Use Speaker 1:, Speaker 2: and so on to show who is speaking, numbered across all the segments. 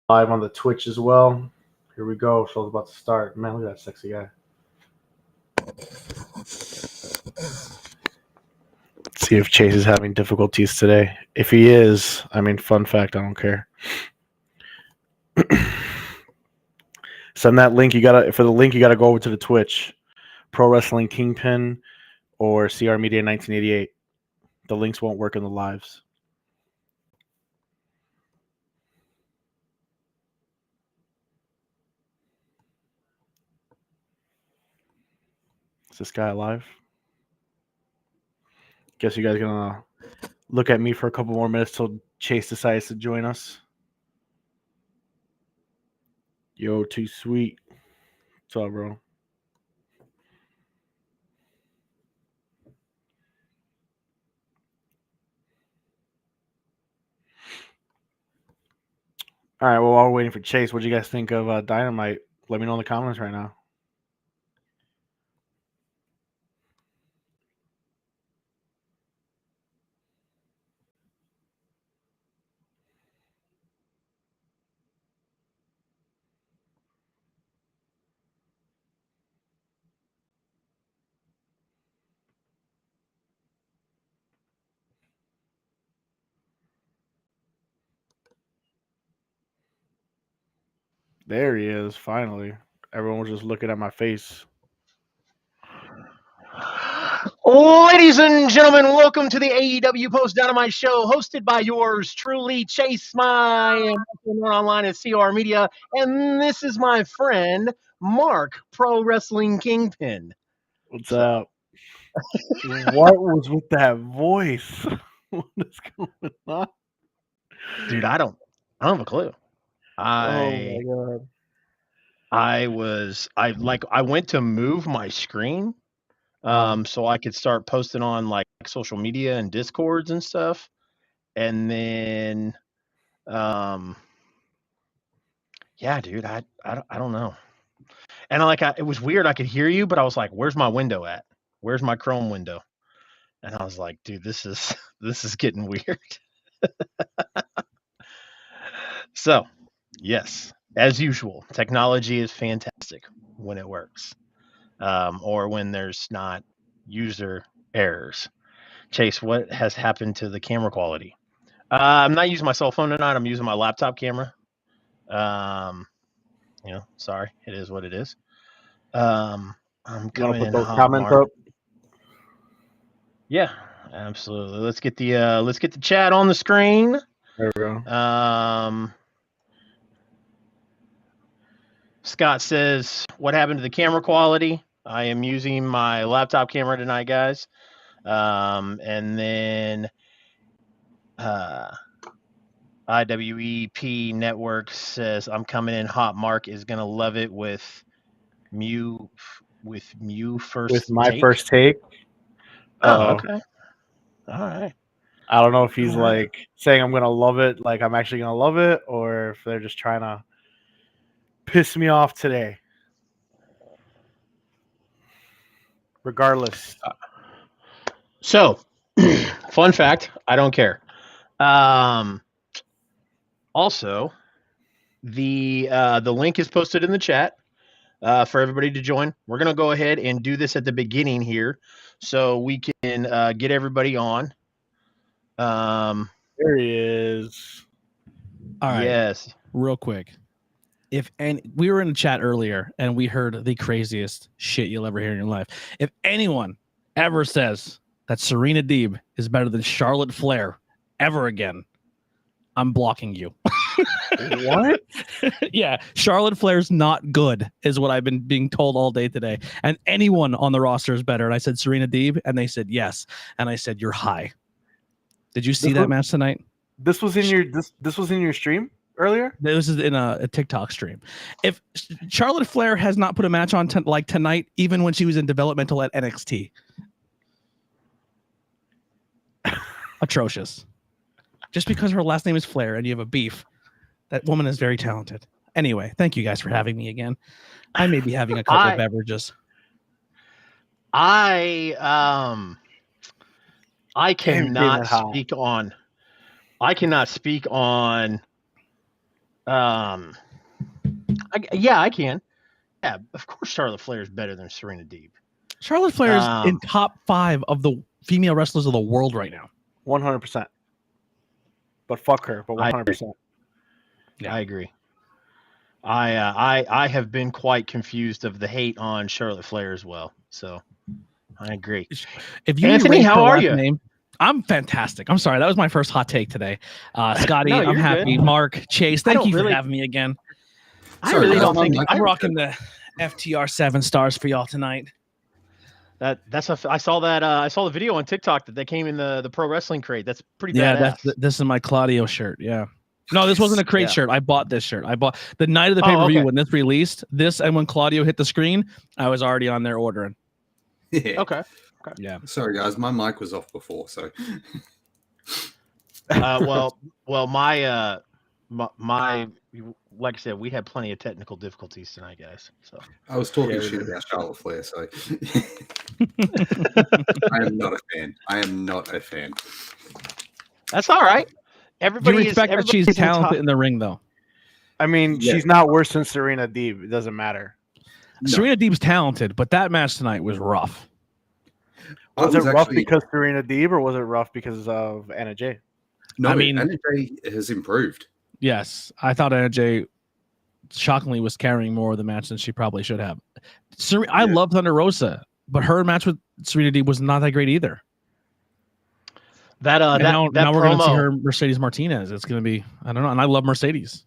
Speaker 1: live on the Twitch as well. Here we go. Show's about to start. Man, look at that sexy guy. Let's see if Chase is having difficulties today. If he is, fun fact, I don't care. Send that link. You gotta go over to the Twitch, Pro Wrestling Kingpin or CR Media 1988. The links won't work in the lives. Is this guy alive? Guess you guys are gonna look at me for a couple more minutes till Chase decides to join us. Yo, too sweet. What's up, bro? All right, well, while we're waiting for Chase, what do you guys think of Dynamite? Let me know in the comments right now. There he is, finally. Everyone was just looking at my face.
Speaker 2: Ladies and gentlemen, welcome to the AEW Post Dynamite Show, hosted by yours truly, Chase Smythe, and more online at CR Media. And this is my friend, Mark, Pro Wrestling Kingpin.
Speaker 1: What's up? What was with that voice? What is going on?
Speaker 2: Dude, I don't have a clue.
Speaker 1: Oh my god.
Speaker 2: I went to move my screen so I could start posting on like social media and Discords and stuff. And then yeah, dude, I don't know. And it was weird. I could hear you, but I was like, "Where's my window at? Where's my Chrome window?" And I was like, "Dude, this is getting weird." So, yes, as usual, technology is fantastic when it works, or when there's not user errors. Chase, what has happened to the camera quality? I'm not using my cell phone tonight. I'm using my laptop camera. Sorry, it is what it is. I'm coming in hot, Mark. Up? Yeah, absolutely. Let's get the chat on the screen.
Speaker 1: There we go.
Speaker 2: Scott says, "What happened to the camera quality?" I am using my laptop camera tonight, guys. And then IWEP Network says, "I'm coming in hot. Mark is gonna love it with Mew first.
Speaker 1: With my take? First take.
Speaker 2: Oh, okay. All right.
Speaker 1: I don't know if he's like saying I'm gonna love it, like I'm actually gonna love it, or if they're just trying to piss me off today. Regardless.
Speaker 2: So, fun fact, I don't care. Also, the link is posted in the chat for everybody to join. We're gonna go ahead and do this at the beginning here, so we can get everybody on.
Speaker 1: There he is.
Speaker 3: All right.
Speaker 2: Yes.
Speaker 3: Real quick. We were in a chat earlier and we heard the craziest shit you'll ever hear in your life. If anyone ever says that Serena Deeb is better than Charlotte Flair ever again, I'm blocking you.
Speaker 1: What?
Speaker 3: Yeah, Charlotte Flair's not good, is what I've been being told all day today. And anyone on the roster is better. And I said Serena Deeb, and they said yes. And I said you're high. Did you see that match tonight?
Speaker 1: This was in your stream earlier?
Speaker 3: This is in a TikTok stream. If Charlotte Flair has not put a match on like tonight, even when she was in developmental at NXT, atrocious. Just because her last name is Flair and you have a beef, that woman is very talented. Anyway, thank you guys for having me again. I may be having a couple of beverages.
Speaker 2: I cannot speak on I can. Yeah, of course, Charlotte Flair is better than Serena Deeb.
Speaker 3: Charlotte Flair is in top 5 of the female wrestlers of the world right now.
Speaker 1: 100%. But fuck her. But 100%.
Speaker 3: Yeah.
Speaker 2: I agree. I have been quite confused of the hate on Charlotte Flair as well. So I agree.
Speaker 3: If you
Speaker 2: Anthony,
Speaker 3: erase
Speaker 2: how
Speaker 3: her
Speaker 2: are
Speaker 3: last
Speaker 2: you?
Speaker 3: name, I'm fantastic. I'm sorry. That was my first hot take today. Scotty,
Speaker 2: No,
Speaker 3: I'm
Speaker 2: you're
Speaker 3: happy.
Speaker 2: good.
Speaker 3: Mark, Chase, thank
Speaker 2: don't
Speaker 3: you for
Speaker 2: really-
Speaker 3: having me again.
Speaker 2: I really don't think
Speaker 3: I'm rocking the FTR 7 stars for y'all tonight.
Speaker 2: I saw that I saw the video on TikTok that they came in the Pro Wrestling crate. That's pretty
Speaker 3: Yeah,
Speaker 2: badass.
Speaker 3: this is my Claudio shirt. Yeah. No, this wasn't a crate
Speaker 2: Yeah.
Speaker 3: shirt. I bought this shirt. I bought the night of the pay-per-view
Speaker 2: okay.
Speaker 3: when this released. This and when Claudio hit the screen, I was already on there ordering.
Speaker 4: Yeah.
Speaker 2: Okay.
Speaker 3: Yeah.
Speaker 4: Sorry, guys. My mic was off before, so.
Speaker 2: Well, my like I said, we had plenty of technical difficulties tonight, guys. So
Speaker 4: I was talking
Speaker 1: Yeah,
Speaker 4: shit about Charlotte Flair, so. I am not a fan. I am not a fan.
Speaker 2: that's all right.
Speaker 3: Do
Speaker 2: Everybody
Speaker 3: you respect that she's talented in the ring, though?
Speaker 1: I mean,
Speaker 4: Yeah.
Speaker 1: she's not worse than Serena Deeb. It doesn't matter.
Speaker 4: No.
Speaker 3: Serena Deeb's talented, but that match tonight was rough.
Speaker 1: Was it rough
Speaker 4: actually-
Speaker 1: because Serena Deeb, or was it rough because of Anna Jay?
Speaker 4: No,
Speaker 3: I mean-
Speaker 4: Anna Jay has improved.
Speaker 3: Yes, I thought Anna Jay shockingly was carrying more of the match than she probably should have. I
Speaker 4: Yeah.
Speaker 3: love Thunder Rosa, but her match with Serena Deeb was not that great either.
Speaker 2: that
Speaker 3: And
Speaker 2: that
Speaker 3: now we're going to see
Speaker 2: promo.
Speaker 3: her Mercedes Martinez. It's going to be, I don't know, and I love Mercedes.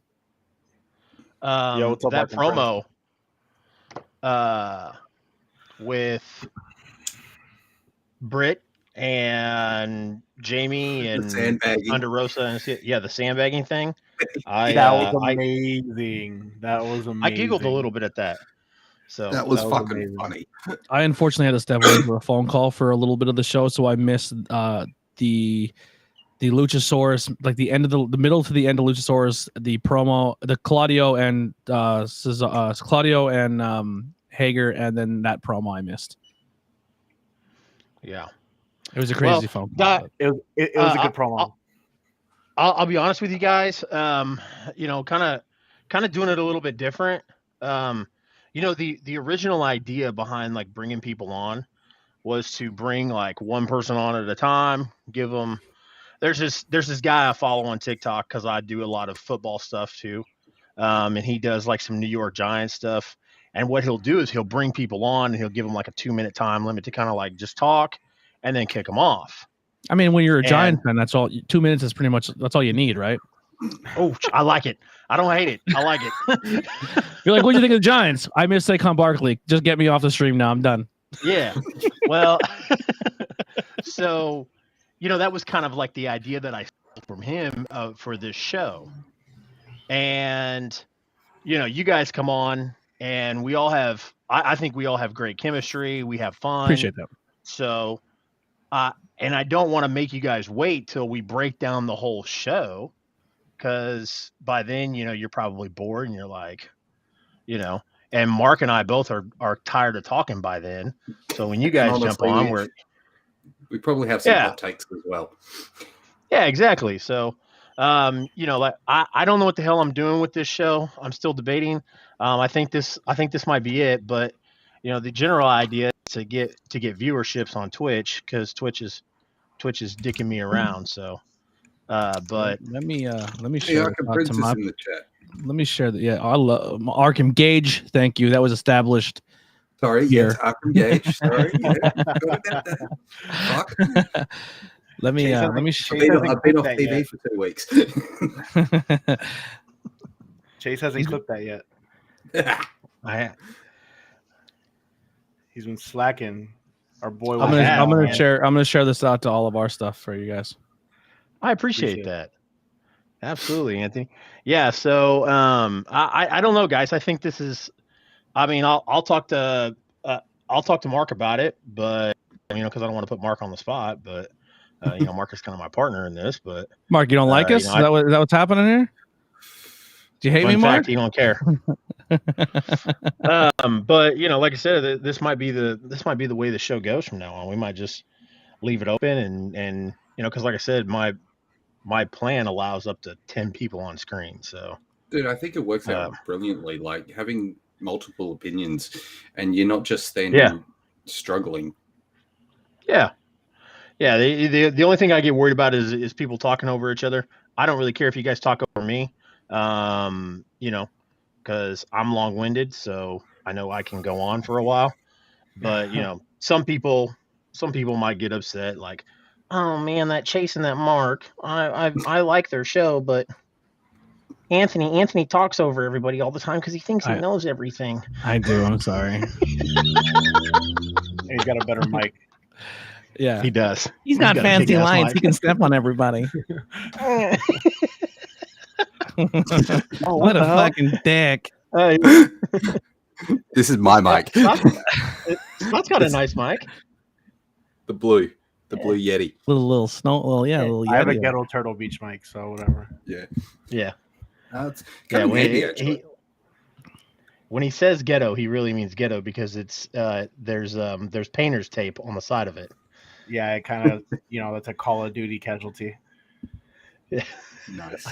Speaker 1: Yo, what's up,
Speaker 2: That
Speaker 1: Mark and
Speaker 2: promo with Britt and Jamie
Speaker 4: The
Speaker 2: and
Speaker 4: sandbagging.
Speaker 2: Thunder Rosa and the sandbagging thing.
Speaker 1: That was amazing. That was amazing.
Speaker 2: I giggled a little bit at that. So
Speaker 4: That was
Speaker 1: that was
Speaker 4: fucking
Speaker 1: amazing.
Speaker 4: funny.
Speaker 3: I unfortunately had to step away for a phone call for a little bit of the show, so I missed the Luchasaurus, like the end of the middle to the end of Luchasaurus, the promo, the Claudio and Hager, and then that promo I missed.
Speaker 2: yeah.
Speaker 3: It was a crazy
Speaker 2: Well,
Speaker 3: phone call.
Speaker 2: that-
Speaker 1: It was a good promo.
Speaker 2: I'll be honest with you guys. Kind of doing it a little bit different. The original idea behind like bringing people on was to bring like one person on at a time. Give them. There's this guy I follow on TikTok because I do a lot of football stuff too, and he does like some New York Giants stuff. And what he'll do is he'll bring people on and he'll give them like a 2-minute time limit to kind of like just talk, and then kick them off.
Speaker 3: I mean, when you're a
Speaker 2: and-
Speaker 3: Giants fan, that's all. 2 minutes is pretty much that's all you need, right?
Speaker 2: Oh, I like it. I don't hate it. I like it.
Speaker 3: You're like, what do you think of the Giants? I miss Saquon Barkley. Just get me off the stream now. I'm done.
Speaker 2: Yeah. Well, so, that was kind of like the idea that I stole from him for this show. And, you guys come on and we all have, I think we all have great chemistry. We have fun.
Speaker 3: Appreciate that.
Speaker 2: So, and I don't want to make you guys wait till we break down the whole show. Because by then, you're probably bored and you're like, and Mark and I both are tired of talking by then. So when you guys jump
Speaker 4: Honestly,
Speaker 2: on,
Speaker 4: we probably have some
Speaker 2: Yeah.
Speaker 4: hot takes as well.
Speaker 2: yeah, exactly. So, like I don't know what the hell I'm doing with this show. I'm still debating. I think this might be it, but the general idea is to get viewerships on Twitch because Twitch is dicking me around. So, but
Speaker 3: let me
Speaker 4: Hey,
Speaker 3: share
Speaker 4: Arkham
Speaker 3: this
Speaker 4: Prince
Speaker 3: to
Speaker 4: is
Speaker 3: my.
Speaker 4: in the chat.
Speaker 3: Let me share that. Yeah, I love Arkham Gage. Thank you. That was established.
Speaker 4: Sorry,
Speaker 3: Here.
Speaker 4: yes, Arkham Gage. Sorry. Yeah. Forgot about that. Fuck.
Speaker 3: Let me
Speaker 1: Chase,
Speaker 3: let me.
Speaker 1: Chase
Speaker 4: I've been
Speaker 1: hasn't
Speaker 4: off
Speaker 1: clipped that
Speaker 4: TV
Speaker 1: yet.
Speaker 4: for 2 weeks.
Speaker 1: Chase hasn't clipped that yet. He's been slacking. Our boy.
Speaker 3: I'm
Speaker 1: was
Speaker 3: gonna
Speaker 2: Yeah,
Speaker 3: I'm gonna
Speaker 2: man.
Speaker 3: share this out to all of our stuff for you guys.
Speaker 2: I appreciate
Speaker 1: Appreciate
Speaker 2: that. Absolutely, Anthony. Yeah. So, I don't know, guys. I think this is. I mean, I'll talk to Mark about it, but because I don't want to put Mark on the spot, but Mark is kind of my partner in this, but
Speaker 3: Mark, you don't like us?
Speaker 2: you
Speaker 3: Is
Speaker 2: know,
Speaker 3: that what's happening here? Do you hate me,
Speaker 2: in
Speaker 3: Mark?
Speaker 2: fact, you don't care. But like I said, this might be the way the show goes from now on. We might just leave it open and because like I said, my plan allows up to 10 people on screen. So
Speaker 4: Dude, I think it works out brilliantly. Like having multiple opinions, and you're not just then struggling.
Speaker 2: Yeah. Yeah. The only thing I get worried about is people talking over each other. I don't really care if you guys talk over me. You know, because I'm long-winded, so I know I can go on for a while. But you know, some people might get upset, like, oh man, that Chase and that Mark, I like their show, but Anthony talks over everybody all the time because he thinks he knows everything.
Speaker 3: I do. I'm sorry.
Speaker 1: He's got a better mic.
Speaker 3: Yeah,
Speaker 2: he does.
Speaker 3: He's got fancy lines. He can step on everybody. What a fucking dick.
Speaker 4: This is my mic.
Speaker 2: Scott's got a nice mic.
Speaker 4: The blue Yeti.
Speaker 3: Little snow. Little Yeti.
Speaker 1: I have a Ghetto Turtle Beach mic, so whatever.
Speaker 4: Yeah. It's kind of handy, actually.
Speaker 2: When he says ghetto, he really means ghetto because it's there's painter's tape on the side of it.
Speaker 1: Yeah, it kind of that's a Call of Duty casualty.
Speaker 2: Yeah.
Speaker 4: Nice.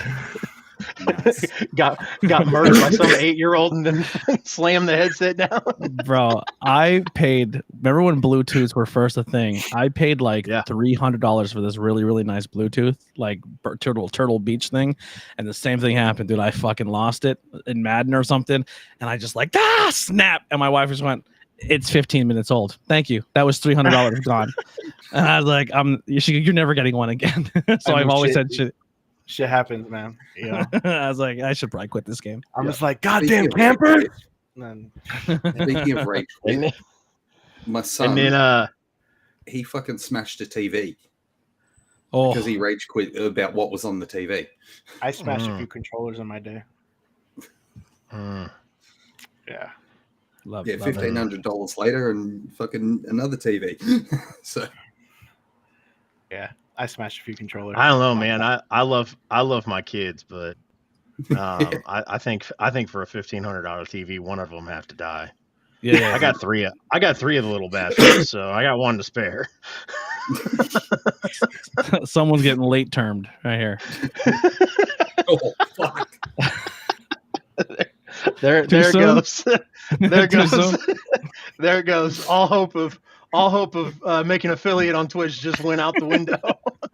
Speaker 2: got murdered by some 8-year-old and then slammed the headset down.
Speaker 3: Bro, I paid. Remember when Bluetooths were first a thing? I paid like $300 for this really, really nice Bluetooth, like Turtle Beach thing, and the same thing happened, dude. I fucking lost it in Madden or something, and I just like snap, and my wife just went, "It's 15 minutes old. Thank you. That was $300 gone." And I was like, you're never getting one again." So I've always said shit.
Speaker 1: Shit happens, man.
Speaker 3: I was like, I should probably quit this game.
Speaker 1: I'm just like, goddamn camper.
Speaker 4: Speaking of rage quit, my son, and then he fucking smashed a TV because he rage quit about what was on the TV.
Speaker 1: I smashed a few controllers in my day. Yeah.
Speaker 3: Love
Speaker 4: $1,500 later and fucking another TV. So
Speaker 1: yeah. I smashed a few controllers.
Speaker 2: I don't know, man. I love my kids, but I think for a $1,500 TV, one of them have to die.
Speaker 3: Yeah,
Speaker 2: I got three of the little bastards, so I got one to spare.
Speaker 3: Someone's getting late termed right here.
Speaker 4: Oh fuck!
Speaker 2: There it goes. There it goes. There it goes. All hope of making affiliate on Twitch just went out the window.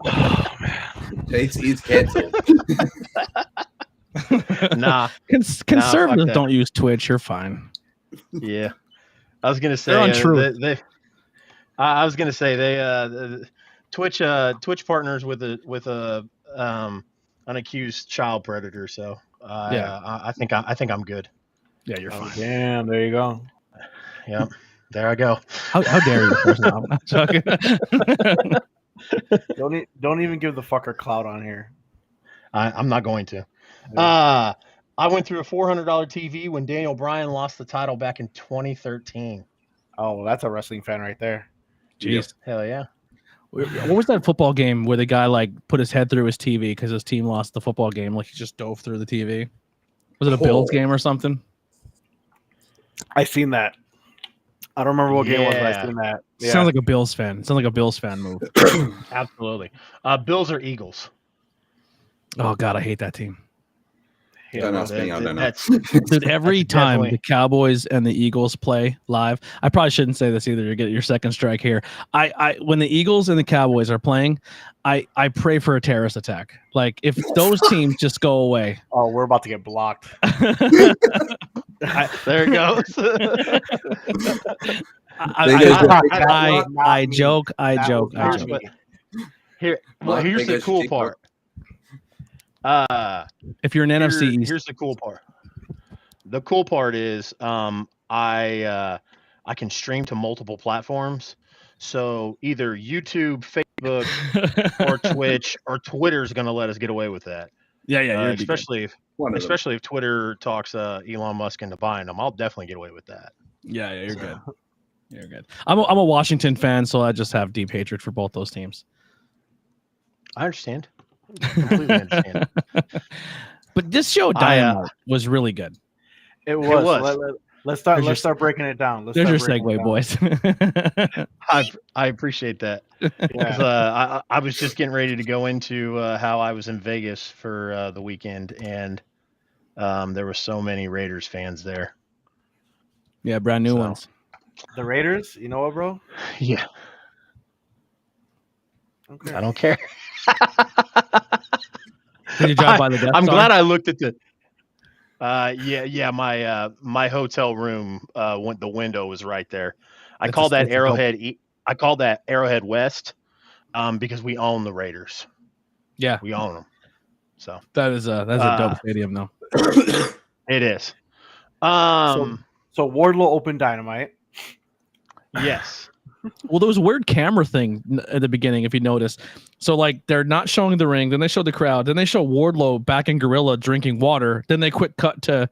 Speaker 3: Oh man,
Speaker 4: He's canceled.
Speaker 2: Nah,
Speaker 3: conservatives don't use Twitch. You're fine.
Speaker 2: Yeah, I was gonna say
Speaker 3: they're untrue.
Speaker 2: I was gonna say they Twitch partners with a an accused child predator. So I think I'm good.
Speaker 3: Yeah, you're fine.
Speaker 1: Damn, there you go.
Speaker 2: Yep. There I go.
Speaker 3: How dare you? First now.
Speaker 1: Don't even give the fucker clout on here.
Speaker 2: I'm not going to. I went through a $400 TV when Daniel Bryan lost the title back in 2013.
Speaker 1: Oh, well, that's a wrestling fan right there.
Speaker 3: Jeez.
Speaker 2: Hell yeah.
Speaker 3: What was that football game where the guy like put his head through his TV because his team lost the football game? Like he just dove through the TV. Was it a Bills game or something?
Speaker 1: I seen that. I don't remember what game it was, but I seen that. Yeah.
Speaker 3: Sounds like a Bills fan. Sounds like a Bills fan move.
Speaker 2: Absolutely. Bills or Eagles?
Speaker 3: Oh God, I hate that team.
Speaker 4: Don't ask me. I don't know.
Speaker 3: Dude, every time the Cowboys and the Eagles play live, I probably shouldn't say this either. You get your second strike here. I when the Eagles and the Cowboys are playing, I pray for a terrorist attack. Like if those teams just go away.
Speaker 1: Oh, we're about to get blocked.
Speaker 2: There it goes.
Speaker 3: I joke.
Speaker 2: Here's the cool part.
Speaker 3: If you're an NFC East,
Speaker 2: here's the cool part. The cool part is I can stream to multiple platforms. So either YouTube, Facebook, or Twitch, or Twitter's going to let us get away with that.
Speaker 3: Yeah,
Speaker 2: especially if Twitter talks Elon Musk into buying them, I'll definitely get away with that.
Speaker 3: Yeah, you're good. You're good. I'm a Washington fan, so I just have deep hatred for both those teams.
Speaker 2: I understand. Completely understand.
Speaker 3: But this show Dynamite was really good.
Speaker 1: It was. Let's start breaking it down.
Speaker 3: There's your segue, boys.
Speaker 2: I appreciate that. Yeah. I was just getting ready to go into how I was in Vegas for the weekend, and There were so many Raiders fans there.
Speaker 3: Yeah, brand new ones.
Speaker 1: The Raiders, you know what, bro?
Speaker 2: Yeah.
Speaker 1: Okay.
Speaker 2: I don't care.
Speaker 3: Did you drive by the Death
Speaker 2: I'm
Speaker 3: Star?
Speaker 2: glad I looked at the. Yeah. My hotel room. The window was right there. I call that Arrowhead. I call that Arrowhead West. Because we own the Raiders.
Speaker 3: Yeah,
Speaker 2: we own them. So
Speaker 3: that's a dope stadium, though.
Speaker 2: It is.
Speaker 1: So Wardlow opened Dynamite.
Speaker 2: Yes.
Speaker 3: Well, there was a weird camera thing at the beginning, if you notice. So, like, they're not showing the ring, then they show the crowd, then they show Wardlow back in Gorilla drinking water, then they quick cut to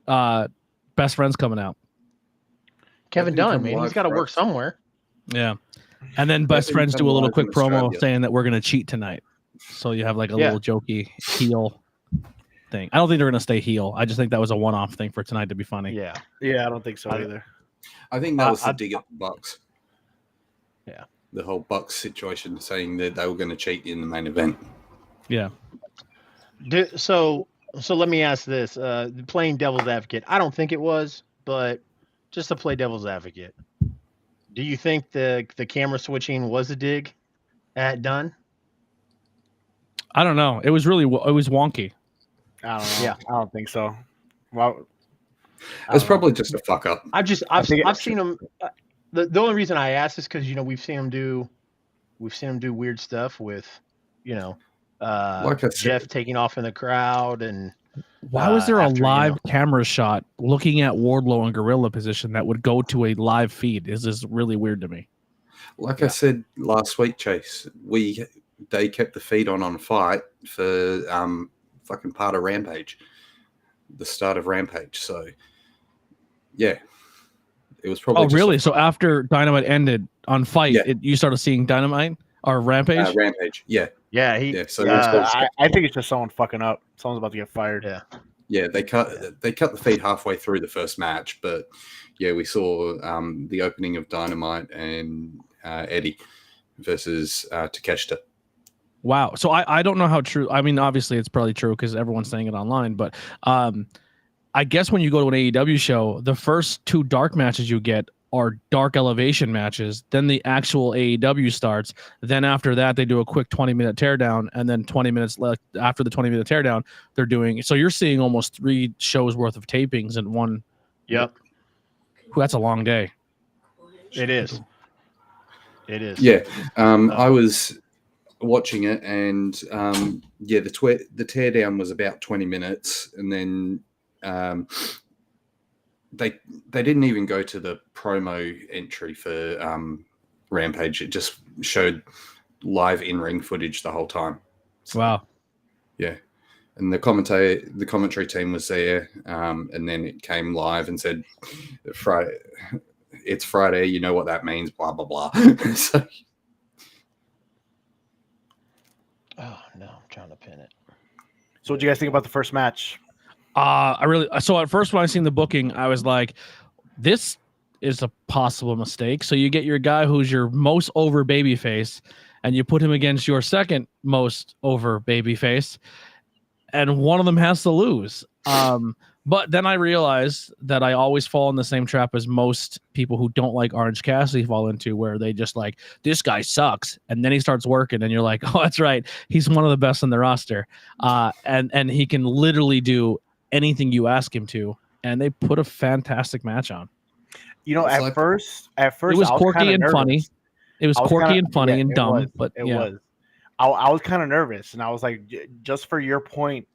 Speaker 3: Best Friends coming out.
Speaker 2: Kevin Dunn, man, he's got to work somewhere.
Speaker 3: Yeah. And then Best Friends do a little quick promo saying that we're going to cheat tonight. So you have like a little jokey heel thing. I don't think they're going to stay heel. I just think that was a one-off thing for tonight to be funny.
Speaker 2: Yeah.
Speaker 1: Yeah, I don't think so either.
Speaker 4: I think that was the dig at the Bucks.
Speaker 2: Yeah.
Speaker 4: The whole Bucks situation, saying that they were going to cheat in the main event.
Speaker 3: Yeah.
Speaker 2: So let me ask this. Playing devil's advocate. I don't think it was, but just to play devil's advocate. Do you think the camera switching was a dig at Dunn?
Speaker 3: I don't know. It was wonky.
Speaker 1: I don't know. Yeah, I don't think so. Well,
Speaker 4: it's probably just a fuck up.
Speaker 2: I've seen him. The only reason I asked is because we've seen him do weird stuff with like Jeff taking off in the crowd. And
Speaker 3: why was there a live camera shot looking at Wardlow in gorilla position that would go to a live feed? Is this really weird to me?
Speaker 4: Like I said last week, Chase, they kept the feed on Fight for fucking part of Rampage, the start of Rampage. So yeah, it was probably.
Speaker 3: Oh, really? So after Dynamite ended on Fight, you started seeing Dynamite or Rampage?
Speaker 4: Rampage, yeah.
Speaker 1: So I think it's just someone fucking up. Someone's about to get fired.
Speaker 4: Yeah. They cut the feed halfway through the first match, but yeah, we saw the opening of Dynamite and Eddie versus Takeshita.
Speaker 3: Wow. So I don't know how true. I mean, obviously it's probably true because everyone's saying it online, but I guess when you go to an AEW show, the first two dark matches you get are dark elevation matches. Then the actual AEW starts. Then after that, they do a quick 20-minute teardown. And then 20 minutes left after the 20-minute teardown, they're doing. So you're seeing almost 3 shows worth of tapings in one.
Speaker 2: Yep.
Speaker 3: That's a long day.
Speaker 2: It is.
Speaker 4: Yeah. I was watching it, and the teardown was about 20 minutes, and then they didn't even go to the promo entry for Rampage. It just showed live in-ring footage the whole time.
Speaker 3: So, wow.
Speaker 4: Yeah. And the commentary team was there, and then it came live and said, "Friday, it's Friday. You know what that means." Blah blah blah. So,
Speaker 2: oh no, I'm trying to pin it.
Speaker 1: So, what do you guys think about the first match?
Speaker 3: So at first when I seen the booking, I was like, this is a possible mistake. So you get your guy who's your most over babyface, and you put him against your second most over babyface, and one of them has to lose. But then I realized that I always fall in the same trap as most people who don't like Orange Cassidy fall into, where they just like, this guy sucks. And then he starts working and you're like, oh, that's right. He's one of the best in the roster. And he can literally do anything you ask him to. And they put a fantastic match on.
Speaker 1: You know, at first
Speaker 3: it was quirky and funny. It was quirky and funny and dumb, but
Speaker 1: it was. I was kind of nervous, and I was like, just for your point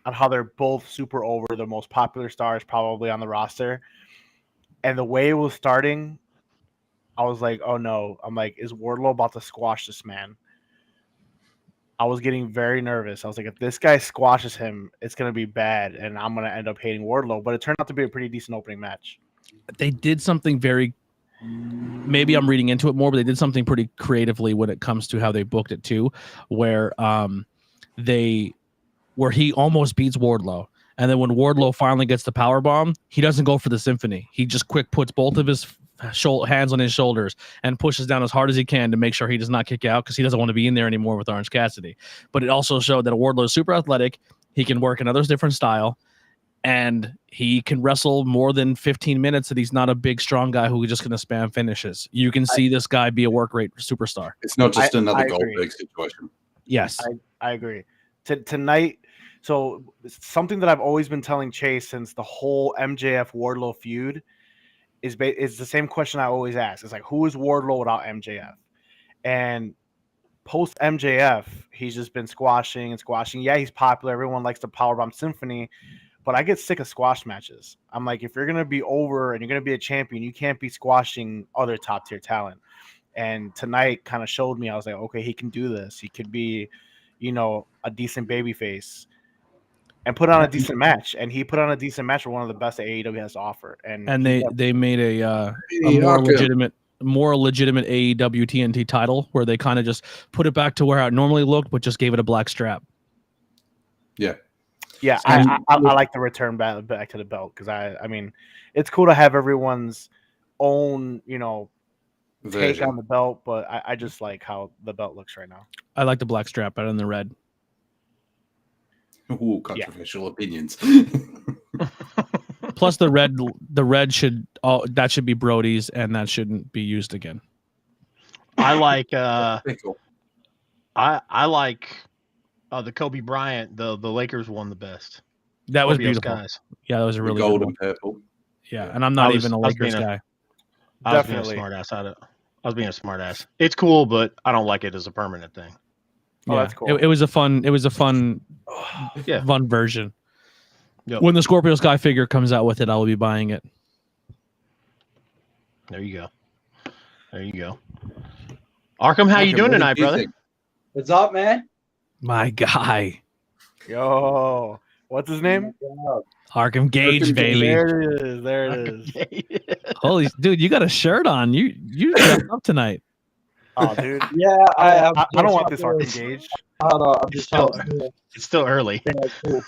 Speaker 1: on how they're both super over, the most popular stars probably on the roster, and the way it was starting, I was like, oh no. I'm like, is Wardlow about to squash this man? I was getting very nervous. I was like, if this guy squashes him, it's going to be bad, and I'm going to end up hating Wardlow. But it turned out to be a pretty decent opening match.
Speaker 3: They did something very, maybe I'm reading into it more, but they did something pretty creatively when it comes to how they booked it too, where he almost beats Wardlow. And then when Wardlow finally gets the powerbomb, he doesn't go for the symphony. He just quick puts both of his hands on his shoulders and pushes down as hard as he can to make sure he does not kick out, because he doesn't want to be in there anymore with Orange Cassidy. But it also showed that Wardlow is super athletic. He can work another different style. and he can wrestle more than 15 minutes, and he's not a big, strong guy who's just going to spam finishes. You can see this guy be a work rate superstar.
Speaker 4: It's not just another
Speaker 1: I agree.
Speaker 4: Goldberg situation.
Speaker 3: Yes.
Speaker 1: I agree. Tonight, so something that I've always been telling Chase since the whole MJF Wardlow feud is the same question I always ask. It's like, who is Wardlow without MJF? And post MJF, he's just been squashing and squashing. Yeah, he's popular. Everyone likes the Powerbomb Symphony, but I get sick of squash matches. I'm like, if you're going to be over and you're going to be a champion, you can't be squashing other top tier talent. And tonight kind of showed me, I was like, okay, he can do this. He could be, a decent babyface and put on a decent match. And he put on a decent match for one of the best that AEW has to offer. And
Speaker 3: they made a more legitimate AEW TNT title where they kind of just put it back to where it normally looked, but just gave it a black strap.
Speaker 4: Yeah.
Speaker 1: Yeah, I like the return back to the belt because I mean, it's cool to have everyone's own, take on the belt, but I just like how the belt looks right now.
Speaker 3: I like the black strap better than the red.
Speaker 4: Ooh, controversial opinions.
Speaker 3: Plus, the red should be Brody's, and that shouldn't be used again.
Speaker 2: I like I like the Kobe Bryant. The Lakers won the best.
Speaker 3: That was
Speaker 2: Scorpio's
Speaker 3: beautiful.
Speaker 2: guys.
Speaker 3: Yeah, that was a really
Speaker 4: gold
Speaker 3: good
Speaker 4: and purple.
Speaker 3: Yeah, and I'm not even a Lakers guy.
Speaker 2: I was being a smart ass. I was being a smart ass. It's cool, but I don't like it as a permanent thing.
Speaker 1: Oh, that's cool.
Speaker 3: It was a fun fun version. Yep. When the Scorpio Sky figure comes out with it, I will be buying it.
Speaker 2: There you go. There you go. Arkham, how you doing tonight, brother?
Speaker 5: What's up, man?
Speaker 3: My guy.
Speaker 1: Yo, what's his name?
Speaker 3: Arkham Gage, baby.
Speaker 1: There it is. There it is.
Speaker 3: Holy dude, you got a shirt on. You dressed up tonight.
Speaker 1: Oh, dude.
Speaker 5: Yeah,
Speaker 1: I don't want this Arkham Gage.
Speaker 5: I don't know. I'm just
Speaker 2: it's still early.
Speaker 5: Yeah, cool.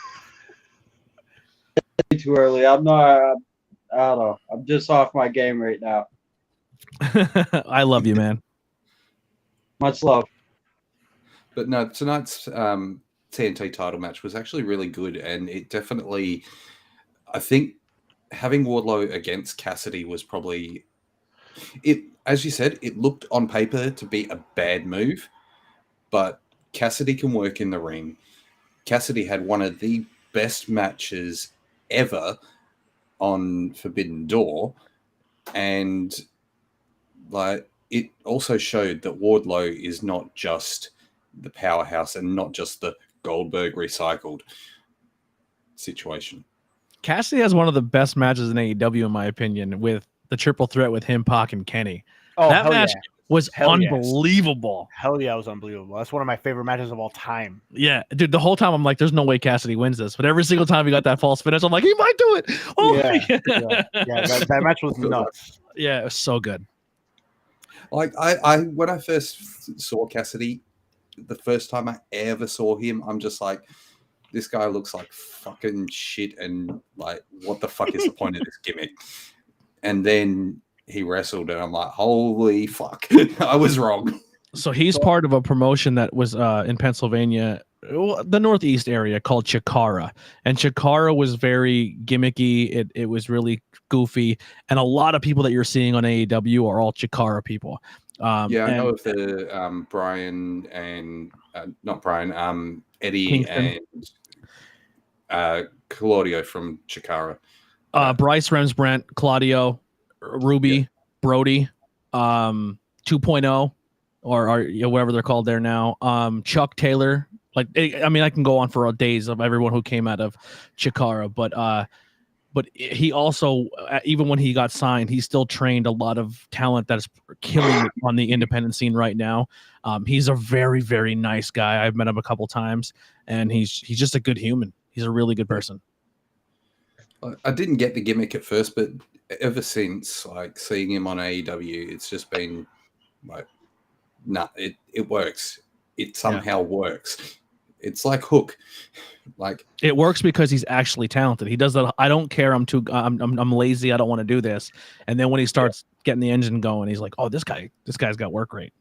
Speaker 5: Too early. I'm not. I don't know. I'm just off my game right now.
Speaker 3: I love you, man.
Speaker 5: Much love.
Speaker 4: But no, tonight's TNT title match was actually really good, and it definitely, I think, having Wardlow against Cassidy was probably it. As you said, it looked on paper to be a bad move, but Cassidy can work in the ring. Cassidy had one of the best matches ever on Forbidden Door, and it also showed that Wardlow is not just the powerhouse and not just the Goldberg recycled situation.
Speaker 3: Cassidy has one of the best matches in AEW, in my opinion, with the triple threat with him, Pac, and Kenny.
Speaker 1: Oh,
Speaker 3: that match was unbelievable.
Speaker 1: Hell yeah, it was unbelievable. That's one of my favorite matches of all time.
Speaker 3: Yeah, dude, the whole time I'm like, there's no way Cassidy wins this. But every single time he got that false finish, I'm like, he might do it. Oh,
Speaker 1: yeah, that match was nuts.
Speaker 3: Yeah, it was so good.
Speaker 4: Like I when I first saw Cassidy, the first time I ever saw him, I'm just like, this guy looks like fucking shit, and like, what the fuck is the point of this gimmick? And then he wrestled, and I'm like, holy fuck, I was wrong.
Speaker 3: So he's part of a promotion that was in Pennsylvania, the Northeast area, called Chikara. And Chikara was very gimmicky. It was really goofy. And a lot of people that you're seeing on AEW are all Chikara people.
Speaker 4: I know of the Brian and not Brian, Eddie Kingston. And Claudio from Chikara.
Speaker 3: Bryce Remsbrant, Claudio, Ruby, Brody, 2.0, or whatever they're called there now. Chuck Taylor. Like, I mean, I can go on for days of everyone who came out of Chikara, but he also, even when he got signed, he still trained a lot of talent that's killing it on the independent scene right now. He's a very, very nice guy. I've met him a couple times, and he's just a good human. He's a really good person.
Speaker 4: I didn't get the gimmick at first, but ever since, like, seeing him on AEW, it's just been like, it works. It somehow works. It's like Hook. Like, it
Speaker 3: works because he's actually talented. He does that. I don't care. I'm lazy. I don't want to do this. And then when he starts getting the engine going, he's like, oh, this guy's got work rate.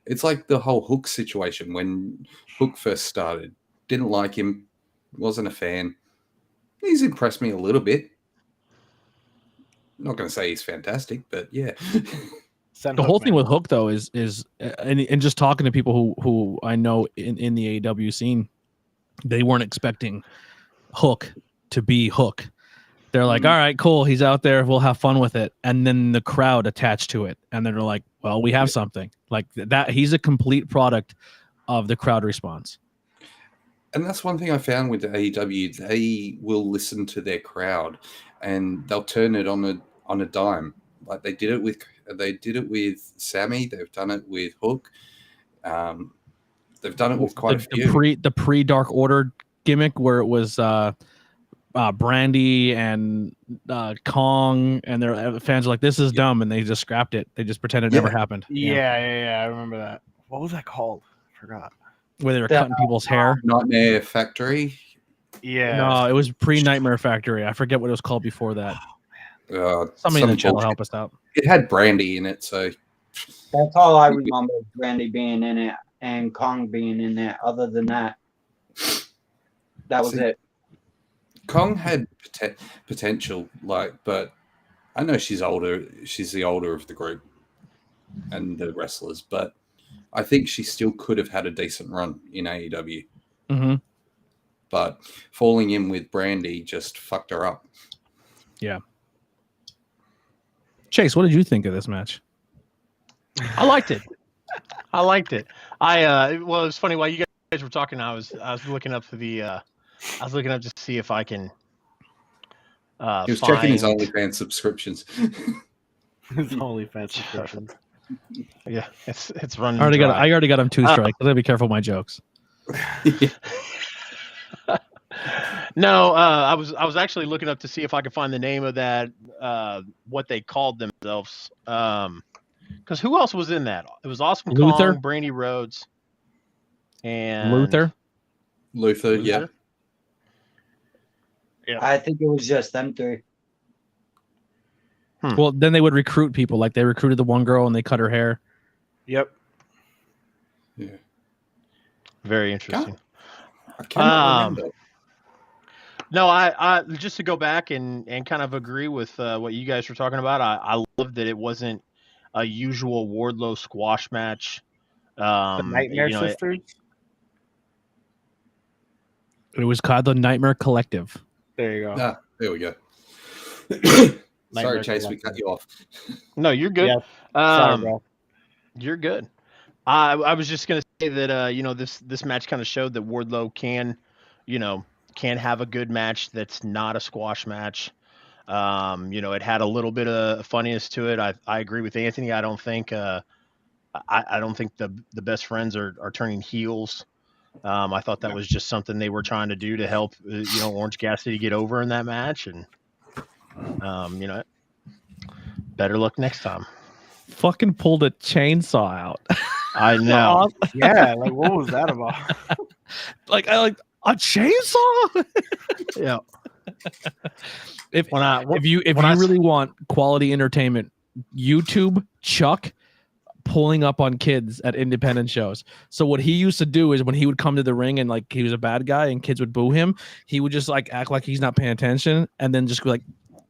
Speaker 4: It's like the whole Hook situation when Hook first started. Didn't like him. Wasn't a fan. He's impressed me a little bit. I'm not going to say he's fantastic, but yeah.
Speaker 3: The whole thing with Hook though is and just talking to people who I know in the AEW scene, they weren't expecting Hook to be Hook. They're like, all right, cool, he's out there, we'll have fun with it. And then the crowd attached to it, and then they're like, well, we have something like that. He's a complete product of the crowd response.
Speaker 4: And that's one thing I found with the AEW. They will listen to their crowd, and they'll turn it on a dime. Like they did it with Sammy. They've done it with Hook. They've done it with quite a few.
Speaker 3: The pre Dark Order gimmick where it was Brandy and Kong, and their fans are like, "This is dumb," and they just scrapped it. They just pretended it never happened.
Speaker 1: Yeah, I remember that. What was that called? I forgot.
Speaker 3: Where they were cutting people's hair.
Speaker 4: Nightmare Factory.
Speaker 1: Yeah.
Speaker 3: No, it was pre Nightmare Factory. I forget what it was called before that. Somebody in the chat will help us out.
Speaker 4: It had Brandy in it, so
Speaker 5: that's all I remember. Brandy being in it and Kong being in it. Other than that, that was it.
Speaker 4: Kong had potential, but I know she's older. She's the older of the group and the wrestlers, but I think she still could have had a decent run in AEW.
Speaker 3: Mm-hmm.
Speaker 4: But falling in with Brandy just fucked her up.
Speaker 3: Yeah. Chase, what did you think of this match?
Speaker 2: I liked it. Well, it was funny while you guys were talking. I was looking up to see if I can.
Speaker 4: He was checking his OnlyFans subscriptions.
Speaker 1: His OnlyFans subscriptions.
Speaker 2: Yeah, it's running.
Speaker 3: I already got him 2 strikes. I gotta be careful with my jokes.
Speaker 2: No, I was actually looking up to see if I could find the name of that, what they called themselves. Because who else was in that? It was Awesome
Speaker 3: Luther,
Speaker 2: Kong, Brandy Rhodes, and
Speaker 3: Luther.
Speaker 4: Yeah.
Speaker 5: I think it was just them three.
Speaker 3: Well, then they would recruit people. Like they recruited the one girl and they cut her hair.
Speaker 1: Yep.
Speaker 4: Yeah.
Speaker 2: Very interesting.
Speaker 4: I can't remember.
Speaker 2: No, I just to go back and kind of agree with what you guys were talking about. I love that it wasn't a usual Wardlow squash match.
Speaker 1: The Nightmare Sisters.
Speaker 3: It was called the Nightmare Collective.
Speaker 1: There you go.
Speaker 4: There we go. Sorry, Chase, we cut you off.
Speaker 2: No, you're good.
Speaker 1: Yeah. Sorry, bro.
Speaker 2: You're good. I was just gonna say that this match kind of showed that Wardlow can have a good match that's not a squash match. It had a little bit of funniness to it. I agree with Anthony. I don't think the best friends are turning heels. I thought that was just something they were trying to do to help Orange Cassidy get over in that match, and better luck next time.
Speaker 3: Fucking pulled a chainsaw out.
Speaker 2: I know.
Speaker 1: Yeah, like what was that about?
Speaker 3: I a chainsaw.
Speaker 2: Yeah.
Speaker 3: If you really want quality entertainment, YouTube Chuck pulling up on kids at independent shows. So what he used to do is when he would come to the ring and like he was a bad guy and kids would boo him, he would just like act like he's not paying attention and then just be like,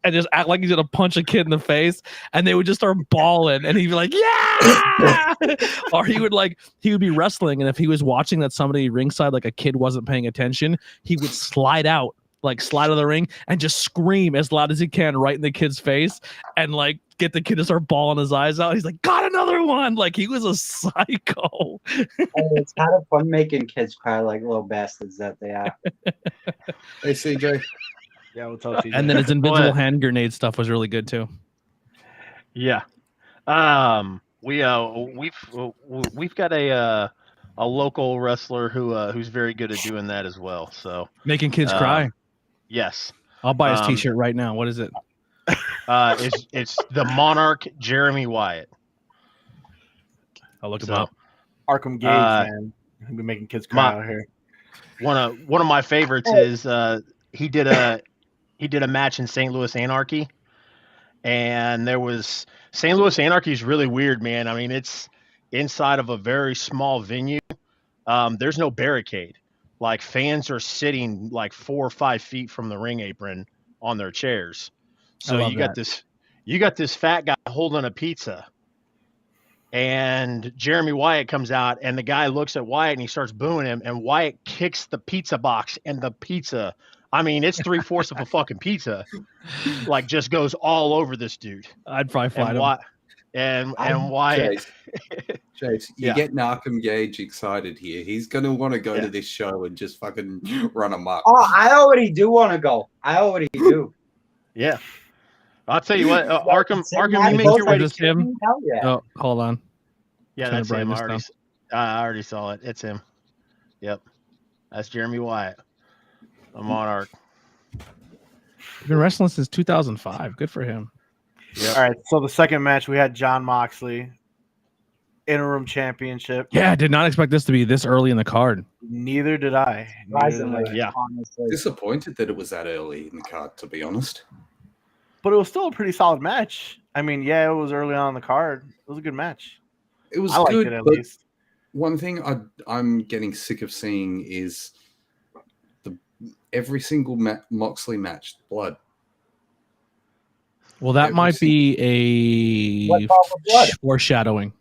Speaker 3: and just act like he's gonna punch a kid in the face, and they would just start bawling, and he'd be like, "Yeah!" Or he would be wrestling, and if he was watching that somebody ringside, like a kid wasn't paying attention, he would slide out of the ring and just scream as loud as he can right in the kid's face, and like get the kid to start bawling his eyes out. He's like, "Got another one!" Like he was a psycho.
Speaker 5: It's kind of fun making kids cry like little bastards that they are.
Speaker 4: Hey, CJ.
Speaker 1: Yeah, we'll tell you.
Speaker 3: And then his invincible hand grenade stuff was really good too.
Speaker 2: Yeah. We've got a local wrestler who's very good at doing that as well. So
Speaker 3: making kids cry.
Speaker 2: Yes.
Speaker 3: I'll buy his t-shirt right now. What is it?
Speaker 2: It's the Monarch Jeremy Wyatt.
Speaker 3: I'll look him up.
Speaker 1: Arkham Gage, man. He'll be making kids cry out here.
Speaker 2: One of my favorites is he did a match in St. Louis Anarchy, and there was St. Louis Anarchy is really weird, man. I mean, it's inside of a very small venue. There's no barricade, like fans are sitting like 4 or 5 feet from the ring apron on their chairs. So
Speaker 3: love
Speaker 2: you got this fat guy holding a pizza, and Jeremy Wyatt comes out, and the guy looks at Wyatt and he starts booing him, and Wyatt kicks the pizza box, and the pizza, I mean, it's 3/4 of a fucking pizza, like just goes all over this dude.
Speaker 3: I'd probably fight him.
Speaker 2: And Wyatt,
Speaker 4: Chase, you
Speaker 2: Yeah.
Speaker 4: get Narcom Gage excited here. He's going to want to go to this show and just fucking run amok.
Speaker 5: Oh, I already do want to go. I already do.
Speaker 2: yeah. I'll tell you what, Arkham, you make
Speaker 3: Both
Speaker 2: your way
Speaker 3: are
Speaker 2: to
Speaker 3: just him.
Speaker 5: Hell yeah.
Speaker 3: Oh, hold on.
Speaker 2: Yeah,
Speaker 3: Turn the
Speaker 2: that's him.
Speaker 3: brightness
Speaker 2: I already saw it. It's him. Yep. That's Jeremy Wyatt, a Monarch.
Speaker 3: He's been wrestling since 2005. Good for him.
Speaker 2: Yep.
Speaker 1: All right, so the second match we had Jon Moxley, interim championship.
Speaker 3: Yeah, I did not expect this to be this early in the card.
Speaker 1: Neither did I.
Speaker 5: Surprisingly,
Speaker 2: Yeah.
Speaker 5: honestly.
Speaker 4: Disappointed that it was that early in the card, to be honest.
Speaker 1: But it was still a pretty solid match. I mean, yeah, it was early on the card. It was a good match.
Speaker 4: It was
Speaker 1: I liked
Speaker 4: good,
Speaker 1: it at
Speaker 4: but
Speaker 1: least.
Speaker 4: one thing I'm getting sick of seeing is every single Moxley match, blood.
Speaker 3: Well, that
Speaker 4: Every
Speaker 3: might be
Speaker 5: What
Speaker 3: a
Speaker 5: about the blood?
Speaker 3: foreshadowing.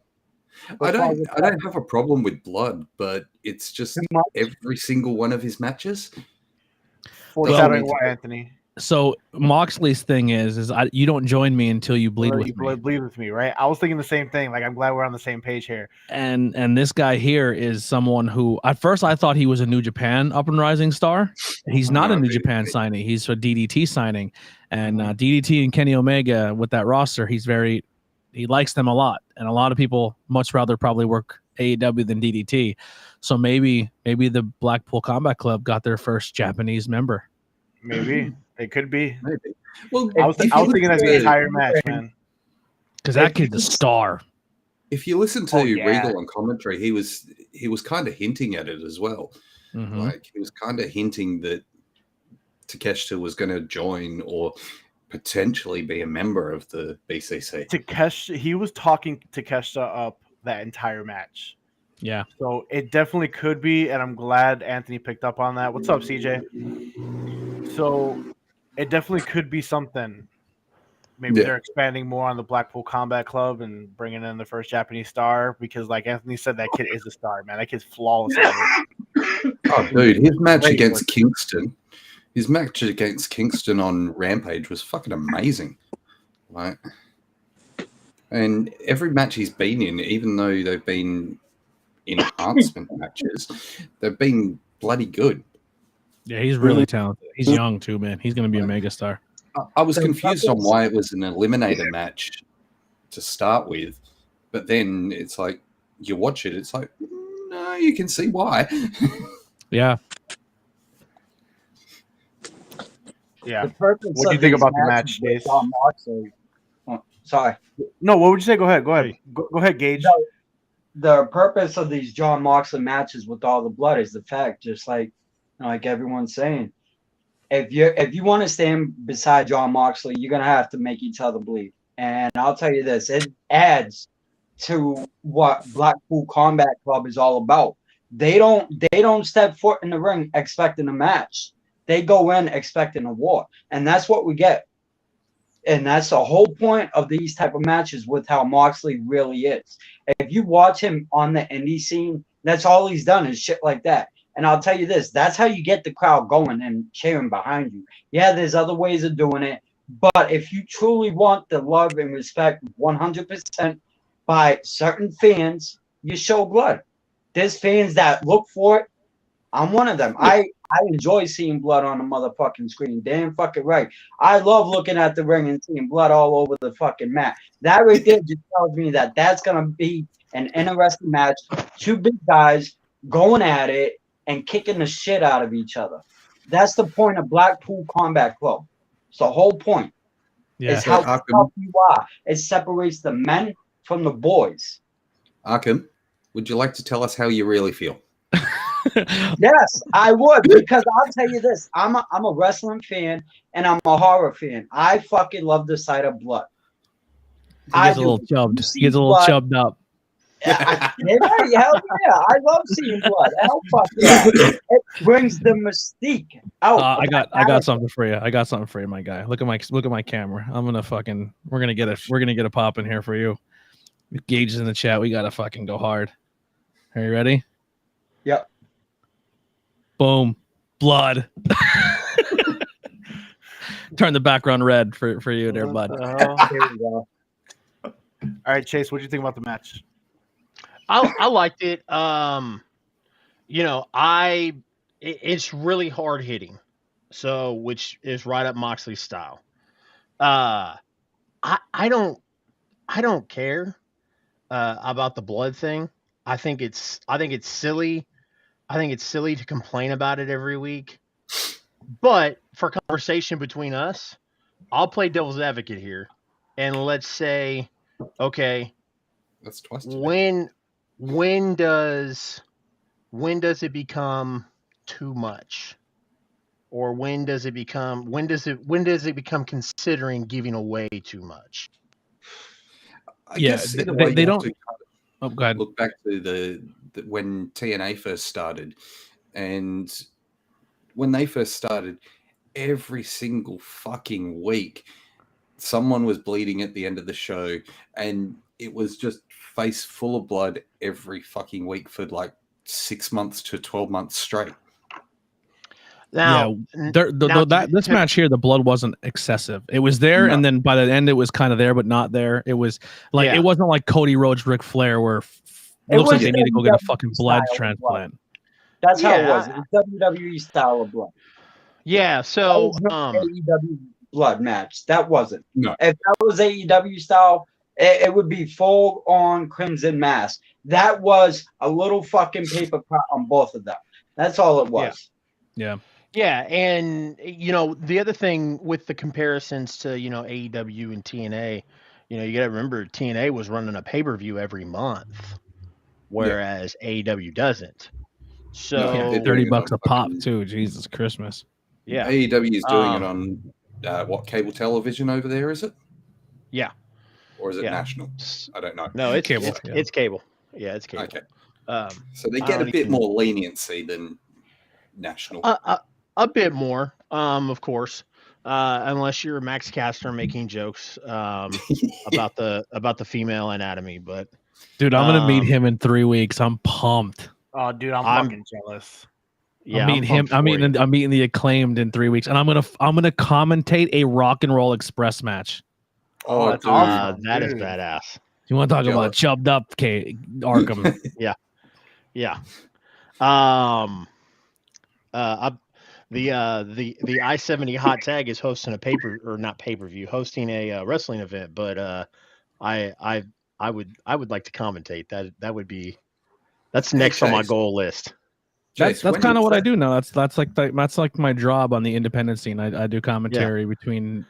Speaker 4: I don't have a problem with blood, but it's just
Speaker 5: Too much?
Speaker 4: every single one of his matches.
Speaker 1: Foreshadowing
Speaker 4: Well,
Speaker 1: what, Anthony?
Speaker 3: So Moxley's thing is you don't join me until you bleed
Speaker 1: Well,
Speaker 3: with
Speaker 1: you
Speaker 3: me.
Speaker 1: bleed with me, right? I was thinking the same thing. Like, I'm glad we're on the same page here.
Speaker 3: And this guy here is someone who at first I thought he was a New Japan up and rising star. He's not a
Speaker 4: No,
Speaker 3: New
Speaker 4: dude.
Speaker 3: Japan signing. He's a DDT signing. And DDT and Kenny Omega with that roster, he likes them a lot. And a lot of people much rather probably work AEW than DDT. So maybe the Blackpool Combat Club got their first Japanese member.
Speaker 1: Maybe. It could be.
Speaker 4: Maybe. Well,
Speaker 1: I was thinking that's the entire match, man.
Speaker 3: Because that kid's a star.
Speaker 4: If you listen to
Speaker 1: Oh, yeah.
Speaker 4: Regal on commentary, he was kind of hinting at it as well.
Speaker 3: Mhm.
Speaker 4: Like he was kind of hinting that Takeshita was going to join or potentially be a member of the BCC.
Speaker 1: He was talking Takeshita up that entire match.
Speaker 3: Yeah.
Speaker 1: So it definitely could be, and I'm glad Anthony picked up on that. What's up, CJ? So it definitely could be something. Maybe they're expanding more on the Blackpool Combat Club and bringing in the first Japanese star because, like Anthony said, that kid is a star, man. That kid's flawless.
Speaker 4: Oh, dude, his match against Kingston on Rampage was fucking amazing. Like, and every match he's been in, even though they've been enhancement matches, they've been bloody good.
Speaker 3: Yeah, he's really talented. He's young too, man. He's going to be a megastar.
Speaker 4: I was confused on why it was an eliminator match to start with, but then it's like you watch it, it's like no, you can see why.
Speaker 3: Yeah.
Speaker 1: Yeah.
Speaker 5: What
Speaker 1: What do you think about the match, Chase?
Speaker 5: Sorry.
Speaker 1: No, what would you say? Go ahead. Go ahead, Gage.
Speaker 5: The purpose of these Jon Moxley matches with all the blood is the fact, just like everyone's saying, if you want to stand beside Jon Moxley, you're gonna have to make each other bleed. And I'll tell you this, it adds to what Blackpool Combat Club is all about. They don't step foot in the ring expecting a match. They go in expecting a war. And that's what we get. And that's the whole point of these type of matches with how Moxley really is. If you watch him on the indie scene, that's all he's done is shit like that. And I'll tell you this, that's how you get the crowd going and cheering behind you. Yeah, there's other ways of doing it. But if you truly want the love and respect 100% by certain fans, you show blood. There's fans that look for it. I'm one of them. I enjoy seeing blood on the motherfucking screen. Damn fucking right. I love looking at the ring and seeing blood all over the fucking mat. That right there just tells me that that's going to be an interesting match. Two big guys going at it and kicking the shit out of each other. That's the point of Blackpool Combat Club. It's the whole point.
Speaker 3: Yeah.
Speaker 5: It's how tough you are. It separates the men from the boys.
Speaker 4: Arkham, would you like to tell us how you really feel?
Speaker 5: Yes, I would, because I'll tell you this. I'm a wrestling fan and I'm a horror fan. I fucking love the sight of blood.
Speaker 3: He gets a little chubbed. He gets a little chubbed up.
Speaker 5: Yeah, hell yeah. I love seeing blood. Hell fuck yeah. It brings the mystique out.
Speaker 3: I got something for you. I got something for you, my guy. Look at my camera. We're gonna get a pop in here for you. Gage is in the chat. We gotta fucking go hard. Are you ready?
Speaker 5: Yep.
Speaker 3: Boom. Blood. Turn the background red for you there, bud.
Speaker 5: Here we go.
Speaker 1: All right, Chase, what do you think about the match?
Speaker 2: I liked it. It's really hard hitting, so which is right up Moxley's style. I don't care about the blood thing. I think it's silly. I think it's silly to complain about it every week. But for conversation between us, I'll play devil's advocate here, and let's say, okay,
Speaker 4: That's twice today.
Speaker 2: when does it become too much, or when does it become considering giving away too much?
Speaker 4: I guess in a way
Speaker 3: they
Speaker 4: you have
Speaker 3: don't.
Speaker 4: to
Speaker 3: Oh, go ahead.
Speaker 4: look back to the when TNA first started, and when they first started, every single fucking week, someone was bleeding at the end of the show, and it was just face full of blood every fucking week for like 6 months to 12 months straight.
Speaker 2: Now,
Speaker 3: this match here, the blood wasn't excessive. It was there,
Speaker 4: No.
Speaker 3: and then by the end, it was kind of there, but not there. It was like it wasn't like Cody Rhodes, Ric Flair, where it looks like they need to go get a fucking blood transplant.
Speaker 5: That's how it was. It was WWE style of blood.
Speaker 2: Yeah, so
Speaker 5: AEW blood match. That wasn't.
Speaker 4: No.
Speaker 5: If that was AEW style, it would be full on Crimson Mask. That was a little fucking paper cut on both of them. That's all it was.
Speaker 3: Yeah.
Speaker 2: Yeah, and the other thing with the comparisons to AEW and TNA, you got to remember TNA was running a pay-per-view every month, whereas AEW doesn't. So
Speaker 4: No,
Speaker 3: $30 a pop too. Jesus Christmas.
Speaker 2: Yeah,
Speaker 4: AEW is doing it on what cable television over there? Is it?
Speaker 2: Yeah.
Speaker 4: Or is it national? I don't know.
Speaker 2: No, it's
Speaker 3: cable.
Speaker 2: It's cable. Yeah, it's cable.
Speaker 4: Okay. So they get a bit more leniency than national.
Speaker 2: A bit more, of course, unless you're Max Caster making jokes about the female anatomy. But
Speaker 3: dude, I'm gonna meet him in 3 weeks. I'm pumped.
Speaker 1: Oh, dude, I'm fucking jealous.
Speaker 2: Yeah,
Speaker 3: I'm meeting the Acclaimed in 3 weeks, and I'm gonna commentate a Rock and Roll Express match.
Speaker 1: Oh, that's
Speaker 2: dude,
Speaker 1: awesome.
Speaker 2: that is badass.
Speaker 3: You want to talk about chubbed up, Arkham?
Speaker 2: Yeah. The I-70 Hot Tag is hosting hosting a wrestling event, but I would like to commentate. That's next on my goal list.
Speaker 3: That's kind of what I do now. That's like my job on the independent scene. I do commentary between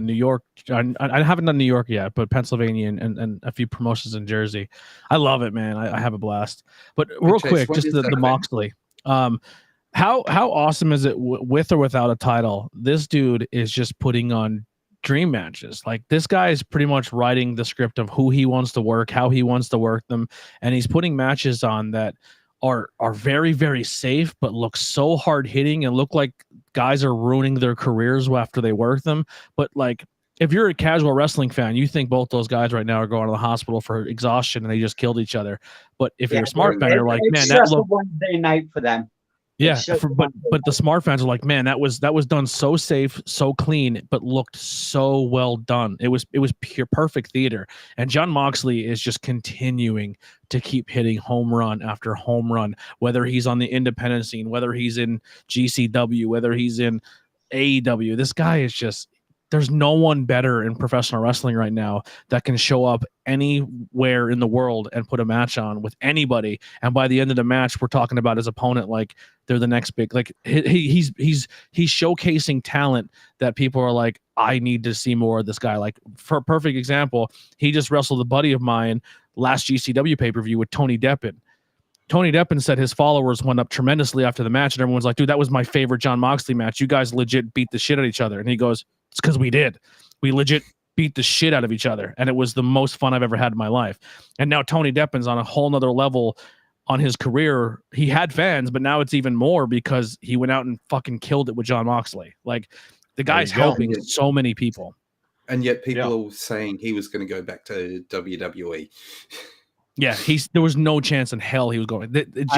Speaker 3: New York. I haven't done New York yet, but Pennsylvania and a few promotions in Jersey. I love it, man. I have a blast. But real quick, just the Moxley. How awesome is it with or without a title? This dude is just putting on dream matches. Like, this guy is pretty much writing the script of who he wants to work, how he wants to work them, and he's putting matches on that are very, very safe, but look so hard hitting and look like guys are ruining their careers after they work them. But like, if you're a casual wrestling fan, you think both those guys right now are going to the hospital for exhaustion and they just killed each other. But if you're a smart fan, you're like, man, that looked
Speaker 5: a Wednesday night for them.
Speaker 3: Yeah, but the smart fans are like, man, that was done so safe, so clean, but looked so well done. It was pure perfect theater. And Jon Moxley is just continuing to keep hitting home run after home run, whether he's on the independent scene, whether he's in GCW, whether he's in AEW. This guy is just, there's no one better in professional wrestling right now that can show up anywhere in the world and put a match on with anybody. And by the end of the match, we're talking about his opponent like they're the next big. Like, he's showcasing talent that people are like, I need to see more of this guy. Like, for a perfect example, he just wrestled a buddy of mine last GCW pay-per-view with Tony Deppen. Tony Deppen said his followers went up tremendously after the match, and everyone's like, dude, that was my favorite Jon Moxley match. You guys legit beat the shit out of each other. And he goes, it's because we did. We legit beat the shit out of each other, and it was the most fun I've ever had in my life. And now Tony Deppin's on a whole nother level on his career. He had fans, but now it's even more because he went out and fucking killed it with Jon Moxley. Like, the guy's helping so many people.
Speaker 4: And yet people are saying he was going to go back to WWE.
Speaker 3: Yeah, there was no chance in hell he was going.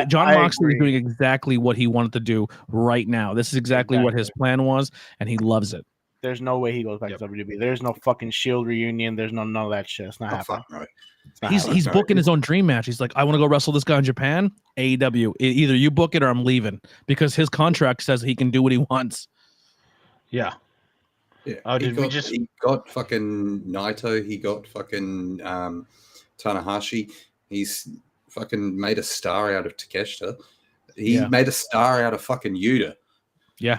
Speaker 3: Jon Moxley is doing exactly what he wanted to do right now. This is exactly what his plan was, and he loves it.
Speaker 1: There's no way he goes back to WWE. There's no fucking Shield reunion. There's none of that shit. It's not happening.
Speaker 3: He's booking his own dream match. He's like, I want to go wrestle this guy in Japan. AEW. Either you book it or I'm leaving, because his contract says he can do what he wants.
Speaker 2: Yeah.
Speaker 4: Yeah. Oh, he got fucking Naito. He got fucking Tanahashi. He's fucking made a star out of Takeshita. He made a star out of fucking Yuta.
Speaker 3: Yeah.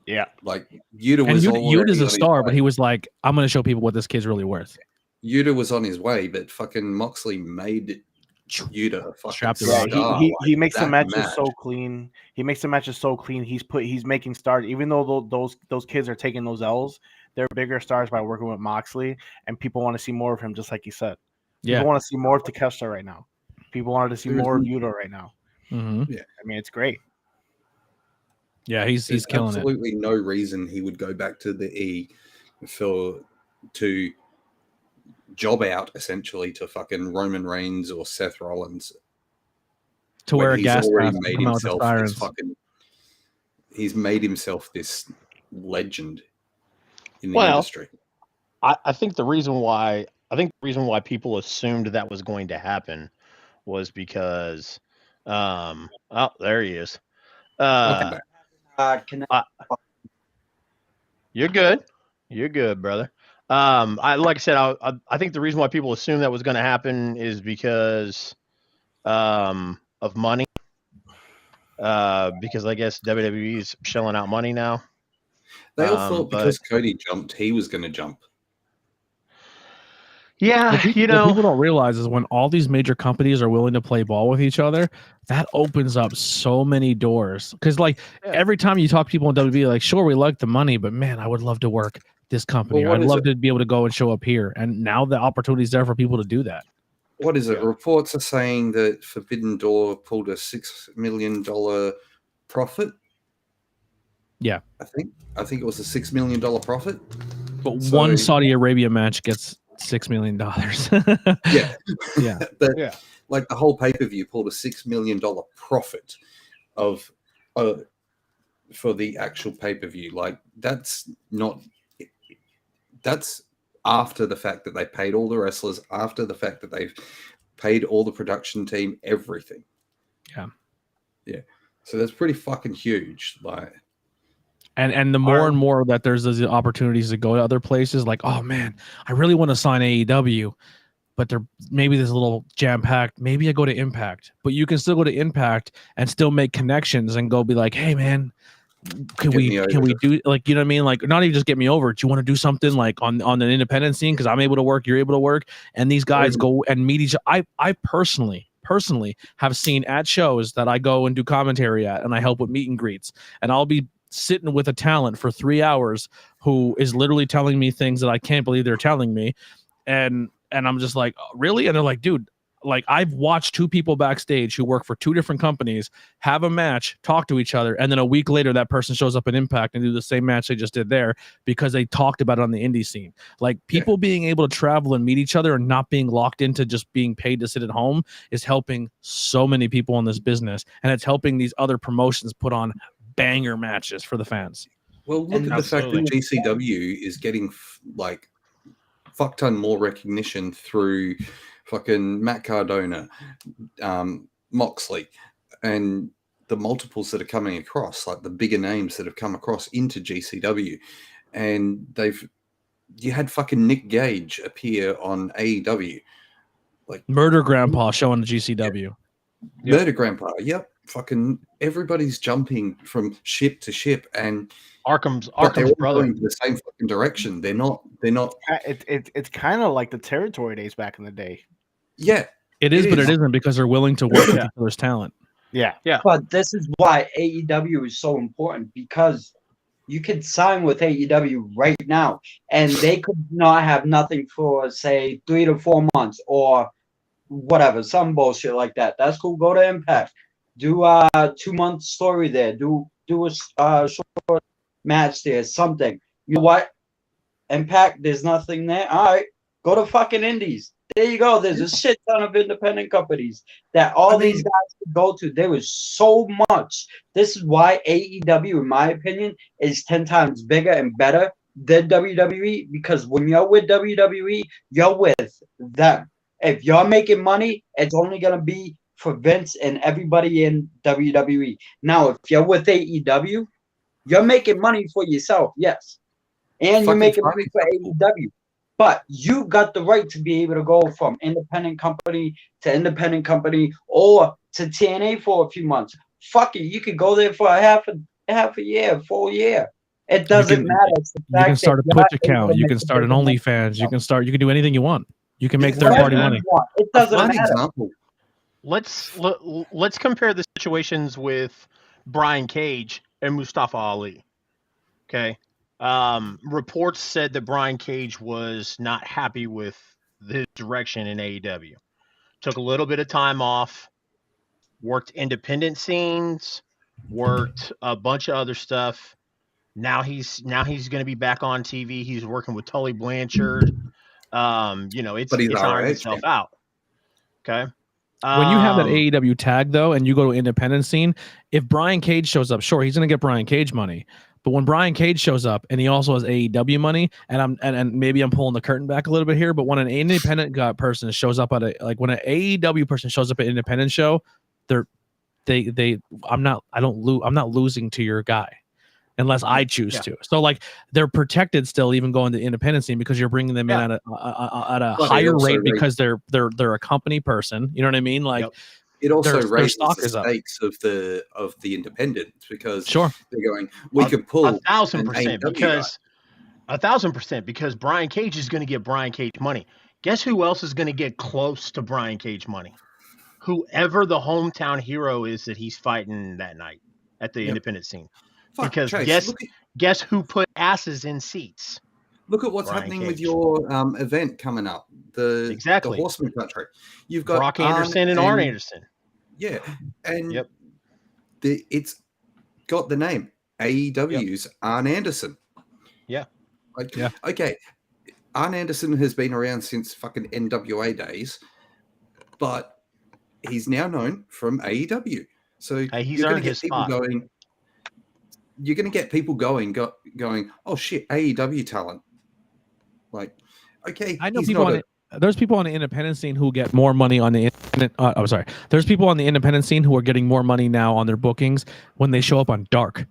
Speaker 1: Yeah.
Speaker 4: Like, Yuta's
Speaker 3: a star, but he was like, I'm going to show people what this kid's really worth.
Speaker 4: Yuta was on his way, but fucking Moxley made Yuta a fucking
Speaker 1: star. He makes the matches so clean. He makes the matches so clean. He's making stars, even though those kids are taking those L's. They're bigger stars by working with Moxley, and people want to see more of him, just like you said. People want to see more of Takeshita right now. People wanted to see more of Yuta right now.
Speaker 3: Mm-hmm.
Speaker 4: Yeah,
Speaker 1: I mean, it's great.
Speaker 3: Yeah, he's killing it.
Speaker 4: Absolutely no reason he would go back to the E to job out essentially to fucking Roman Reigns or Seth Rollins
Speaker 3: to wear a gas mask.
Speaker 4: He's made himself this legend in the industry.
Speaker 2: I think the reason why people assumed that was going to happen was because there he is. You're good, brother. Like I said, I think the reason why people assumed that was going to happen is because of money. Because I guess WWE is shelling out money now.
Speaker 4: They all thought because Cody jumped, he was going to jump.
Speaker 2: Yeah,
Speaker 3: what people don't realize is when all these major companies are willing to play ball with each other, that opens up so many doors. Because every time you talk to people in WWE, like, sure, we like the money, but man, I would love to work this company. I'd love to be able to go and show up here. And now the opportunity is there for people to do that.
Speaker 4: What is it? Yeah. Reports are saying that Forbidden Door pulled a $6 million profit.
Speaker 3: Yeah,
Speaker 4: I think it was a $6 million profit.
Speaker 3: But one Saudi Arabia match gets $6 million.
Speaker 4: yeah. Like the whole pay-per-view pulled a $6 million profit for the actual pay-per-view. Like, that's after the fact that they paid all the wrestlers, after the fact that they've paid all the production team, everything. Yeah. So that's pretty fucking huge. Like,
Speaker 3: and the more and more that there's those opportunities to go to other places, like, oh man, I really want to sign AEW, but they're maybe there's a little jam-packed. Maybe I go to Impact, but you can still go to Impact and still make connections and go be like, hey man, can we do, like, you know what I mean? Like, not even just get me over. Do you want to do something like on an independent scene? Because I'm able to work, you're able to work, and these guys go and meet each other. I personally have seen at shows that I go and do commentary at, and I help with meet and greets, and I'll be sitting with a talent for 3 hours who is literally telling me things that I can't believe they're telling me, and I'm just like, really? And they're like, dude, like, I've watched two people backstage who work for two different companies have a match, talk to each other, and then a week later that person shows up in Impact and do the same match they just did there because they talked about it on the indie scene. Like, people being able to travel and meet each other and not being locked into just being paid to sit at home is helping so many people in this business, and it's helping these other promotions put on banger matches for the fans.
Speaker 4: Well, look at the fact that GCW is getting like fuck ton more recognition through fucking Matt Cardona, Moxley, and the multiples that are coming across, like the bigger names that have come across into GCW. And you had fucking Nick Gage appear on AEW. Like
Speaker 3: Murder Grandpa showing the GCW.
Speaker 4: Yep. Murder Grandpa, yep. Fucking everybody's jumping from ship to ship, and
Speaker 2: Arkham's brother
Speaker 4: going the same fucking direction. They're not.
Speaker 1: It's kind of like the territory days back in the day.
Speaker 4: Yeah,
Speaker 3: it is, but it isn't, because they're willing to work with each other's talent.
Speaker 1: Yeah.
Speaker 5: But this is why AEW is so important, because you could sign with AEW right now, and they could not have nothing for say 3 to 4 months or whatever, some bullshit like that. That's cool. Go to Impact, do a 2-month story there, do a short match there, something. You know what? Impact, there's nothing there. All right, go to fucking Indies. There you go. There's a shit ton of independent companies that all these guys could go to. There was so much. This is why AEW, in my opinion, is 10 times bigger and better than WWE, because when you're with WWE, you're with them. If you're making money, it's only going to be for Vince and everybody in WWE. Now, if you're with AEW, you're making money for yourself, yes. And you're making money for AEW. But you got the right to be able to go from independent company to independent company or to TNA for a few months. Fuck it, you could go there for a half a year, full year. It doesn't matter. It's the fact
Speaker 3: you can start a
Speaker 5: that
Speaker 3: Twitch
Speaker 5: you're
Speaker 3: account. You can start an OnlyFans. You can do anything you want. You can make third party money.
Speaker 5: It doesn't matter.
Speaker 4: Example.
Speaker 2: Let's compare the situations with Brian Cage and Mustafa Ali. Okay. Reports said that Brian Cage was not happy with the direction in AEW. Took a little bit of time off, worked independent scenes, worked a bunch of other stuff. Now he's going to be back on TV. He's working with Tully Blanchard. It's ironed itself out. Okay.
Speaker 3: When you have that AEW tag though, and you go to independent scene, if Brian Cage shows up, sure, he's going to get Brian Cage money. But when Brian Cage shows up and he also has AEW money, and maybe I'm pulling the curtain back a little bit here, but when an independent person shows up at when an AEW person shows up at an independent show, I'm not losing to your guy unless I choose to. So like they're protected still, even going to the independent scene, because you're bringing them in at a higher rate because they're a company person. You know what I mean? Like. Yep.
Speaker 4: It also raises the stakes of the independents, because they're going, we could pull
Speaker 2: 1,000% 1,000% because Brian Cage is going to get Brian Cage money. Guess who else is going to get close to Brian Cage money? Whoever the hometown hero is that he's fighting that night at the independent scene. Because Chase, guess who put asses in seats?
Speaker 4: Look at what's happening with your event coming up. The Horseman Country. You've got
Speaker 2: Brock Anderson and Arn Anderson.
Speaker 4: Yeah. And it's got the name AEW's Arn Anderson.
Speaker 2: Yeah.
Speaker 4: Okay. Arn Anderson has been around since fucking NWA days, but he's now known from AEW. So
Speaker 2: he's earned his spot.
Speaker 4: You're going to get people going, oh shit, AEW talent. Like, okay,
Speaker 3: I know there's people on the independent scene who get more money on the there's people on the independent scene who are getting more money now on their bookings when they show up on Dark.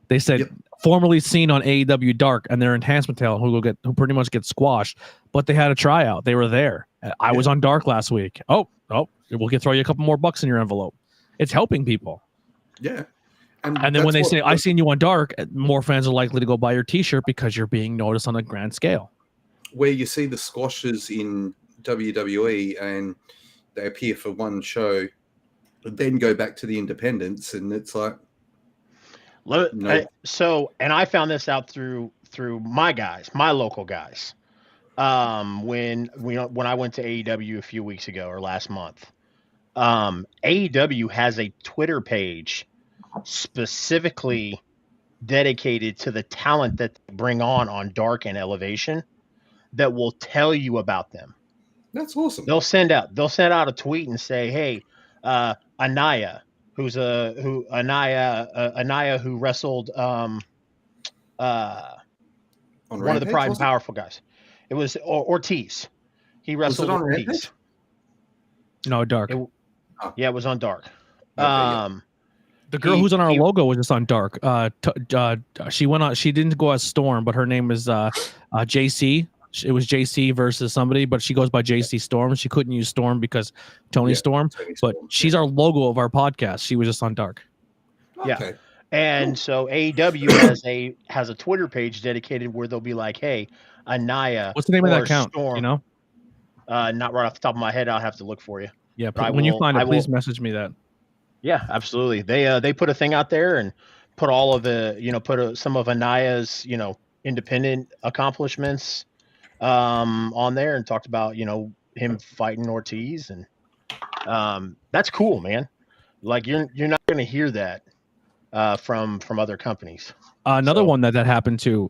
Speaker 3: They said formerly seen on AEW Dark, and their enhancement talent who pretty much get squashed, but they had a tryout. They were there. I was on Dark last week. Oh, we'll throw you a couple more bucks in your envelope. It's helping people.
Speaker 4: Yeah.
Speaker 3: And then when they say, I seen you on Dark, more fans are likely to go buy your t-shirt because you're being noticed on a grand scale.
Speaker 4: Where you see the squashers in WWE and they appear for one show, but then go back to the independents, and it's like,
Speaker 2: and I found this out through my guys, my local guys. When I went to AEW a few weeks ago or last month, AEW has a Twitter page specifically dedicated to the talent that they bring on Dark and Elevation, that will tell you about them.
Speaker 4: That's awesome.
Speaker 2: They'll send out a tweet and say, "Hey, Anaya, Anaya who wrestled one of the Pride and Powerful guys. It was Ortiz. He wrestled Ortiz.
Speaker 4: Rampage?
Speaker 3: No, Dark.
Speaker 2: It was on Dark.
Speaker 3: The girl who's on our logo was just on Dark. She went on. She didn't go as Storm, but her name is JC. It was JC versus somebody, but she goes by JC Storm. She couldn't use Storm because Tony Storm, but she's our logo of our podcast. She was just on Dark.
Speaker 2: Yeah. Okay. And so AEW has a Twitter page dedicated where they'll be like, "Hey, Anaya,
Speaker 3: what's the name of that account?
Speaker 2: Storm,
Speaker 3: you know,
Speaker 2: not right off the top of my head. I'll have to look for you.
Speaker 3: Yeah, when you find it, please message me that.
Speaker 2: Yeah, absolutely. They put a thing out there, and put all of the, some of Anaya's, independent accomplishments on there, and talked about, him fighting Ortiz, and that's cool, man. Like you're not going to hear that from other companies.
Speaker 3: Another
Speaker 2: So-
Speaker 3: one that happened to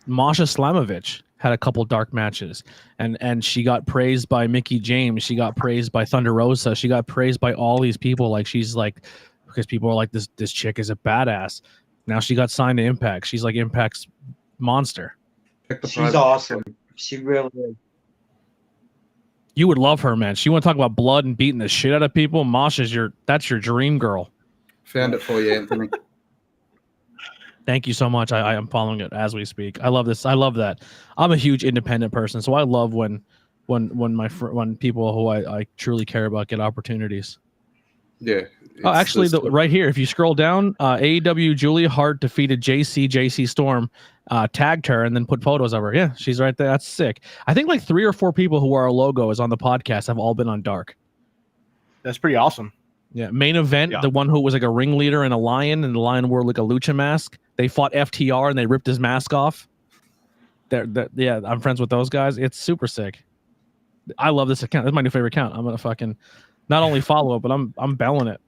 Speaker 3: Masha Slamovich had a couple dark matches, and she got praised by Mickey James. She got praised by Thunder Rosa. She got praised by all these people. Like she's like, because people are like, this chick is a badass. Now she got signed to Impact. She's like Impact's monster.
Speaker 5: She's awesome. She really is.
Speaker 3: You would love her, man. She want to talk about blood and beating the shit out of people. Masha's that's your dream girl.
Speaker 4: Found it for you, Anthony.
Speaker 3: Thank you so much. I am following it as we speak. I love this. I love that. I'm a huge independent person, so I love when people who I truly care about get opportunities.
Speaker 4: Yeah.
Speaker 3: Oh, actually, right here, if you scroll down, AEW Julia Hart defeated JC Storm, tagged her, and then put photos of her. Yeah, she's right there. That's sick. I think like 3 or 4 people who are our logo is on the podcast have all been on Dark.
Speaker 1: That's pretty awesome.
Speaker 3: Yeah, main event, the one who was like a ringleader and a lion, and the lion wore like a lucha mask. They fought FTR and they ripped his mask off. Yeah, I'm friends with those guys. It's super sick. I love this account. That's my new favorite account. I'm gonna fucking not only follow it, but I'm belling it.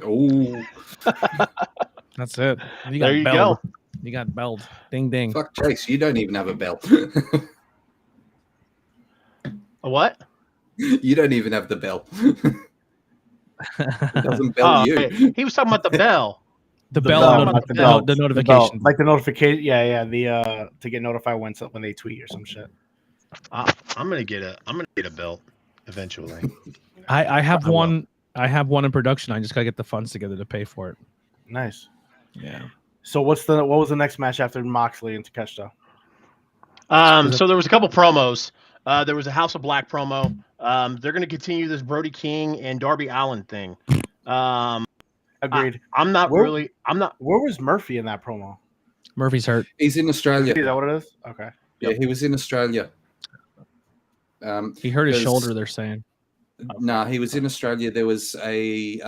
Speaker 4: Oh,
Speaker 3: that's it.
Speaker 2: There you go.
Speaker 3: You got belled. Ding ding.
Speaker 4: Fuck Chase, you don't even have a bell.
Speaker 2: A what?
Speaker 4: You don't even have the bell. It doesn't bell you.
Speaker 2: Okay. He was talking about the bell.
Speaker 3: The
Speaker 1: The
Speaker 3: notification.
Speaker 1: like the notification. Yeah. The to get notified when they tweet or some shit.
Speaker 2: I'm gonna get a belt eventually.
Speaker 3: I have one. I have one in production. I just gotta get the funds together to pay for it.
Speaker 1: Nice.
Speaker 3: Yeah.
Speaker 1: So what was the next match after Moxley and Takeshita?
Speaker 2: So there was a couple promos. There was a House of Black promo. They're going to continue this Brody King and Darby Allin thing.
Speaker 1: Agreed.
Speaker 2: I'm not.
Speaker 1: Where was Murphy in that promo?
Speaker 3: Murphy's hurt.
Speaker 4: He's in Australia.
Speaker 1: Is that what it is? Okay.
Speaker 4: Yeah, he was in Australia.
Speaker 3: He hurt his shoulder, they're saying.
Speaker 4: No, he was in Australia. There was a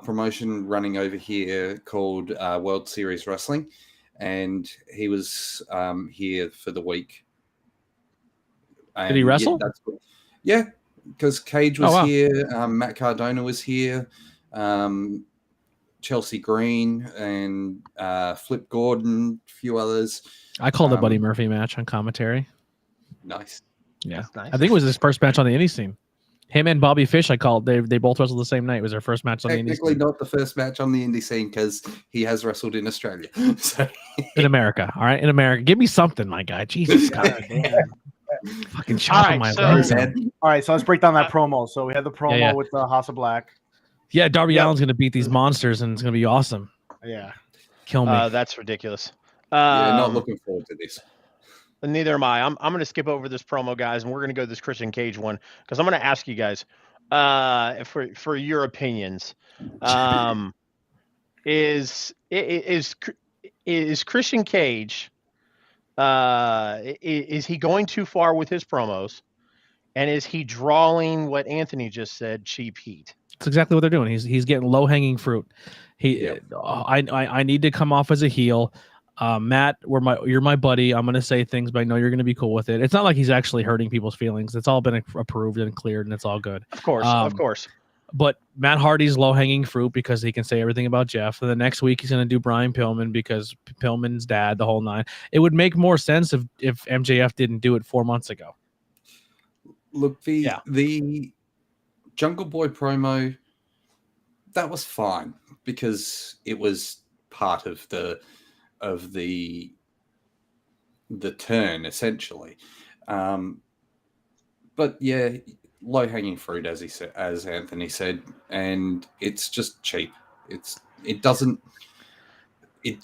Speaker 4: promotion running over here called World Series Wrestling, and he was here for the week.
Speaker 3: Did he wrestle?
Speaker 4: Yeah, because Cage was here, Matt Cardona was here, Chelsea Green, and Flip Gordon, a few others.
Speaker 3: I called the Buddy Murphy match on commentary.
Speaker 4: Nice.
Speaker 3: Yeah,
Speaker 2: nice.
Speaker 3: I think it was his first match on the indie scene. Him and Bobby Fish, I called. They both wrestled the same night. It was their first match on the indie scene.
Speaker 4: Technically not the first match on the indie scene because he has wrestled in Australia. So.
Speaker 3: In America, all right? In America. Give me something, my guy. Jesus God. Fucking chopping my legs.
Speaker 1: All right, so let's break down that promo. So we had the promo with the House of Black.
Speaker 3: Yeah, Darby Allin's going to beat these monsters, and it's going to be awesome.
Speaker 1: Yeah.
Speaker 3: Kill me.
Speaker 2: That's ridiculous.
Speaker 4: Yeah, not looking forward to this.
Speaker 2: Neither am I. I'm going to skip over this promo, guys, and we're going to go to this Christian Cage one because I'm going to ask you guys for your opinions. Is Christian Cage is he going too far with his promos, and is he drawing what Anthony just said, cheap heat?
Speaker 3: That's exactly what they're doing. He's getting low hanging fruit. I need to come off as a heel. Matt, you're my buddy. I'm gonna say things, but I know you're gonna be cool with it. It's not like he's actually hurting people's feelings. It's all been approved and cleared, and it's all good.
Speaker 2: Of course.
Speaker 3: But Matt Hardy's low hanging fruit because he can say everything about Jeff. And the next week he's gonna do Brian Pillman because Pillman's dad, the whole nine. It would make more sense if MJF didn't do it 4 months ago.
Speaker 4: Look, the Jungle Boy promo, that was fine because it was part of the turn essentially, but yeah, low hanging fruit as Anthony said, and it's just cheap. It doesn't. And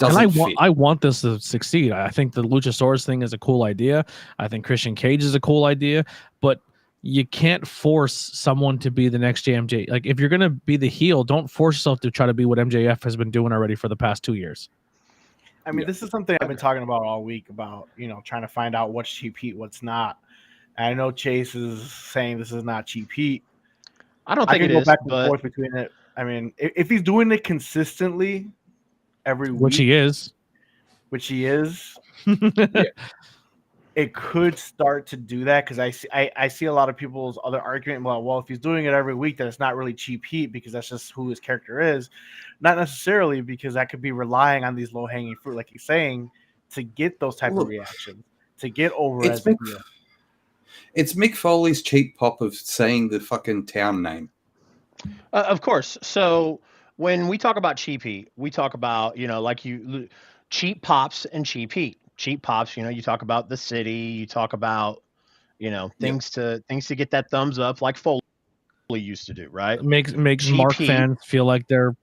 Speaker 3: I want this to succeed. I think the Luchasaurus thing is a cool idea. I think Christian Cage is a cool idea, but you can't force someone to be the next JMJ. Like if you're gonna be the heel, don't force yourself to try to be what MJF has been doing already for the past 2 years.
Speaker 1: I mean, this is something I've been talking about all week about, trying to find out what's cheap heat, what's not. And I know Chase is saying this is not cheap heat.
Speaker 2: I don't think it
Speaker 1: go
Speaker 2: is,
Speaker 1: back and
Speaker 2: but
Speaker 1: forth between it. I mean, if he's doing it consistently every week,
Speaker 3: Which he is.
Speaker 1: it could start to do that because I see a lot of people's other argument about, well, if he's doing it every week, then it's not really cheap heat because that's just who his character is. Not necessarily, because that could be relying on these low hanging fruit, like he's saying, to get those type of reactions, to get over as a heel.
Speaker 4: It's Mick Foley's cheap pop of saying the fucking town name.
Speaker 2: Of course. So when we talk about cheap heat, we talk about, cheap pops and cheap heat. Cheap pops, you talk about the city, you talk about, things to get that thumbs up like Foley used to do, right?
Speaker 3: Makes
Speaker 2: Cheap
Speaker 3: Mark
Speaker 2: heat.
Speaker 3: fans feel like they're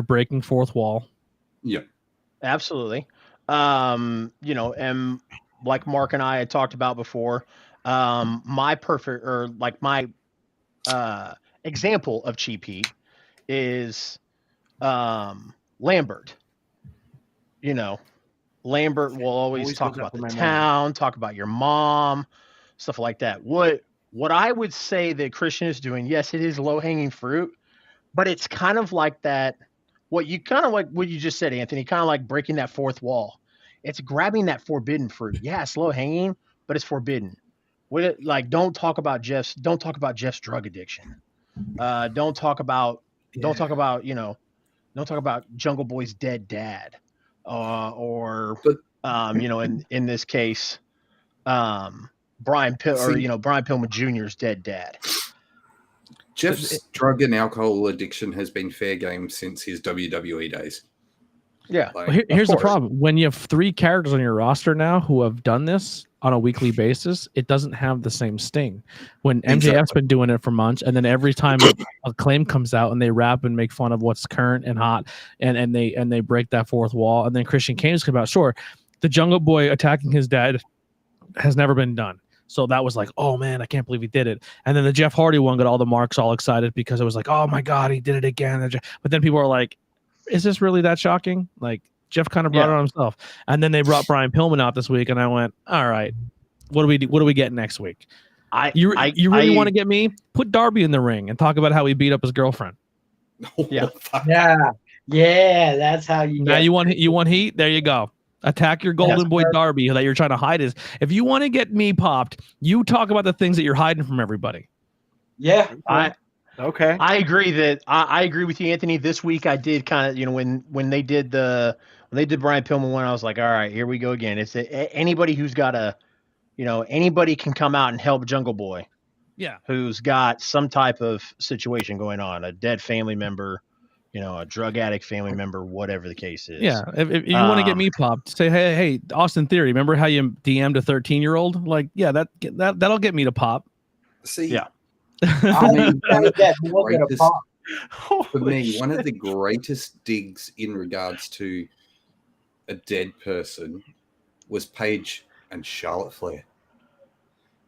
Speaker 3: breaking fourth wall.
Speaker 4: Yeah.
Speaker 2: Absolutely. And like Mark and I had talked about before, my example of cheap heat is Lambert. Lambert will always talk about the town, talk about your mom, stuff like that. What I would say that Christian is doing, yes, it is low hanging fruit, but it's kind of like that. What you just said, Anthony, kind of like breaking that fourth wall. It's grabbing that forbidden fruit. Yeah, it's low hanging, but it's forbidden. Don't talk about Jeff's drug addiction. Don't talk about Jungle Boy's dead dad. In this case, Brian Pillman Jr.'s dead dad.
Speaker 4: Jeff's drug and alcohol addiction has been fair game since his WWE days.
Speaker 2: Yeah.
Speaker 3: Here's the problem. When you have 3 characters on your roster now who have done this on a weekly basis, it doesn't have the same sting. When MJF's been doing it for months, and then every time a claim comes out and they rap and make fun of what's current and hot, and they break that fourth wall, and then Christian Cane's come out. Sure, the Jungle Boy attacking his dad has never been done. So that was like, oh man, I can't believe he did it. And then the Jeff Hardy one got all the marks all excited because it was like, oh my God, he did it again. But then people are like, is this really that shocking? Like, Jeff kind of brought it on himself. And then they brought Brian Pillman out this week, and I went, all right, what do we get next week? You really want to get me? Put Darby in the ring and talk about how he beat up his girlfriend.
Speaker 5: Yeah, that's how you.
Speaker 3: Now you want heat? There you go. Attack your golden boy Darby that you're trying to hide. If you want to get me popped, you talk about the things that you're hiding from everybody.
Speaker 5: Yeah,
Speaker 1: okay.
Speaker 2: I agree that I agree with you, Anthony. This week I did kind of, when they did Brian Pillman one, I was like, all right, here we go again. It's anybody who's got anybody can come out and help Jungle Boy.
Speaker 3: Yeah.
Speaker 2: Who's got some type of situation going on, a dead family member, a drug addict family member, whatever the case is.
Speaker 3: Yeah. If you want to get me popped, say, hey, Austin Theory, remember how you DM'd a 13-year-old? Like, yeah, that'll get me to pop.
Speaker 4: See,
Speaker 2: yeah.
Speaker 4: For me, one of the greatest digs in regards to a dead person was Paige and Charlotte Flair,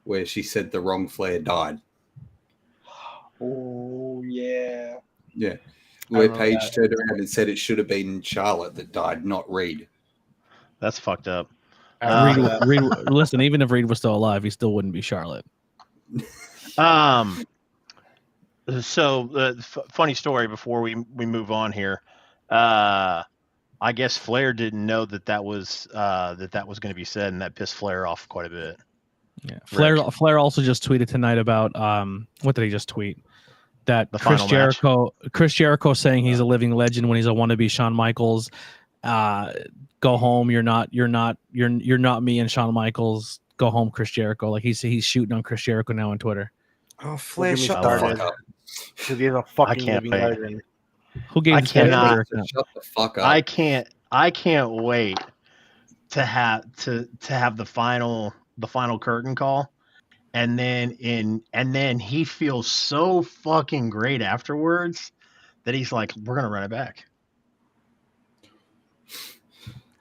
Speaker 4: where she said the wrong Flair died.
Speaker 5: Oh, yeah.
Speaker 4: Yeah. Where Paige turned around and said it should have been Charlotte that died, not Reed.
Speaker 2: That's fucked up.
Speaker 3: Reed, listen, even if Reed was still alive, he still wouldn't be Charlotte.
Speaker 2: So funny story before we move on here. I guess Flair didn't know that was going to be said, and that pissed Flair off quite a bit.
Speaker 3: Yeah. Flair also just tweeted tonight about what did he just tweet? That Chris Jericho saying he's a living legend when he's a wannabe Shawn Michaels. Go home. You're not me and Shawn Michaels. Go home, Chris Jericho. Like he's shooting on Chris Jericho now on Twitter.
Speaker 4: Oh, Flair, shut the fuck up.
Speaker 1: Because he's a fucking living legend.
Speaker 3: Who gave
Speaker 2: shut
Speaker 4: the fuck up.
Speaker 2: I can't wait to have the final curtain call. And then he feels so fucking great afterwards that he's like, we're gonna run it back.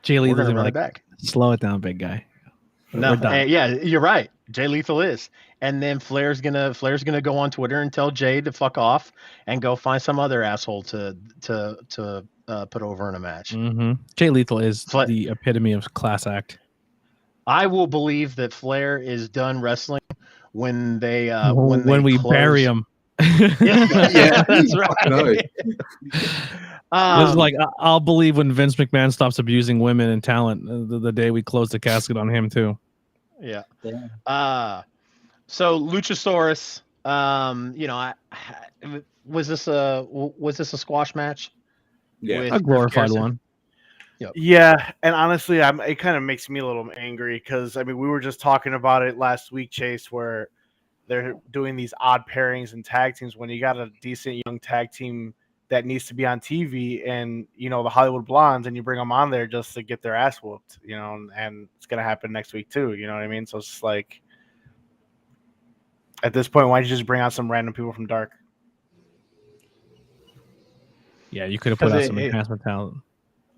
Speaker 3: Jay Lethal's
Speaker 2: gonna run it back.
Speaker 3: Slow it down, big guy.
Speaker 2: No, yeah, you're right. Jay Lethal is. And then Flair's gonna go on Twitter and tell Jay to fuck off and go find some other asshole to put over in a match.
Speaker 3: Mm-hmm. Jay Lethal is the epitome of class act.
Speaker 2: I will believe that Flair is done wrestling when they
Speaker 3: when we bury him.
Speaker 4: Yeah,
Speaker 2: that's right.
Speaker 4: no.
Speaker 3: This is like I'll believe when Vince McMahon stops abusing women and talent the day we close the casket on him too.
Speaker 2: Yeah.
Speaker 5: Yeah.
Speaker 2: So Luchasaurus, was this a squash match?
Speaker 4: Yeah.
Speaker 2: With
Speaker 3: A glorified
Speaker 2: Garrison?
Speaker 3: one.
Speaker 1: Yeah, and honestly, it kind of makes me a little angry because I mean we were just talking about it last week, Chase, where they're doing these odd pairings and tag teams when you got a decent young tag team that needs to be on TV, and the Hollywood Blondes, and you bring them on there just to get their ass whooped, and it's gonna happen next week too. You know what I mean? So it's just like at this point, why don't you just bring out some random people from Dark?
Speaker 3: Yeah, you could have put
Speaker 2: 'Cause
Speaker 3: out some enhancement talent.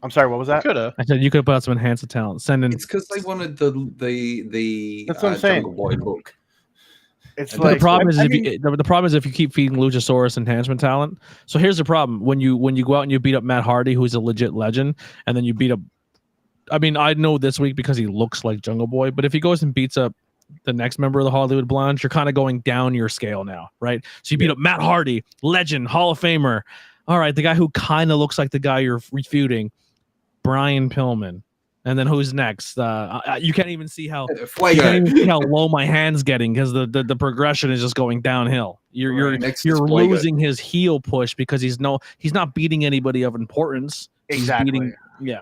Speaker 1: I'm sorry, what was that?
Speaker 2: Could have.
Speaker 3: I said you could have put out some enhancement talent. Send in.
Speaker 4: It's because they wanted the
Speaker 1: That's what I'm saying.
Speaker 4: Jungle Boy look.
Speaker 1: It's
Speaker 3: But
Speaker 1: like
Speaker 3: the problem is
Speaker 1: I
Speaker 3: if
Speaker 1: mean,
Speaker 3: the problem is if you keep feeding Luchasaurus enhancement talent. So here's the problem: when you go out and you beat up Matt Hardy, who's a legit legend, and then you beat up. I mean, I know this week because he looks like Jungle Boy, but if he goes and beats up the next member of the Hollywood Blondes, you're kind of going down your scale now, right? So you beat up Matt Hardy, legend, Hall of Famer. All right, the guy who kind of looks like the guy you're refuting, Brian Pillman. And then who's next? You can't even see how low my hand's getting because the progression is just going downhill. You're losing his heel push because he's not beating anybody of importance.
Speaker 1: exactly.
Speaker 3: Yeah,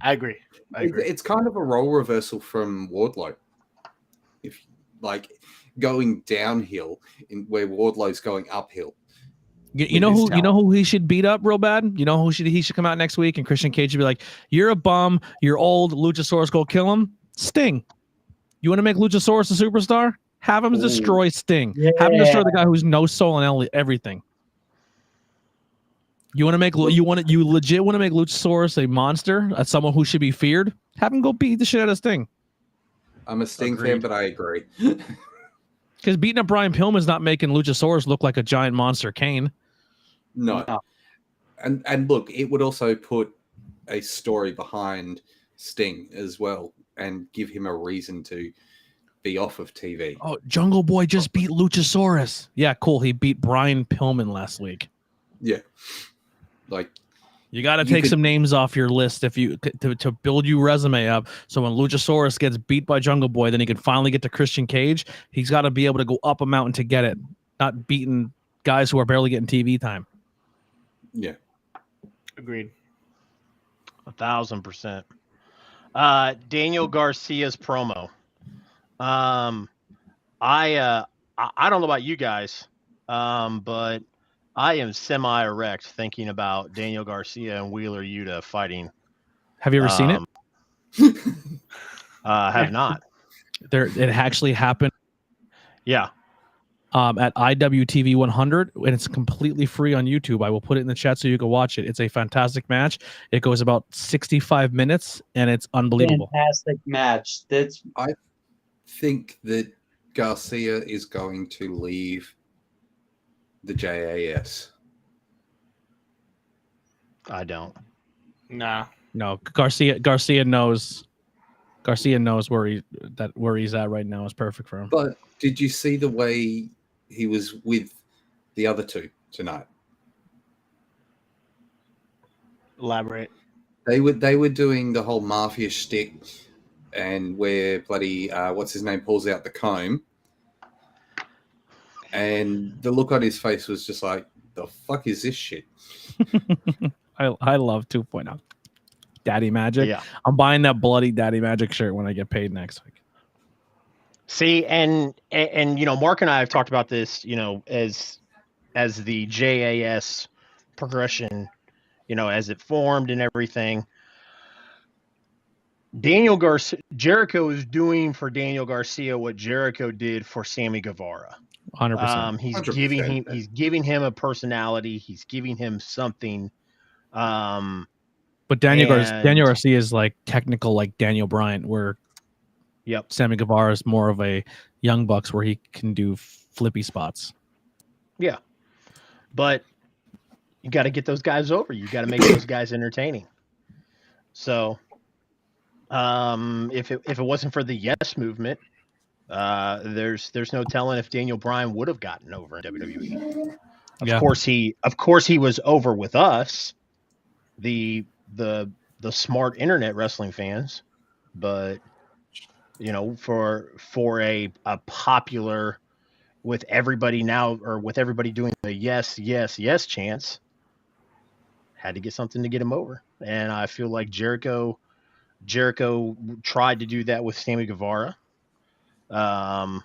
Speaker 1: I agree.
Speaker 4: It's kind of a role reversal from Wardlow. If like going downhill where Wardlow's going uphill.
Speaker 3: You know who he should beat up real bad? You know he should come out next week and Christian Cage should be like, "You're a bum. You're old. Luchasaurus, go kill him." Sting. You want to make Luchasaurus a superstar? Have him destroy Sting.
Speaker 5: Yeah.
Speaker 3: Have him destroy the guy who's no soul and everything. You legit want to make Luchasaurus a monster, someone who should be feared? Have him go beat the shit out of Sting.
Speaker 4: I'm a Sting fan, but I agree.
Speaker 3: Because beating up Brian Pillman is not making Luchasaurus look like a giant monster Kane.
Speaker 4: No. And look, it would also put a story behind Sting as well and give him a reason to be off of TV.
Speaker 3: Oh, Jungle Boy just beat Luchasaurus. Yeah, cool. He beat Brian Pillman last week.
Speaker 4: Yeah. Like
Speaker 3: you got to take some names off your list if you to build your resume up. So when Luchasaurus gets beat by Jungle Boy, then he can finally get to Christian Cage. He's got to be able to go up a mountain to get it, not beating guys who are barely getting TV time.
Speaker 4: Yeah,
Speaker 1: agreed.
Speaker 2: 1,000%. Daniel Garcia's promo. I don't know about you guys, but I am semi-erect thinking about Daniel Garcia and Wheeler Yuta fighting.
Speaker 3: Have you ever seen it?
Speaker 2: Have not.
Speaker 3: It actually happened.
Speaker 2: Yeah.
Speaker 3: At IWTV 100, and it's completely free on YouTube. I will put it in the chat so you can watch it. It's a fantastic match. It goes about 65 minutes, and it's unbelievable.
Speaker 5: Fantastic match.
Speaker 4: I think that Garcia is going to leave the JAS.
Speaker 2: I don't.
Speaker 1: Nah.
Speaker 3: No, Garcia knows where he's at right now is perfect for him.
Speaker 4: But did you see the way he was with the other two tonight?
Speaker 1: Elaborate.
Speaker 4: They were doing the whole mafia shtick, and where bloody what's his name pulls out the comb, and the look on his face was just like, the fuck is this shit?
Speaker 3: I love 2.0. Daddy Magic.
Speaker 2: Yeah.
Speaker 3: I'm buying that bloody Daddy Magic shirt when I get paid next week.
Speaker 2: See, and Mark and I have talked about this, as the JAS progression, as it formed and everything. Jericho is doing for Daniel Garcia what Jericho did for Sammy Guevara.
Speaker 3: 100%.
Speaker 2: He's giving him a personality. He's giving him something.
Speaker 3: But Daniel Garcia is like technical, like Daniel Bryant, where Sammy Guevara is more of a Young Bucks where he can do flippy spots.
Speaker 2: Yeah. But you got to get those guys over. You got to make those guys entertaining. So if it wasn't for the Yes movement, There's no telling if Daniel Bryan would have gotten over in WWE.
Speaker 3: Yeah.
Speaker 2: Of course he was over with us, the smart internet wrestling fans, but for a popular, with everybody now, or with everybody doing the yes chance, had to get something to get him over. And I feel like Jericho tried to do that with Sammy Guevara. And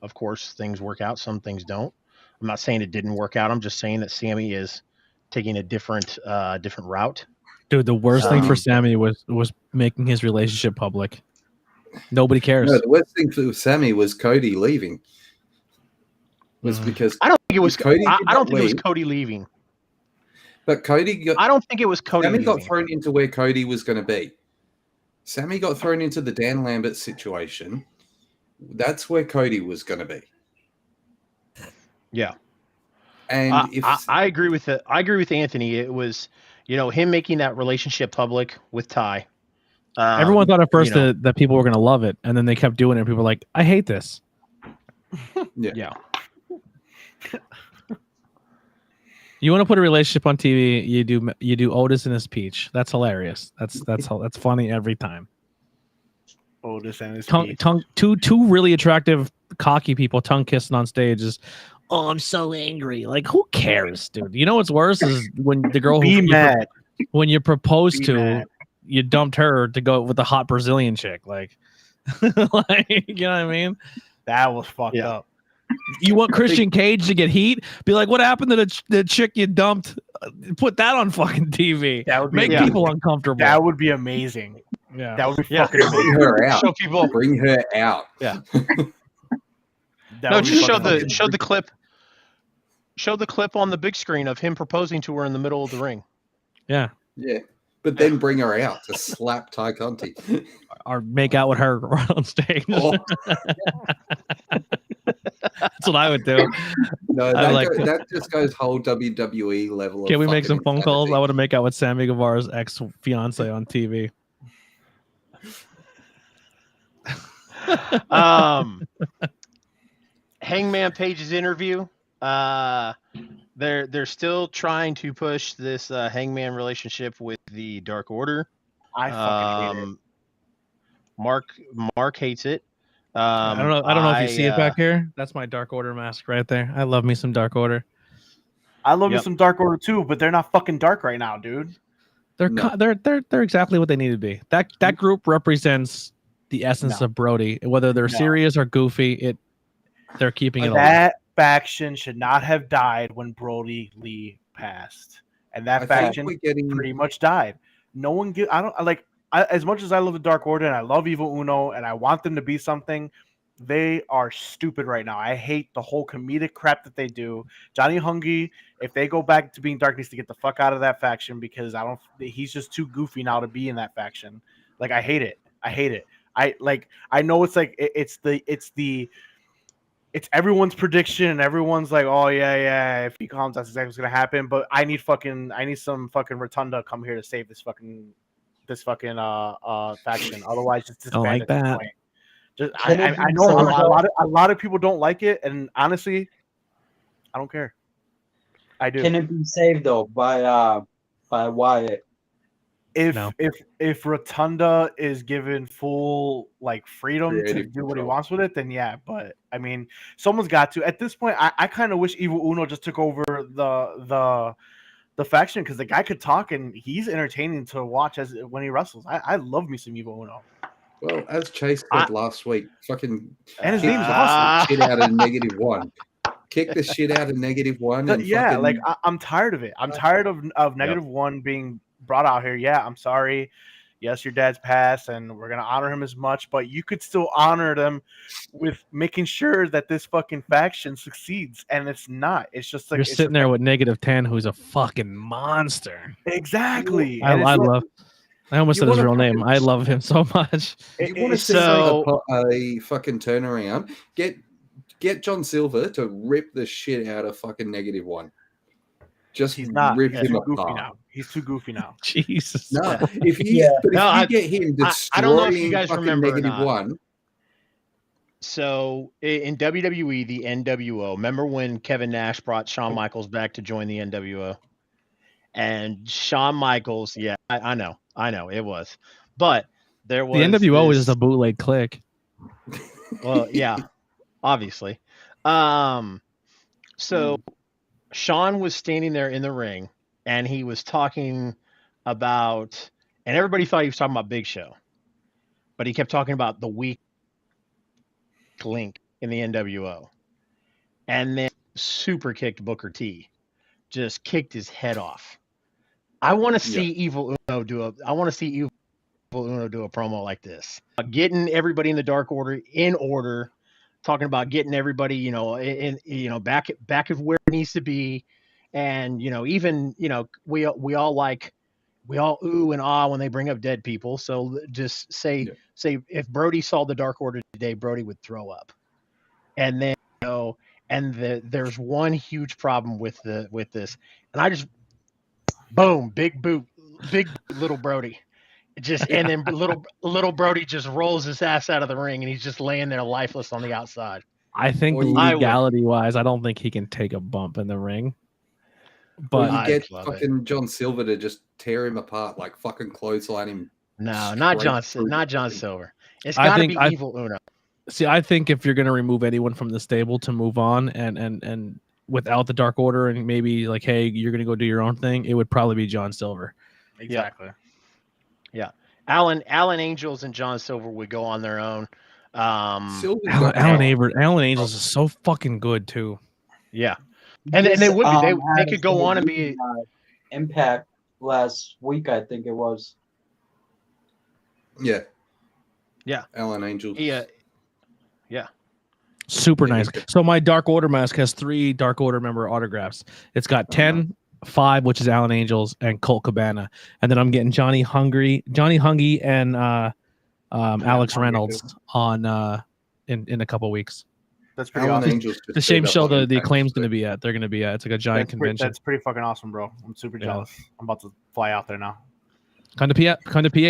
Speaker 2: of course things work out, some things don't. I'm not saying it didn't work out. I'm just saying that Sammy is taking a different route.
Speaker 3: Dude, the worst thing for Sammy was making his relationship public. Nobody cares.
Speaker 4: No, the worst thing for Sammy was Cody leaving. Because
Speaker 2: I don't think it was
Speaker 4: Cody.
Speaker 2: I don't think it was Cody leaving.
Speaker 4: But Cody got.
Speaker 2: I don't think it was Cody.
Speaker 4: Sammy
Speaker 2: leaving.
Speaker 4: got thrown into where Cody was going to be. Sammy got thrown into the Dan Lambert situation. That's where Cody was going to be.
Speaker 2: Yeah.
Speaker 4: And
Speaker 2: I agree with it. I agree with Anthony. It was, him making that relationship public with Ty.
Speaker 3: Everyone thought at first that people were going to love it, and then they kept doing it, and people were like, I hate this.
Speaker 2: Yeah.
Speaker 3: You want to put a relationship on TV, you do Otis and his Peach. That's hilarious. That's funny every time.
Speaker 1: Otis and his
Speaker 3: Peach. Two really attractive, cocky people tongue kissing on stage is, oh, I'm so angry. Like, who cares, dude? You know what's worse is when the girl when you proposed to, you dumped her to go with the hot Brazilian chick. Like, you know what I mean?
Speaker 1: That was fucked up.
Speaker 3: You want Christian Cage to get heat? Be like, what happened to the chick you dumped? Put that on fucking TV.
Speaker 1: That would
Speaker 3: make people uncomfortable.
Speaker 1: That would be amazing.
Speaker 3: Yeah,
Speaker 1: that would be fucking amazing.
Speaker 4: Bring her out.
Speaker 2: Show people.
Speaker 4: Bring her out.
Speaker 2: Yeah. No, just show the clip. Show the clip on the big screen of him proposing to her in the middle of the ring.
Speaker 3: Yeah.
Speaker 4: Yeah. But then bring her out to slap Ty Conti.
Speaker 3: Or make out with her on stage. Oh. That's what I would do.
Speaker 4: No, that just goes whole WWE level.
Speaker 3: Can we make some phone calls? I want to make out with Sammy Guevara's ex-fiance on TV.
Speaker 2: Hangman Page's interview. They're still trying to push this Hangman relationship with the Dark Order.
Speaker 1: I fucking hate it.
Speaker 2: Mark hates it.
Speaker 3: I don't know if you see it back here. That's my Dark Order mask right there. I love me some Dark Order.
Speaker 1: I love me some Dark Order too, but they're not fucking dark right now, dude.
Speaker 3: They're exactly what they need to be. That group represents the essence of Brody. Whether they're serious or goofy, they're keeping it alive.
Speaker 1: That faction should not have died when Brody Lee passed, and that faction pretty much died. No one as much as I love the Dark Order and I love Evil Uno and I want them to be something, they are stupid right now. I hate the whole comedic crap that they do. Johnny Hungy, if they go back to being dark, needs to get the fuck out of that faction because he's just too goofy now to be in that faction. Like, I hate it. I know it's like it's everyone's prediction and everyone's like, oh yeah, if he comes, that's exactly what's gonna happen. But I need some fucking Rotunda come here to save this fucking faction. Otherwise, just disband
Speaker 3: like that.
Speaker 1: Just I know a lot of people don't like it, and honestly, I don't care. I do.
Speaker 5: Can it be saved though by Wyatt?
Speaker 1: If Rotunda is given full freedom to do what he wants with it, then yeah. But I mean, someone's got to. At this point, I kind of wish Evil Uno just took over the faction because the guy could talk and he's entertaining to watch when he wrestles. I love me some Evil Uno.
Speaker 4: Well, as Chase said last week, fucking
Speaker 1: and his name's awesome.
Speaker 4: Shit out of -1. Kick the shit out of -1. And
Speaker 1: yeah, I'm tired of it. I'm tired of -1 being brought out here. Yeah, I'm sorry. Yes, your dad's passed, and we're gonna honor him as much, but you could still honor them with making sure that this fucking faction succeeds, and it's not. It's just like
Speaker 3: you're sitting there with -10, who's a fucking monster.
Speaker 1: Exactly.
Speaker 3: I almost said his real name. I love him so much.
Speaker 4: You want to see a fucking turnaround? Get John Silver to rip the shit out of fucking -1. Just
Speaker 1: He's not.
Speaker 4: rip
Speaker 1: He's
Speaker 4: him
Speaker 1: too goofy
Speaker 4: apart.
Speaker 1: now. He's too goofy now.
Speaker 3: Jesus.
Speaker 4: No,
Speaker 2: Yeah.
Speaker 4: if you
Speaker 5: Yeah.
Speaker 4: but if
Speaker 2: No,
Speaker 4: you get him
Speaker 2: I don't know if you
Speaker 4: destroying
Speaker 2: guys
Speaker 4: fucking
Speaker 2: remember or
Speaker 4: negative
Speaker 2: not.
Speaker 4: one,
Speaker 2: So in WWE, the NWO, remember when Kevin Nash brought Shawn Michaels back to join the NWO? And Shawn Michaels, yeah, I know, it was. But there was
Speaker 3: The NWO was
Speaker 2: this,
Speaker 3: just a bootleg click.
Speaker 2: well, yeah, obviously. So Shawn was standing there in the ring and he was talking about, and everybody thought he was talking about Big Show, but he kept talking about the weak link in the NWO. And then super kicked Booker T, just kicked his head off. I want to see Evil Uno do a promo like this. Getting everybody in the Dark Order in order, talking about getting everybody, back of where it needs to be. And, even, we all ooh and ah when they bring up dead people. So just say if Brody saw the Dark Order today, Brody would throw up. And then, there's one huge problem with this. And I just, boom, big boot, little Brody. And then little Brody just rolls his ass out of the ring and he's just laying there lifeless on the outside.
Speaker 3: I think
Speaker 4: Or you-
Speaker 3: legality wise, I don't think he can take a bump in the ring.
Speaker 4: But
Speaker 3: But
Speaker 4: you
Speaker 2: I
Speaker 4: get
Speaker 2: love
Speaker 4: fucking John Silver to just tear him apart, like fucking clothesline him.
Speaker 2: No, not John
Speaker 4: straight.
Speaker 2: Silver. It's
Speaker 3: I
Speaker 2: got to
Speaker 3: think
Speaker 2: be Evil Uno.
Speaker 3: see, I think if you're gonna remove anyone from the stable to move on and without the Dark Order and maybe like, hey, you're gonna go do your own thing, it would probably be John Silver.
Speaker 1: Exactly.
Speaker 2: Yeah. Alan Angels and John Silver would go on their own.
Speaker 4: Silver's got
Speaker 3: Alan Angels is so fucking good too.
Speaker 2: Yeah. And they would be. They
Speaker 5: had
Speaker 2: could
Speaker 5: a
Speaker 2: go on and
Speaker 5: debut
Speaker 2: be.
Speaker 5: in, Impact last week, I think it was.
Speaker 4: Yeah.
Speaker 2: Yeah.
Speaker 4: Alan Angels.
Speaker 2: Yeah.
Speaker 3: Super
Speaker 4: Yeah,
Speaker 3: nice. So my Dark Order mask has 3 Dark Order member autographs. It's got 10, 5, which is Alan Angels, and Colt Cabana. And then I'm getting Johnny Hungy, and Alex Reynolds on in a couple weeks.
Speaker 1: That's pretty
Speaker 4: Alan
Speaker 1: awesome.
Speaker 4: Angels.
Speaker 3: The same show the Acclaim's going to be at. They're going to be at. It's like a giant convention.
Speaker 1: That's pretty fucking awesome, bro. I'm super jealous. I'm about to fly out there now.
Speaker 3: Come to PA.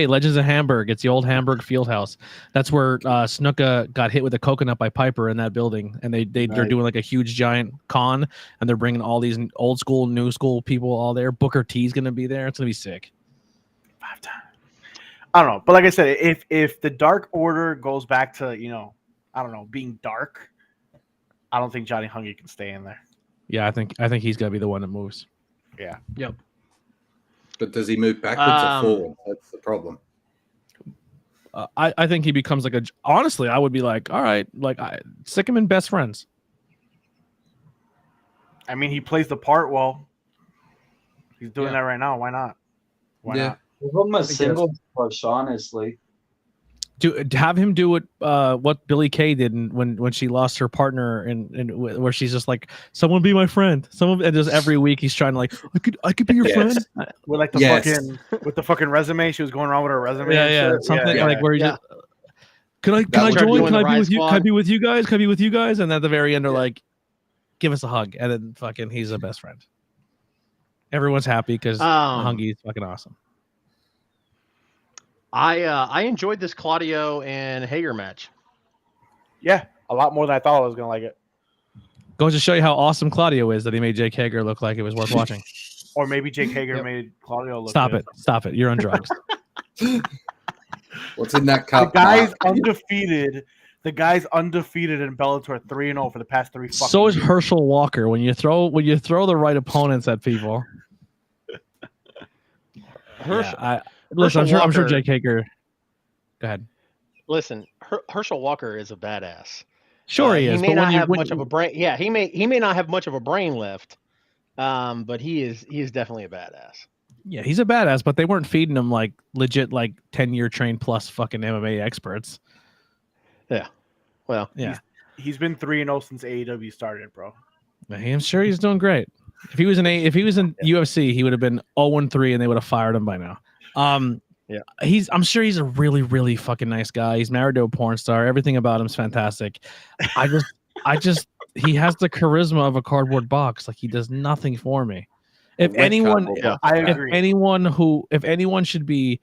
Speaker 3: Legends of Hamburg. It's the old Hamburg Fieldhouse. That's where Snuka got hit with a coconut by Piper in that building, and they're doing like a huge giant con, and they're bringing all these old school, new school people all there. Booker T's gonna be there. It's gonna be sick.
Speaker 1: 5 times. I don't know, but like I said, if the Dark Order goes back to I don't know, being dark, I don't think Johnny Hungy can stay in there.
Speaker 3: Yeah, I think he's gonna be the one that moves.
Speaker 1: Yeah.
Speaker 2: Yep.
Speaker 4: But does he move backwards or forward? That's the problem.
Speaker 3: I think he becomes like honestly, I would be like, all right, like stick him in Best Friends.
Speaker 1: I mean, he plays the part well. He's doing that right now. Why not? Why not?
Speaker 5: Give him a single push, honestly.
Speaker 3: Have him do what Billy Kay did when she lost her partner and where she's just like, someone be my friend, and just every week he's trying to like, I could be your friend
Speaker 1: with like the fucking resume. She was going around with her resume.
Speaker 3: Something like where he just can I join? Can I be with you? Can I be with you guys? Can I be with you guys? And at the very end, they're like, give us a hug, and then fucking he's a best friend. Everyone's happy because Hungy is fucking awesome.
Speaker 2: I enjoyed this Claudio and Hager match.
Speaker 1: Yeah, a lot more than I thought I was gonna like it.
Speaker 3: Goes to show you how awesome Claudio is that he made Jake Hager look like it was worth watching.
Speaker 1: Or maybe Jake Hager made Claudio look
Speaker 3: Stop
Speaker 1: good.
Speaker 3: it. You're on drugs.
Speaker 4: What's in that cup?
Speaker 1: The guy's undefeated. The guy's undefeated in Bellator 3-0 for the past 3 fucking
Speaker 3: So is
Speaker 1: years.
Speaker 3: Herschel Walker. When you throw the right opponents at people. Listen, I'm sure Jake Hager. Go ahead.
Speaker 2: Listen, Herschel Walker is a badass.
Speaker 3: Sure he is.
Speaker 2: He may not have much of a brain. Yeah, he may not have much of a brain left. But he is definitely a badass.
Speaker 3: Yeah, he's a badass, but they weren't feeding him like legit 10-year trained plus fucking MMA experts.
Speaker 2: Yeah. Well,
Speaker 3: yeah.
Speaker 1: He's been 3-0 since AEW started, bro.
Speaker 3: I'm sure he's doing great. If he was in UFC, he would have been 0-3 and they would have fired him by now.
Speaker 2: Yeah.
Speaker 3: I'm sure he's a really, really fucking nice guy. He's married to a porn star. Everything about him's fantastic. I just he has the charisma of a cardboard box. Like he does nothing for me. If
Speaker 4: Red
Speaker 3: anyone,
Speaker 4: cardboard
Speaker 2: Yeah.
Speaker 4: box.
Speaker 1: I
Speaker 3: if
Speaker 1: agree.
Speaker 3: if anyone should be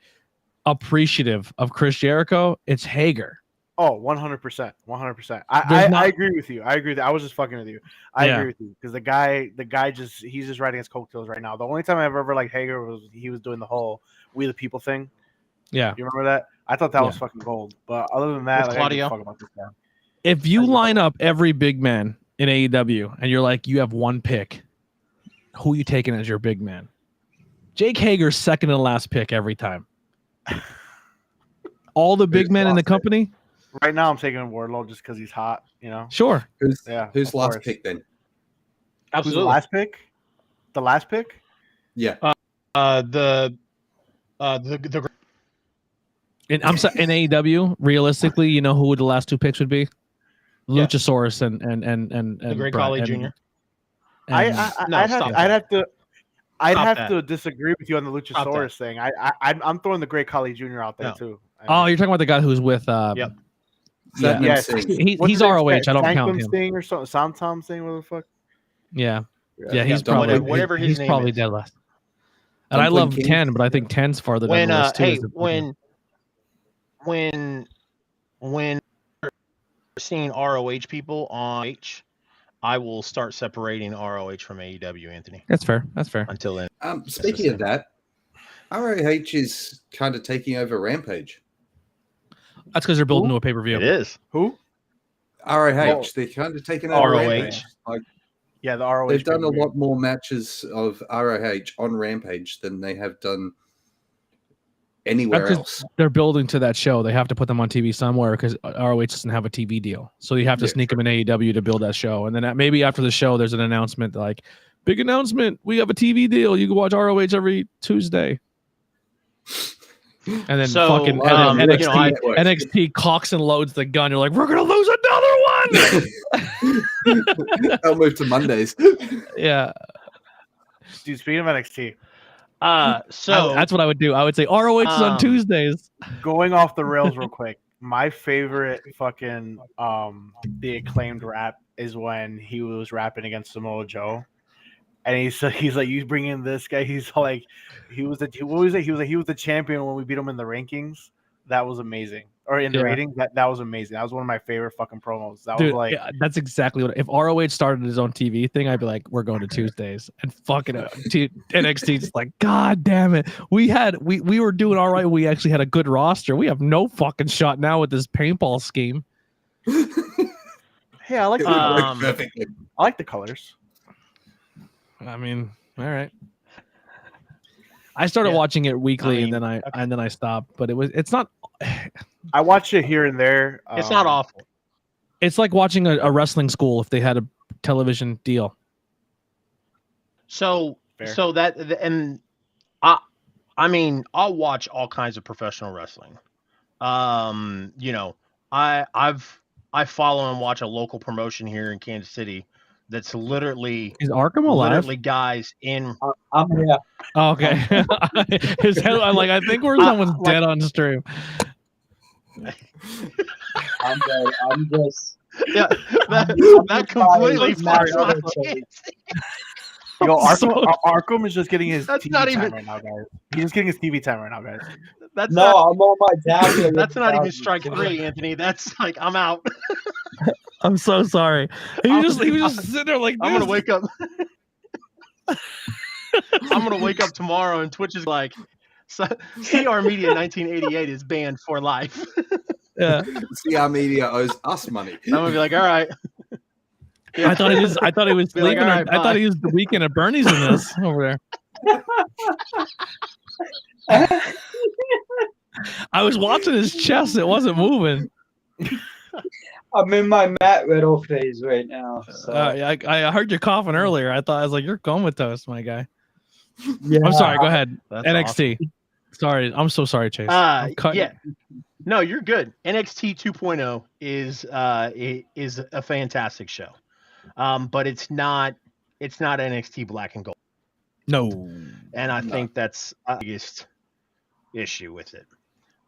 Speaker 3: appreciative of Chris Jericho, it's Hager.
Speaker 1: Oh, 100%. 100%.
Speaker 3: There's
Speaker 1: I
Speaker 3: not-
Speaker 1: agree with you. I agree. I was just fucking with you. I
Speaker 3: Yeah.
Speaker 1: agree with you because the guy he's just riding his coattails right now. The only time I've ever liked Hager was he was doing the whole "We the People" thing.
Speaker 3: Yeah.
Speaker 1: You remember that? I thought that was
Speaker 3: Yeah.
Speaker 1: fucking gold. But other than that,
Speaker 2: With
Speaker 1: like, I don't give
Speaker 2: Claudio?
Speaker 1: a fuck about this guy.
Speaker 3: If you
Speaker 1: I just
Speaker 3: line
Speaker 1: don't-
Speaker 3: up every big man in AEW and you're like, you have one pick, who you taking as your big man? Jake Hager's second to last pick every time. All the big
Speaker 4: Who's
Speaker 3: men in the
Speaker 4: last pick?
Speaker 3: company?
Speaker 1: Right now, I'm taking Wardlow just because he's hot. You know.
Speaker 3: Sure.
Speaker 4: Who's
Speaker 1: Yeah.
Speaker 4: who's
Speaker 1: of
Speaker 4: last
Speaker 1: course.
Speaker 4: pick then?
Speaker 1: Who's the
Speaker 2: Absolutely.
Speaker 1: last pick? The last pick?
Speaker 4: Yeah.
Speaker 2: The
Speaker 3: In AEW, realistically, you know who the last two picks would be?
Speaker 2: Yeah.
Speaker 3: Luchasaurus and
Speaker 2: the Great
Speaker 3: Brett,
Speaker 2: Khali
Speaker 3: and-
Speaker 2: Jr.
Speaker 3: and-
Speaker 2: No,
Speaker 1: I'd
Speaker 2: stop
Speaker 1: have
Speaker 2: that.
Speaker 1: to disagree with you on the
Speaker 2: Stop
Speaker 1: Luchasaurus thing. I'm throwing the Great Khali Jr. out there
Speaker 2: No.
Speaker 1: too.
Speaker 3: Oh, you're talking about the guy who's with
Speaker 2: Yep.
Speaker 3: yeah.
Speaker 4: Satnam
Speaker 1: Yes.
Speaker 4: Singh.
Speaker 1: What's
Speaker 3: He's
Speaker 1: his name?
Speaker 3: ROH. I don't count
Speaker 1: Sanctum
Speaker 3: him.
Speaker 1: Singh or something. Samtam Singh, what the fuck?
Speaker 3: Yeah. Yeah, he's
Speaker 4: done
Speaker 3: probably
Speaker 2: whatever his
Speaker 3: he's
Speaker 2: name
Speaker 3: probably
Speaker 2: is.
Speaker 3: dead last. And I
Speaker 4: Dumpling
Speaker 3: love
Speaker 4: King?
Speaker 3: 10, but I think 10's farther down
Speaker 2: when
Speaker 3: the list too.
Speaker 2: hey
Speaker 3: as a-
Speaker 2: when we're seeing ROH people on H, I will start separating ROH from AEW, Anthony.
Speaker 3: That's fair. That's fair.
Speaker 2: Until then,
Speaker 4: Speaking of that, ROH is kind of taking over Rampage.
Speaker 3: That's because they're building to a pay-per-view.
Speaker 2: it is.
Speaker 1: Who?
Speaker 4: ROH, they're kind of taking over
Speaker 2: ROH.
Speaker 4: Rampage. Like,
Speaker 1: Yeah, the ROH.
Speaker 4: they've done a
Speaker 1: pay-per-view.
Speaker 4: lot more matches of ROH on Rampage than they have done anywhere
Speaker 3: That's 'cause
Speaker 4: else.
Speaker 3: They're building to that show. They have to put them on TV somewhere because ROH doesn't have a TV deal. So you have to
Speaker 4: Yeah,
Speaker 3: sneak them in AEW to build that show. And then maybe after the show, there's an announcement like, big announcement. We have a TV deal. You can watch ROH every Tuesday. And then
Speaker 2: So,
Speaker 3: fucking
Speaker 4: you
Speaker 3: NXT,
Speaker 4: know, I-
Speaker 3: NXT cocks and loads the gun. You're like, we're going to lose another one.
Speaker 4: I'll move to Mondays.
Speaker 3: Yeah.
Speaker 1: Dude, speaking of NXT,
Speaker 2: so
Speaker 3: That's what I would do. I would say ROH is on Tuesdays.
Speaker 1: going off the rails real quick. My favorite fucking the Acclaimed rap is when he was rapping against Samoa Joe. And he's like, you bring in this guy. He's like, he was the champion when we beat him in the rankings. That was amazing. Or in the
Speaker 3: Yeah.
Speaker 1: ratings, that was amazing. That was one of my favorite fucking promos. That
Speaker 3: Dude,
Speaker 1: was like,
Speaker 3: yeah, that's exactly what. If ROH started his own TV thing, I'd be like, "We're going to Tuesdays," and fucking NXT's like, "God damn it, we were doing all right. We actually had a good roster. We have no fucking shot now with this paintball scheme."
Speaker 1: hey, I like
Speaker 4: It would work
Speaker 2: Um,
Speaker 4: perfectly.
Speaker 1: I like the colors.
Speaker 3: I mean, all right. I started
Speaker 2: Yeah.
Speaker 3: watching it weekly,
Speaker 2: I mean,
Speaker 3: and then I stopped. But it's not.
Speaker 1: I watch it here and there.
Speaker 2: it's not awful.
Speaker 3: It's like watching a wrestling school if they had a television deal.
Speaker 2: So
Speaker 1: Fair.
Speaker 2: so that and I mean I'll watch all kinds of professional wrestling. You know, I follow and watch a local promotion here in Kansas City that's literally
Speaker 3: Is Arkham alive?
Speaker 2: literally guys in
Speaker 5: I'm here.
Speaker 3: Oh, okay. His head. I'm like, I think someone's
Speaker 2: like-
Speaker 3: dead on stream.
Speaker 5: I'm good. I'm just.
Speaker 2: yeah, that
Speaker 5: just
Speaker 2: completely
Speaker 5: tired
Speaker 2: fucks
Speaker 5: of
Speaker 2: my
Speaker 5: it.
Speaker 2: chance.
Speaker 1: Yo,
Speaker 3: So-
Speaker 1: Arkham is just getting his
Speaker 2: That's
Speaker 1: TV
Speaker 2: not
Speaker 1: time
Speaker 2: even-
Speaker 1: right now, guys. He's just getting his TV time right now, guys.
Speaker 2: That's
Speaker 5: No, I'm on my tablet.
Speaker 2: that's not even strike three, Anthony. That's like I'm out.
Speaker 3: I'm so sorry. He was just sitting there like
Speaker 2: I'm gonna
Speaker 3: this.
Speaker 2: wake up. I'm gonna wake up tomorrow and Twitch is like, CR Media 1988 is banned for life.
Speaker 3: Yeah.
Speaker 4: CR Media owes us money.
Speaker 2: I'm gonna be like, all right.
Speaker 3: I thought he was
Speaker 2: Be like,
Speaker 3: leaving.
Speaker 2: "All right,
Speaker 3: I thought
Speaker 2: bye."
Speaker 3: he was the weekend at Bernie's in this over there. I was watching his chest; it wasn't moving.
Speaker 5: I'm in my Matt Riddle phase right now. So.
Speaker 3: I heard you coughing earlier. I was like, "You're comatose, my guy."
Speaker 5: yeah.
Speaker 3: I'm sorry. Go ahead.
Speaker 2: That's
Speaker 3: NXT. Sorry, I'm so sorry, Chase. I'm cutting-
Speaker 2: Yeah. No, you're good. NXT 2.0 is a fantastic show. But it's not NXT Black and Gold.
Speaker 3: No.
Speaker 2: And I
Speaker 4: No.
Speaker 2: think that's the biggest issue with it.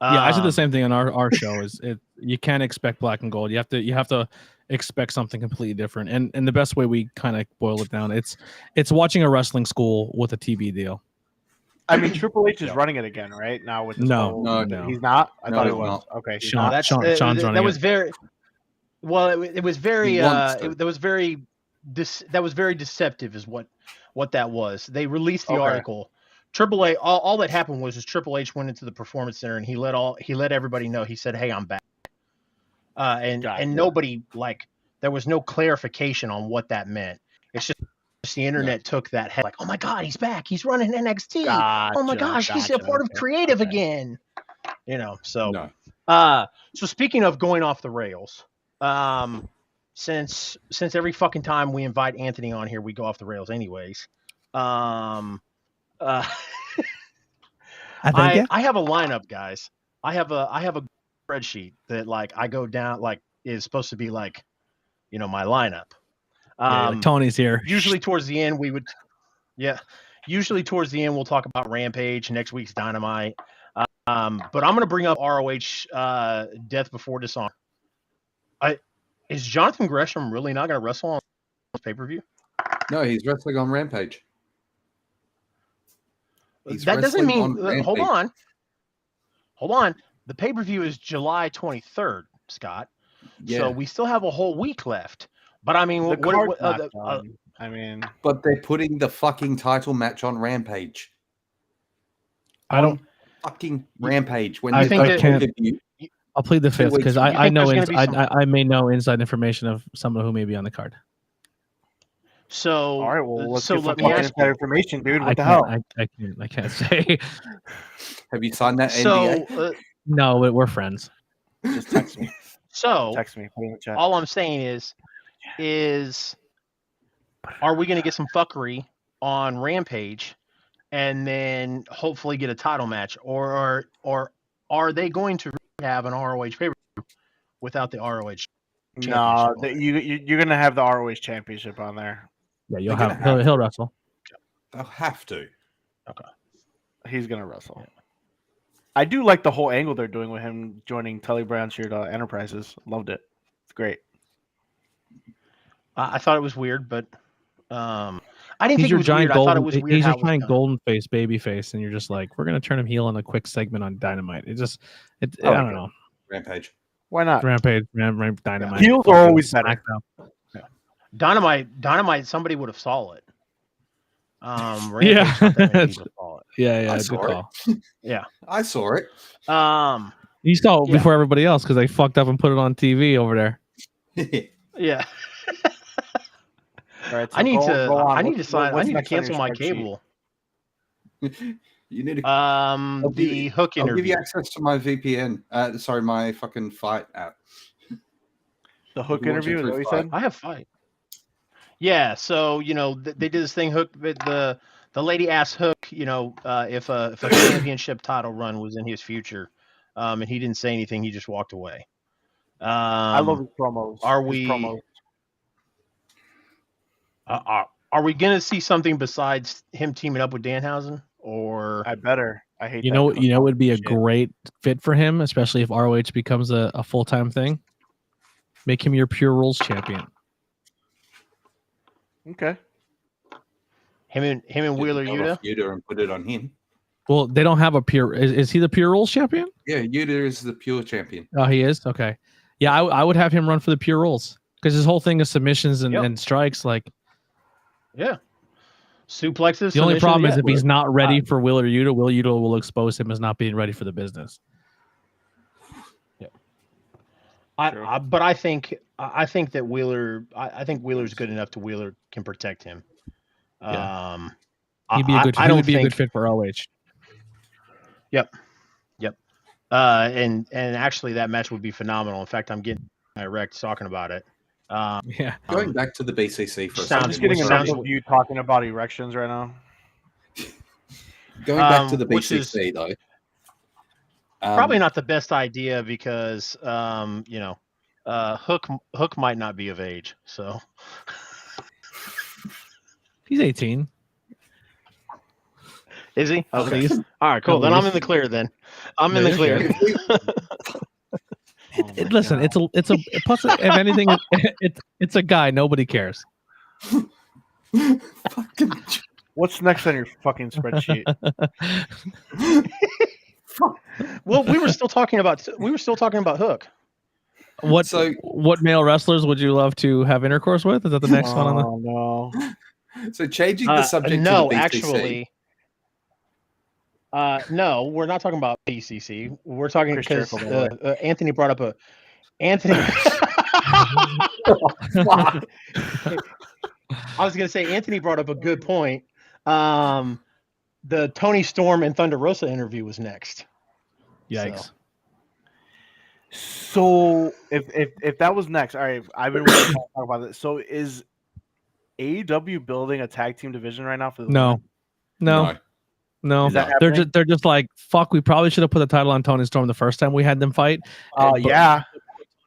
Speaker 3: Yeah, I said the same thing on our show. You can't expect black and gold. You have to expect something completely different. And the best way we kind of boil it down, it's watching a wrestling school with a TV deal.
Speaker 1: I mean, Triple H is running it again, right? Now with this
Speaker 3: No,
Speaker 1: whole,
Speaker 3: no.
Speaker 1: he's not. I
Speaker 4: No,
Speaker 1: thought
Speaker 4: he's
Speaker 1: it was.
Speaker 4: not.
Speaker 1: Okay, he's
Speaker 3: Sean-
Speaker 1: not.
Speaker 3: Sean's running
Speaker 2: that was
Speaker 3: it.
Speaker 2: very well. It was very.
Speaker 4: He wants to.
Speaker 2: That was very. That was very deceptive, is what that was. They released the
Speaker 1: Okay.
Speaker 2: article. Triple H. All that happened was Triple H went into the Performance Center and he let everybody know. He said, "Hey, I'm back," and nobody there was no clarification on what that meant. It's just the internet took that head like, "Oh my God, he's back! He's running NXT! Oh my gosh, he's a part of creative again!" So
Speaker 4: No.
Speaker 2: So speaking of going off the rails, since every fucking time we invite Anthony on here, we go off the rails anyways. I have a lineup, guys. I have a spreadsheet that I go down is supposed to be my lineup.
Speaker 3: Tony's here.
Speaker 2: Usually towards the end we'll talk about Rampage, next week's Dynamite. But I'm going to bring up ROH Death Before Dishonor. Is Jonathan Gresham really not going to wrestle on pay-per-view?
Speaker 4: No, he's wrestling on Rampage.
Speaker 2: That doesn't mean. Hold on. The pay-per-view is July 23rd, Scott.
Speaker 4: Yeah.
Speaker 2: So we still have a whole week left. But I mean,
Speaker 4: but they're putting the fucking title match on Rampage.
Speaker 3: I don't
Speaker 4: fucking Rampage. When
Speaker 3: I
Speaker 4: think
Speaker 3: I can't. I'll plead the fifth because I know I may know inside information of someone who may be on the card.
Speaker 2: So
Speaker 1: all right, well, let's get
Speaker 2: let
Speaker 1: some
Speaker 2: me ask
Speaker 1: inside information, dude. What the hell?
Speaker 3: I can't say.
Speaker 4: Have you signed that NDA?
Speaker 2: So
Speaker 3: no, we're friends.
Speaker 1: Just text me.
Speaker 2: So
Speaker 1: Text me. Put it in the chat.
Speaker 2: all I'm saying is are we going to get some fuckery on Rampage and then hopefully get a title match, or are they going to have an ROH pay-per-view without the ROH
Speaker 1: No, you're gonna have the ROH championship on there.
Speaker 3: Yeah, he'll wrestle.
Speaker 4: They'll have to.
Speaker 2: Okay.
Speaker 1: He's gonna wrestle. Yeah. I do like the whole angle they're doing with him joining Tully Blanchard Enterprises. Loved it. It's great.
Speaker 2: I thought it was weird, but I didn't
Speaker 3: He's
Speaker 2: think
Speaker 3: your
Speaker 2: it was
Speaker 3: giant
Speaker 2: weird.
Speaker 3: golden,
Speaker 2: I thought it was weird.
Speaker 3: He's
Speaker 2: how
Speaker 3: your
Speaker 2: it was
Speaker 3: giant
Speaker 2: done.
Speaker 3: golden face, baby face, and you're just like, we're gonna turn him heel in a quick segment on Dynamite. I don't know.
Speaker 4: Rampage.
Speaker 1: Why not?
Speaker 3: Rampage, Dynamite.
Speaker 1: Heels are always better.
Speaker 2: Dynamite. Somebody would have saw it. Rampage,
Speaker 3: Yeah.
Speaker 2: not that many people saw it.
Speaker 3: Yeah,
Speaker 4: I
Speaker 3: good
Speaker 4: saw
Speaker 3: call.
Speaker 2: Yeah,
Speaker 4: I saw it.
Speaker 3: You saw it before everybody else because they fucked up and put it on TV over there.
Speaker 2: yeah.
Speaker 1: All right, so
Speaker 2: I need to
Speaker 1: what's
Speaker 2: cancel my
Speaker 1: spreadsheet?
Speaker 2: cable.
Speaker 4: You need to.
Speaker 2: The Hook
Speaker 4: I'll give
Speaker 2: interview.
Speaker 4: you access to my VPN. My fucking Fight app.
Speaker 1: The Hook
Speaker 4: You're watching
Speaker 1: interview. Is that what
Speaker 4: through
Speaker 1: you
Speaker 4: Fight.
Speaker 1: said?
Speaker 2: I have Fight. Yeah, so they did this thing. Hook, the lady asked Hook, if a championship title run was in his future, and he didn't say anything. He just walked away.
Speaker 1: I love his promos.
Speaker 2: Are
Speaker 1: His
Speaker 2: we?
Speaker 1: promos.
Speaker 2: Are we gonna see something besides him teaming up with Danhausen? Or
Speaker 1: I better. I hate.
Speaker 3: You
Speaker 1: that
Speaker 3: know,
Speaker 1: Cook
Speaker 3: would be a
Speaker 1: shit.
Speaker 3: great fit for him, especially if ROH becomes a full-time thing. Make him your Pure Rules champion.
Speaker 1: Okay.
Speaker 2: him and Wheeler Yuta.
Speaker 4: Yuta and put it on him.
Speaker 3: Well, they don't have a pure. Is he the Pure Rules champion?
Speaker 4: Yeah, Yuta is the pure champion.
Speaker 3: Oh, he is. Okay. Yeah, I would have him run for the Pure Rules because his whole thing is submissions and strikes.
Speaker 2: Yeah. Suplexes.
Speaker 3: The only problem is if he's
Speaker 2: he's
Speaker 3: not ready for Wheeler Yuta, Will Yuta will expose him as not being ready for the business.
Speaker 2: But I think that Wheeler. I think Wheeler's good enough to Wheeler can protect him.
Speaker 3: Yeah. He'd be a good. He would be a good fit for ROH.
Speaker 2: Yep. And actually, that match would be phenomenal. In fact, I'm getting erect talking about it.
Speaker 3: Yeah.
Speaker 4: Going back to the BCC for a
Speaker 2: sounds-
Speaker 4: second.
Speaker 1: I'm just getting
Speaker 2: sounds-
Speaker 1: enough of you talking about erections right now.
Speaker 4: Going back to the
Speaker 2: which is
Speaker 4: BCC though.
Speaker 2: probably not the best idea because Hook might not be of age. So
Speaker 3: He's 18.
Speaker 2: Is he?
Speaker 3: At
Speaker 2: Okay.
Speaker 3: least.
Speaker 2: All right, cool.
Speaker 3: At
Speaker 2: Then I'm
Speaker 3: least.
Speaker 2: in the clear. Then I'm
Speaker 3: Yeah,
Speaker 2: in the
Speaker 3: you're
Speaker 2: clear.
Speaker 3: good.
Speaker 1: Oh my
Speaker 3: Listen,
Speaker 1: God.
Speaker 3: it's a plus. If anything, it's a guy. Nobody cares.
Speaker 4: Fucking
Speaker 1: What's next on your fucking spreadsheet?
Speaker 2: Well, we were still talking about Hook.
Speaker 3: What male wrestlers would you love to have intercourse with? Is that the next one on the?
Speaker 1: Oh no.
Speaker 4: So changing the subject
Speaker 2: No,
Speaker 4: to the BCC.
Speaker 2: actually. No, we're not talking about BCC. We're talking
Speaker 1: Chris
Speaker 2: because
Speaker 1: Jericho, by the
Speaker 2: Anthony brought up a Anthony.
Speaker 1: Fuck.
Speaker 2: I was going to say Anthony brought up a good point. The Tony Storm and Thunder Rosa interview was next.
Speaker 3: Yikes!
Speaker 1: So if that was next, all right. I've been waiting to talk about this. So is AEW building a tag team division right now for the women?
Speaker 3: No.
Speaker 1: Is that
Speaker 3: They're
Speaker 1: happening?
Speaker 3: just like fuck. We probably should have put the title on Tony Storm the first time we had them fight. But
Speaker 1: Yeah.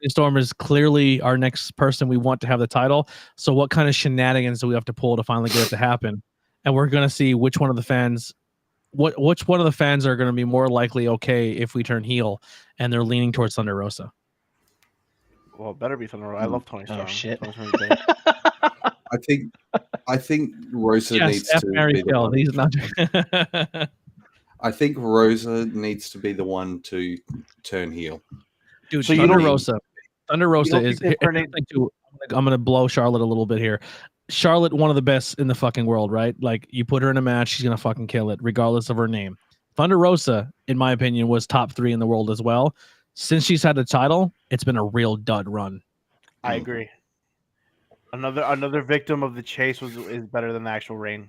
Speaker 3: Tony Storm is clearly our next person we want to have the title. So what kind of shenanigans do we have to pull to finally get it to happen? And we're gonna see which one of the fans, which one of the fans are gonna be more likely okay if we turn heel, and they're leaning towards Thunder Rosa.
Speaker 1: Well, it better be Thunder Rosa. I love Tony Storm.
Speaker 2: Oh shit!
Speaker 1: Tony Storm's great.
Speaker 4: I think Rosa needs
Speaker 3: F.
Speaker 4: to
Speaker 3: Mary
Speaker 4: be the
Speaker 3: Kill.
Speaker 4: one.
Speaker 3: He's not.
Speaker 4: I think Rosa needs to be the one to turn heel.
Speaker 3: Dude,
Speaker 1: So you
Speaker 3: Thunder
Speaker 1: don't-
Speaker 3: Rosa. Thunder Rosa
Speaker 1: don't
Speaker 3: is.
Speaker 1: think they're turning-
Speaker 3: I'm gonna blow Charlotte a little bit here. Charlotte, one of the best in the fucking world, right? Like you put her in a match, she's gonna fucking kill it, regardless of her name. Thunder Rosa, in my opinion, was top 3 in the world as well. Since she's had the title, it's been a real dud run.
Speaker 1: I agree. Another victim of the chase is better than the actual reign.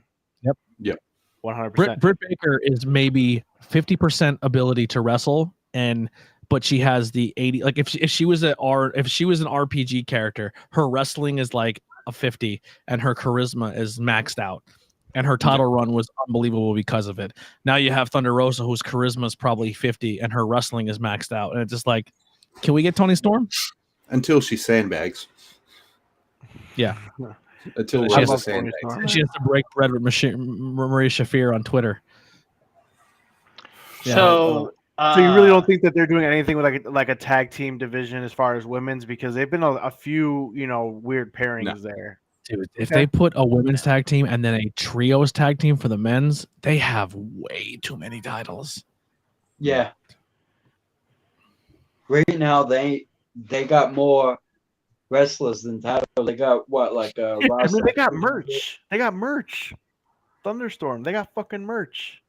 Speaker 4: Yep.
Speaker 1: 100%.
Speaker 3: Britt Baker is maybe 50% ability to wrestle, but she has the 80. Like if she was an RPG character, her wrestling is like a 50, and her charisma is maxed out. And her title run was unbelievable because of it. Now you have Thunder Rosa, whose charisma is probably 50, and her wrestling is maxed out. And it's just like, can we get Tony Storm?
Speaker 4: Until she sandbags.
Speaker 3: Yeah.
Speaker 4: Until
Speaker 3: She has
Speaker 4: Rosa
Speaker 1: to-
Speaker 4: sandbags.
Speaker 1: Storm.
Speaker 3: She has to break bread with Maria Shafir on Twitter. Yeah.
Speaker 2: So
Speaker 1: So you really don't think that they're doing anything with like a tag team division as far as women's, because they've been a few weird pairings there.
Speaker 3: Dude, if they put a women's tag team and then a trios tag team for the men's, they have way too many titles.
Speaker 5: Yeah. Right now they got more wrestlers than titles. They got what, like
Speaker 1: I mean, they got merch. They got merch. Thunderstorm. They got fucking merch.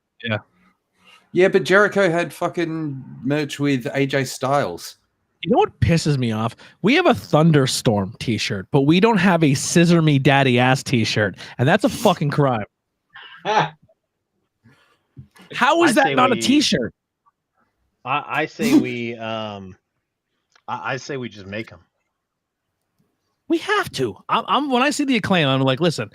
Speaker 4: Yeah, but Jericho had fucking merch with AJ Styles.
Speaker 3: You know what pisses me off? We have a Thunderstorm t-shirt, but we don't have a Scissor Me Daddy Ass t-shirt, and that's a fucking crime. How is
Speaker 2: I'd
Speaker 3: that
Speaker 2: say
Speaker 3: not a
Speaker 2: we-
Speaker 3: t-shirt?
Speaker 2: I say we I say we just make them.
Speaker 3: We have to. I'm when I see the Acclaim, I'm like, listen,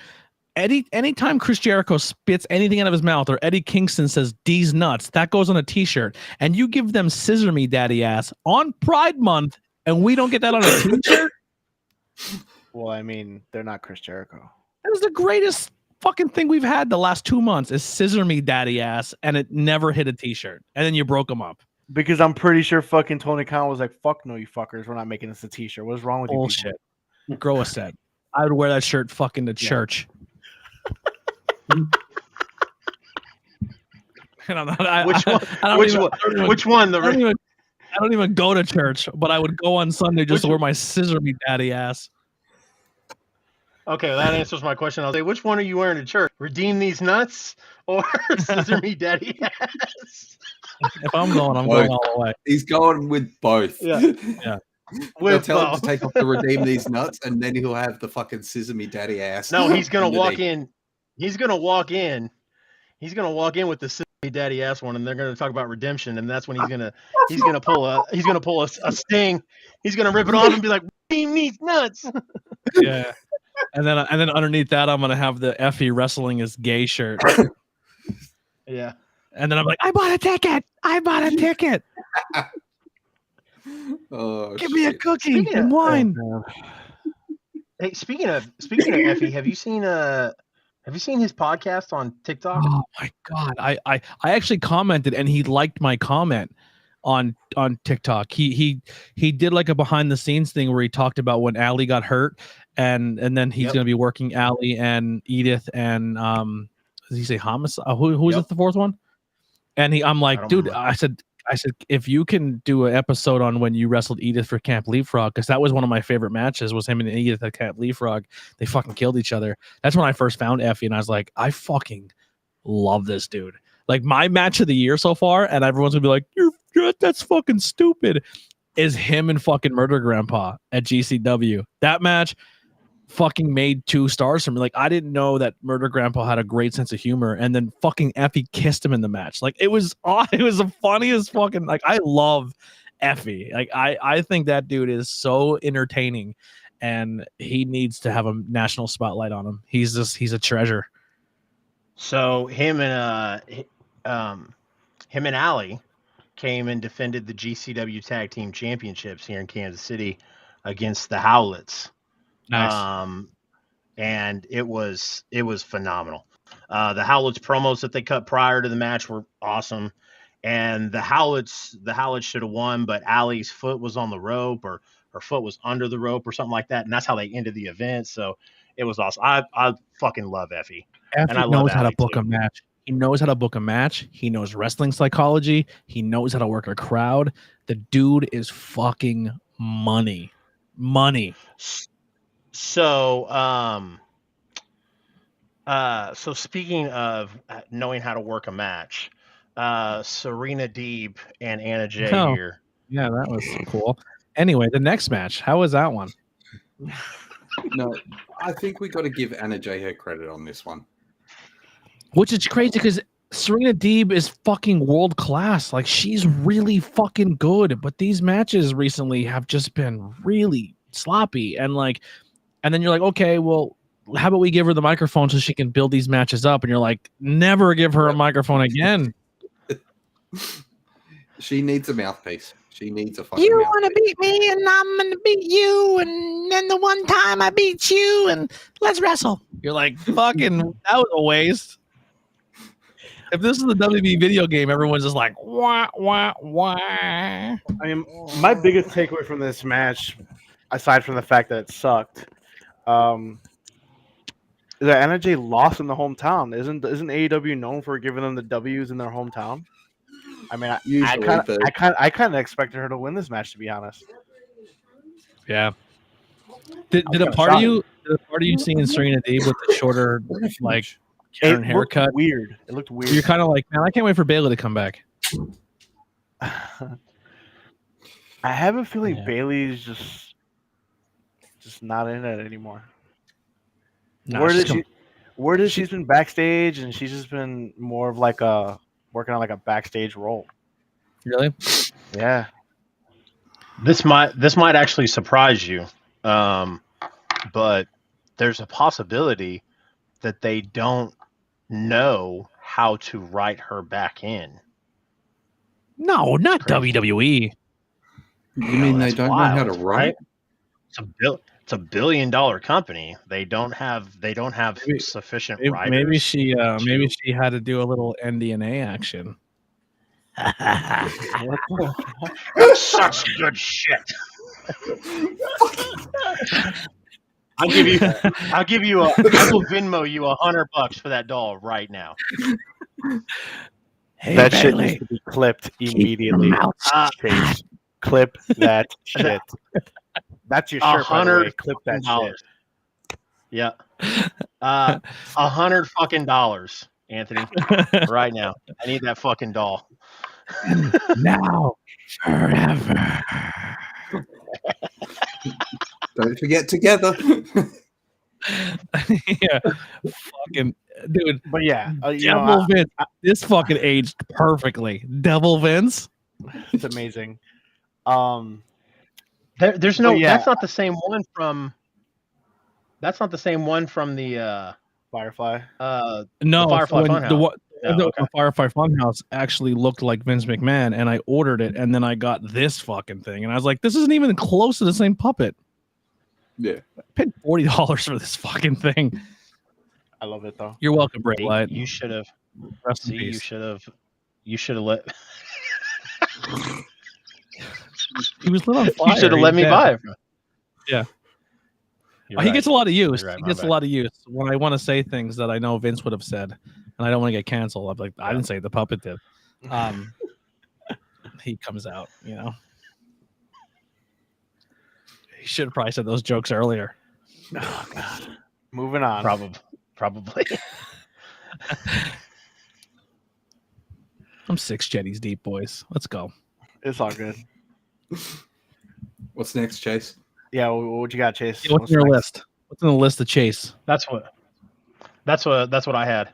Speaker 3: anytime Chris Jericho spits anything out of his mouth or Eddie Kingston says D's nuts, that goes on a t-shirt, and you give them Scissor Me Daddy Ass on Pride Month, and we don't get that on a t-shirt.
Speaker 1: Well, I mean, they're not Chris Jericho.
Speaker 3: That was the greatest fucking thing we've had the last 2 months is Scissor Me Daddy Ass, and it never hit a t-shirt, and then you broke them up.
Speaker 1: Because I'm pretty sure fucking Tony Khan was like, "Fuck no, you fuckers, we're not making this a t-shirt. What's wrong with you?"
Speaker 3: Bullshit. Grow a set. I would wear that shirt fucking to church. And I'm not,
Speaker 2: Which one?
Speaker 3: I don't
Speaker 2: Which
Speaker 3: even-
Speaker 2: one?
Speaker 3: I don't even-
Speaker 2: Which one?
Speaker 3: I don't even go to church, but I would go on Sunday just to wear my Scissor Me Daddy Ass.
Speaker 2: Okay, well, that answers my question. I'll say, which one are you wearing to church? Redeem these nuts or Scissor Me Daddy Ass?
Speaker 3: If I'm going, I'm going all the way.
Speaker 4: He's going with both.
Speaker 2: Yeah.
Speaker 3: Yeah.
Speaker 4: They'll
Speaker 2: With
Speaker 4: tell him
Speaker 2: both.
Speaker 4: to take off the redeem these nuts, and then he'll have the fucking Scissor Me Daddy Ass.
Speaker 2: No, he's gonna walk
Speaker 4: underneath.
Speaker 2: in. He's gonna walk in. He's gonna walk in with the Scissor Me Daddy Ass one, and they're gonna talk about redemption, and that's when he's gonna pull a sting. He's gonna rip it off and be like, "Redeem these nuts."
Speaker 3: Yeah. And then underneath that, I'm gonna have the Effie wrestling is gay shirt.
Speaker 2: Yeah.
Speaker 3: And then I'm like, I bought a ticket.
Speaker 4: Oh,
Speaker 3: Give me a
Speaker 4: shit.
Speaker 3: cookie
Speaker 2: Speaking
Speaker 3: and
Speaker 2: of-
Speaker 3: wine.
Speaker 2: Hey, speaking of Effie, have you seen Have you seen his podcast on TikTok?
Speaker 3: Oh my god! I actually commented, and he liked my comment on TikTok. He did like a behind the scenes thing where he talked about when Allie got hurt, and then he's going to be working Allie and Edith and did he say homicide? Who was it? The fourth one? And I'm like, dude, I said, if you can do an episode on when you wrestled Edith for Camp Leapfrog, because that was one of my favorite matches, was him and Edith at Camp Leapfrog. They fucking killed each other. That's when I first found Effie, and I was like, I fucking love this dude. Like, my match of the year so far, and everyone's gonna be like, that's fucking stupid, is him and fucking Murder Grandpa at GCW. That match fucking made 2 stars for me. Like, I didn't know that Murder Grandpa had a great sense of humor, and then fucking Effie kissed him in the match. Like, it was the funniest fucking, like, I love Effie. Like, I think that dude is so entertaining, and he needs to have a national spotlight on him. He's a treasure.
Speaker 2: So him and Allie came and defended the GCW Tag Team Championships here in Kansas City against the Howlets.
Speaker 3: Nice.
Speaker 2: And it was phenomenal. The Howlets promos that they cut prior to the match were awesome, and the Howlets should have won, but Allie's foot was on the rope, or her foot was under the rope, or something like that, and that's how they ended the event. So it was awesome. I fucking love Effie.
Speaker 3: Effie knows how to book a match. He knows how to book a match. He knows wrestling psychology. He knows how to work a crowd. The dude is fucking money.
Speaker 2: So, so speaking of knowing how to work a match, Serena Deeb and Anna Jay here.
Speaker 3: Yeah, that was cool. Anyway, the next match. How was that one?
Speaker 4: No, I think we got to give Anna Jay her credit on this one.
Speaker 3: Which is crazy because Serena Deeb is fucking world class. Like, she's really fucking good. But these matches recently have just been really sloppy. And then you're like, okay, well, how about we give her the microphone so she can build these matches up? And you're like, never give her a microphone again.
Speaker 4: She needs a mouthpiece. She needs a fucking
Speaker 6: You
Speaker 4: mouthpiece.
Speaker 6: want to beat me, and I'm going to beat you, and then the one time I beat you, and let's wrestle.
Speaker 3: You're like, fucking, that was a waste. If this is the WWE video game, everyone's just like, wah, wah, wah.
Speaker 1: I mean, my biggest takeaway from this match, aside from the fact that it sucked, is that Anna Jay lost in the hometown. Isn't AEW known for giving them the W's in their hometown? I mean, I kind of expected her to win this match, to be honest.
Speaker 3: Yeah. Did a part of you seeing Serena Deeb with the shorter, like, Karen haircut?
Speaker 1: Weird. It looked weird.
Speaker 3: You're kind of like, man, I can't wait for Bayley to come back.
Speaker 1: I have a feeling Bayley's just not in it anymore.
Speaker 3: No,
Speaker 1: She's been backstage, and she's just been more of like working on like a backstage role.
Speaker 3: Really?
Speaker 1: Yeah.
Speaker 2: This might actually surprise you, but there's a possibility that they don't know how to write her back in.
Speaker 3: No, not
Speaker 2: Crazy.
Speaker 3: WWE.
Speaker 4: You mean they don't know how to write?
Speaker 2: It's a $1 billion company. They don't have sufficient writers.
Speaker 3: Maybe she had to do a little NDNA action.
Speaker 2: That's such good shit. I will Venmo you $100 for that doll right now.
Speaker 3: Hey,
Speaker 1: That
Speaker 3: Bayley,
Speaker 1: shit needs to be clipped immediately. Chase. Clip that shit. That's your shirt, by the way. Clip that shit.
Speaker 2: Yeah. $100 fucking dollars, Anthony. Right now. I need that fucking doll.
Speaker 3: now, forever.
Speaker 4: Don't forget together.
Speaker 3: Yeah, fucking dude.
Speaker 1: But yeah,
Speaker 3: Devil Vince, this fucking aged perfectly. Devil Vince,
Speaker 1: it's amazing.
Speaker 2: There's no. That's not the same one from. That's not the same one from the
Speaker 1: Firefly.
Speaker 3: no,
Speaker 2: the Firefly Funhouse.
Speaker 3: The Firefly Funhouse actually looked like Vince McMahon, and I ordered it, and then I got this fucking thing, and I was like, this isn't even close to the same puppet.
Speaker 4: Yeah,
Speaker 3: I paid $40 for this fucking thing.
Speaker 1: I love it though.
Speaker 3: You're welcome, Bray
Speaker 2: See,
Speaker 3: Wyatt.
Speaker 2: you should have.
Speaker 3: Rest in
Speaker 2: See, you
Speaker 3: peace.
Speaker 2: should have. You should have let.
Speaker 3: He was lit on fire.
Speaker 2: You should have
Speaker 3: He's
Speaker 2: let me
Speaker 3: dead.
Speaker 2: buy it.
Speaker 3: Yeah.
Speaker 2: You're
Speaker 3: He
Speaker 2: right.
Speaker 3: gets a lot of use.
Speaker 2: You're right,
Speaker 3: He
Speaker 2: my
Speaker 3: gets a
Speaker 2: bad.
Speaker 3: lot of use when I want to say things that I know Vince would have said, and I don't want to get canceled. I'm like, I didn't say it, the puppet did. He comes out, you know. He should have probably said those jokes earlier.
Speaker 1: Oh, God. Moving on.
Speaker 2: Probably.
Speaker 3: I'm 6 Jetties deep, boys. Let's go.
Speaker 1: It's all good.
Speaker 4: What's next, Chase?
Speaker 1: Yeah, what you got, Chase?
Speaker 3: What's on your
Speaker 1: next?
Speaker 3: list? What's on the list to chase?
Speaker 2: That's what I had.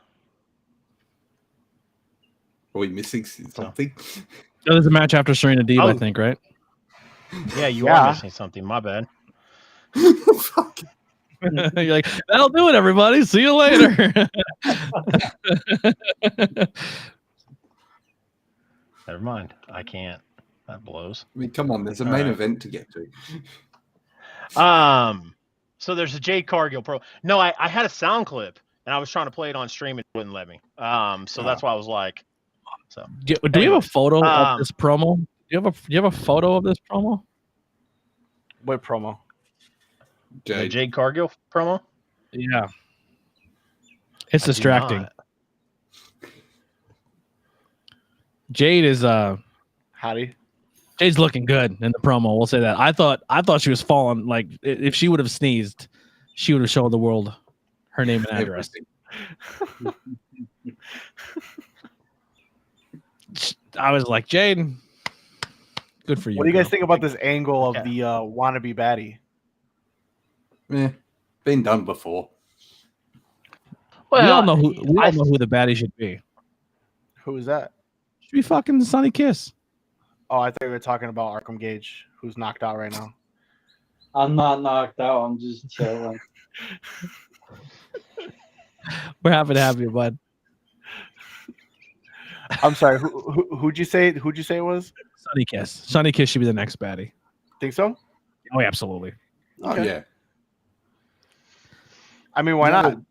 Speaker 4: Are we missing something?
Speaker 3: Oh, there's a match after Serena Deeb, I
Speaker 2: Oh.
Speaker 3: think, right?
Speaker 2: Yeah, you
Speaker 1: Yeah.
Speaker 2: are missing something. My bad.
Speaker 4: Fuck.
Speaker 3: You're like, that'll do it, everybody. See you later.
Speaker 2: Never mind. I can't. That blows.
Speaker 4: I mean, come on, there's a
Speaker 2: All
Speaker 4: main
Speaker 2: right.
Speaker 4: event to get to.
Speaker 2: So there's a Jade Cargill pro. No, I had a sound clip and I was trying to play it on stream and it wouldn't let me. So that's why I was like, so
Speaker 3: do we have a
Speaker 2: Anyways,
Speaker 3: photo of this promo? Do you have a photo of this promo?
Speaker 1: What promo?
Speaker 2: the
Speaker 4: Jade.
Speaker 2: Jade Cargill promo.
Speaker 3: Yeah. It's
Speaker 2: I do
Speaker 3: distracting.
Speaker 2: not.
Speaker 3: Jade is
Speaker 1: Howdy.
Speaker 3: Jade's looking good in the promo. We'll say that. I thought she was falling. Like if she would have sneezed, she would have shown the world her name and address.
Speaker 4: Everything.
Speaker 3: I was like, Jade, good for you.
Speaker 1: What do you guys
Speaker 3: girl.
Speaker 1: think about this angle of
Speaker 2: Yeah.
Speaker 1: the wannabe baddie?
Speaker 4: Been done before.
Speaker 3: We all know who
Speaker 2: I-
Speaker 3: the baddie should be.
Speaker 1: Who is that?
Speaker 3: Should be fucking Sonny Kiss.
Speaker 1: Oh, I thought we were talking about Arkham Gage, who's knocked out right now.
Speaker 5: I'm not knocked out. I'm just chilling.
Speaker 3: We're happy to have you, bud.
Speaker 1: I'm sorry. Who'd you say? Who'd you say it was?
Speaker 3: Sonny Kiss. Sonny Kiss should be the next baddie.
Speaker 1: Think so?
Speaker 3: Oh, absolutely.
Speaker 4: Oh
Speaker 1: Okay.
Speaker 4: yeah.
Speaker 1: I mean, why
Speaker 4: Now
Speaker 1: not?
Speaker 4: that-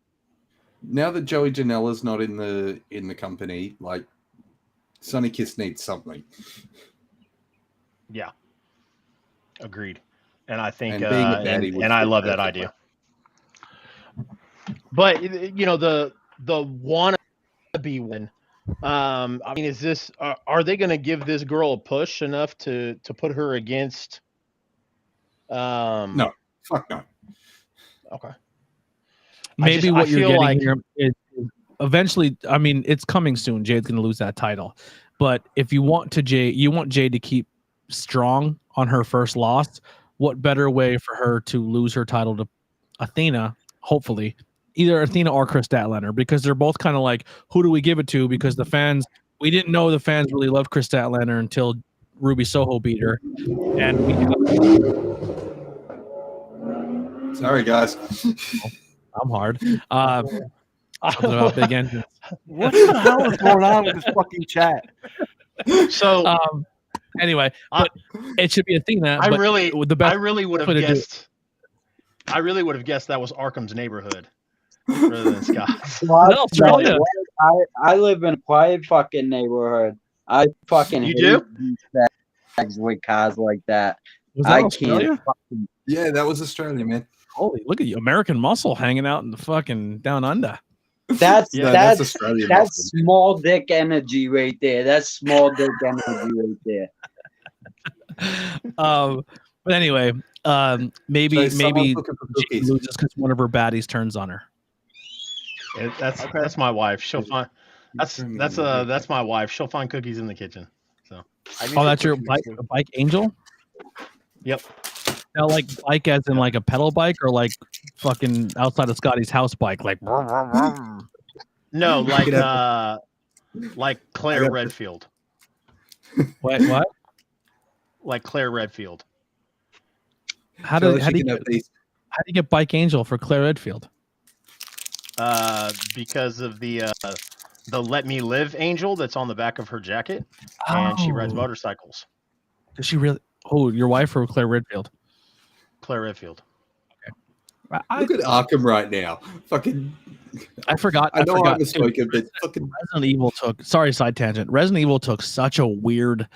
Speaker 4: Now that Joey Janela's not in the company, like Sonny Kiss needs something.
Speaker 2: Yeah. Agreed. And I think,
Speaker 4: And being a baddie would
Speaker 2: and I
Speaker 4: fit
Speaker 2: love that
Speaker 4: perfectly.
Speaker 2: idea. But the wannabe one. I mean, is this? Are they going to give this girl a push enough to put her against?
Speaker 4: No. Fuck no.
Speaker 2: Okay.
Speaker 3: Maybe
Speaker 2: I
Speaker 3: what you're
Speaker 2: feel
Speaker 3: getting
Speaker 2: like-
Speaker 3: here is eventually. I mean, it's coming soon. Jade's going to lose that title, but if you want Jade to keep strong on her first loss. What better way for her to lose her title to Athena? Hopefully, either Athena or Chris Statlander, because they're both kind of like, who do we give it to? Because we didn't know the fans really loved Chris Statlander until Ruby Soho beat her, and
Speaker 4: Sorry, guys.
Speaker 3: I'm hard. Something about big engines.
Speaker 1: What the hell is going on with this fucking chat?
Speaker 2: So
Speaker 3: Anyway, but it should be Athena.
Speaker 2: I
Speaker 3: but
Speaker 2: really
Speaker 3: the best
Speaker 2: would have
Speaker 3: way to do it.
Speaker 2: guessed. I really would have guessed that was Arkham's neighborhood rather than Scott's.
Speaker 5: Well,
Speaker 3: No, Australia.
Speaker 5: I live in a quiet fucking neighborhood. I fucking
Speaker 2: You
Speaker 5: hate
Speaker 2: do?
Speaker 5: these bags with cars like that.
Speaker 3: Was that
Speaker 5: I
Speaker 3: Australia?
Speaker 5: can't fucking.
Speaker 4: Yeah, that was Australia, man.
Speaker 3: Holy, look at you, American muscle hanging out in the fucking down under.
Speaker 5: That's
Speaker 2: Yeah,
Speaker 5: that's
Speaker 4: Australia.
Speaker 5: that's small dick energy right there. That's small dick energy right there.
Speaker 3: But anyway, maybe
Speaker 4: So someone's looking for
Speaker 3: she
Speaker 4: cookies.
Speaker 3: loses because one of her baddies turns on her.
Speaker 2: That's my wife. She'll find that's my wife. She'll find cookies in the kitchen.
Speaker 3: Oh, that's your bike angel?
Speaker 2: Yep.
Speaker 3: Now, like bike as in like a pedal bike or like fucking outside of Scotty's house bike, like
Speaker 2: No, like Claire Redfield.
Speaker 3: what?
Speaker 2: Like Claire Redfield.
Speaker 3: How do
Speaker 4: So
Speaker 3: you
Speaker 4: she can have these.
Speaker 3: get bike angel for Claire Redfield?
Speaker 2: Because of the Let Me Live angel that's on the back of her jacket, and she rides
Speaker 3: Oh.
Speaker 2: motorcycles.
Speaker 3: Does she really? Oh, your wife or Claire Redfield?
Speaker 2: Claire Redfield.
Speaker 4: Look at Arkham right now. Fucking.
Speaker 3: I forgot.
Speaker 4: I know
Speaker 3: forgot.
Speaker 4: I'm a smoker, but fucking.
Speaker 3: Resident Evil took. Sorry, side tangent. Resident Evil took such a weird,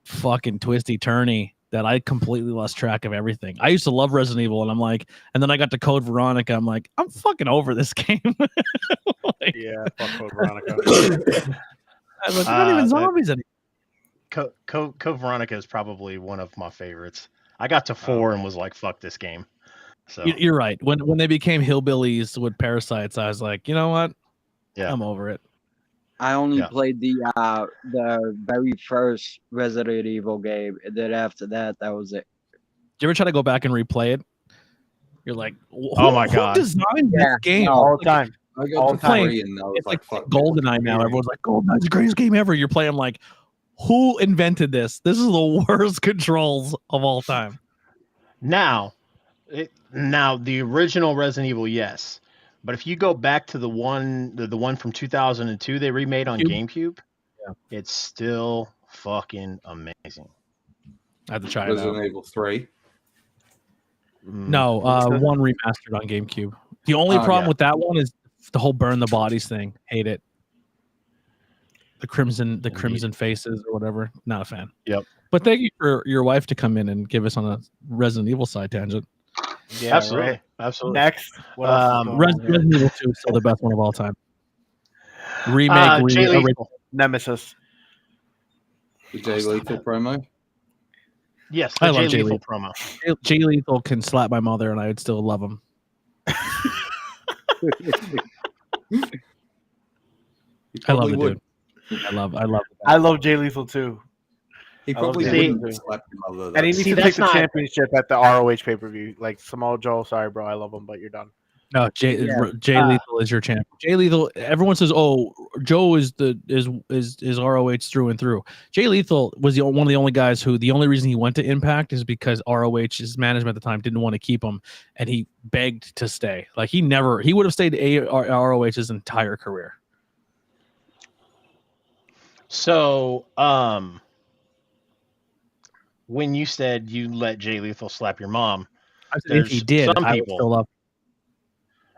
Speaker 3: fucking twisty turny that I completely lost track of everything. I used to love Resident Evil, and I'm like, and then I got to Code Veronica. I'm like, I'm fucking over this game. Like,
Speaker 1: Yeah, fuck Code Veronica.
Speaker 3: I was not even zombies anymore.
Speaker 2: Code Veronica is probably one of my favorites. I got to 4 and was like, fuck this game. So
Speaker 3: You're right. When they became hillbillies with parasites, I was like, you know what?
Speaker 2: Yeah.
Speaker 3: I'm over it.
Speaker 5: I only played the very first Resident Evil game, and then after that was it.
Speaker 3: Did you ever try to go back and replay it? You're like,
Speaker 2: oh my god,
Speaker 3: who designed this game?
Speaker 1: All the time.
Speaker 4: I got to 3 and I was
Speaker 3: It's like
Speaker 4: fuck,
Speaker 3: GoldenEye now. Everyone's like, GoldenEye's the greatest game ever. You're playing like, who invented this? This is the worst controls of all time.
Speaker 2: Now the original Resident Evil, yes, but if you go back to the one from 2002 they remade on GameCube, it's still fucking amazing.
Speaker 3: I have to try it out.
Speaker 4: Resident Evil 3.
Speaker 3: No, one remastered on GameCube. The only problem with that one is the whole burn the bodies thing. Hate it. The crimson faces or whatever. Not a fan.
Speaker 2: Yep.
Speaker 3: But thank you for your wife to come in and give us on a Resident Evil side tangent.
Speaker 2: Yeah, absolutely. Right. Absolutely.
Speaker 1: Next,
Speaker 3: Resident Evil 2 is still the best one of all time. Remake,
Speaker 1: Nemesis.
Speaker 4: The Jay Lethal promo.
Speaker 2: Yes, the Jay Lethal promo.
Speaker 3: Jay Lethal can slap my mother, and I would still love him. I love it, dude.
Speaker 1: I love Jay Lethal too.
Speaker 4: He probably wouldn't slap your mother.
Speaker 1: And he needs to take the championship at the ROH pay-per-view. Like Samoa Joe, sorry, bro, I love him, but you're done.
Speaker 3: No, Jay Lethal is your champ. Jay Lethal. Everyone says, "Oh, Joe is ROH through and through." Jay Lethal was one of the only guys who the only reason he went to Impact is because ROH's management at the time didn't want to keep him, and he begged to stay. Like he would have stayed ROH his entire career.
Speaker 2: So, when you said you let Jay Lethal slap your mom,
Speaker 3: I said if he did, I would still love.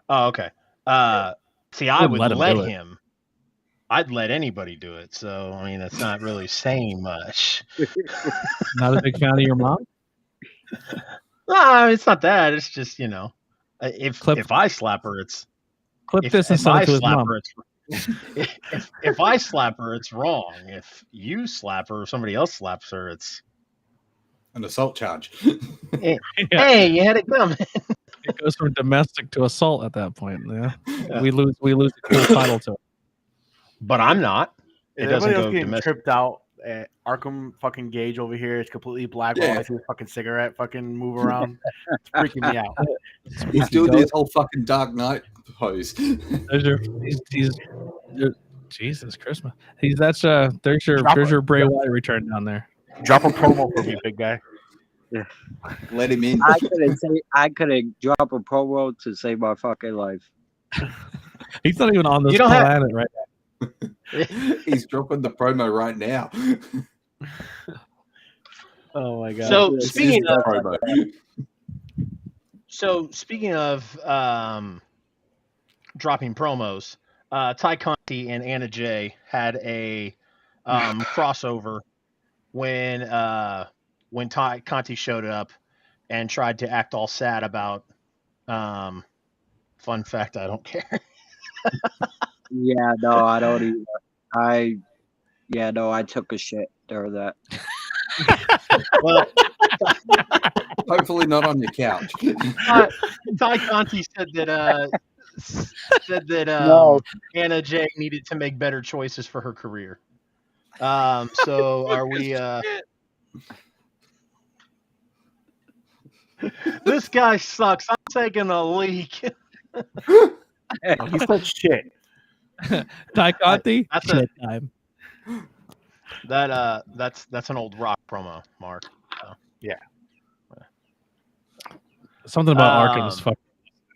Speaker 2: Oh, okay. See, I would let him. I'd let anybody do it. So, I mean, that's not really saying much.
Speaker 3: Not a big fan of your mom?
Speaker 2: No, it's not that. It's just, if I slap her, it's
Speaker 3: clip this and send it to his mom.
Speaker 2: If I slap her, it's wrong. If you slap her or somebody else slaps her, it's
Speaker 4: an assault charge.
Speaker 2: Hey, you had it coming.
Speaker 3: It goes from domestic to assault at that point. Yeah. We lose the cool title to it.
Speaker 2: But I'm not.
Speaker 1: It doesn't go domestic. Tripped out. Arkham fucking Gage over here is completely black while I see his fucking cigarette fucking move around. It's freaking me out.
Speaker 4: He's doing his whole fucking Dark Knight pose.
Speaker 3: Jesus Christmas. There's your Bray Wyatt return down there.
Speaker 1: Drop a promo for me, big guy.
Speaker 4: Yeah. Let him in.
Speaker 5: I couldn't drop a promo to save my fucking life.
Speaker 3: He's not even on this planet right now.
Speaker 4: He's dropping the promo right now.
Speaker 1: Oh my god.
Speaker 2: So speaking of dropping promos, Ty Conti and Anna Jay had a crossover when Ty Conti showed up and tried to act all sad about fun fact, I don't care.
Speaker 5: Yeah, no, I don't either. I took a shit during that.
Speaker 2: Well,
Speaker 4: hopefully not on your couch.
Speaker 2: Ty Conti said that Anna Jay needed to make better choices for her career. So are we this guy sucks. I'm taking a leak.
Speaker 1: He said shit.
Speaker 3: Ty Conti?
Speaker 2: That's time. That's an old Rock promo, Mark. So.
Speaker 1: Yeah.
Speaker 3: Something about Arkham's fucking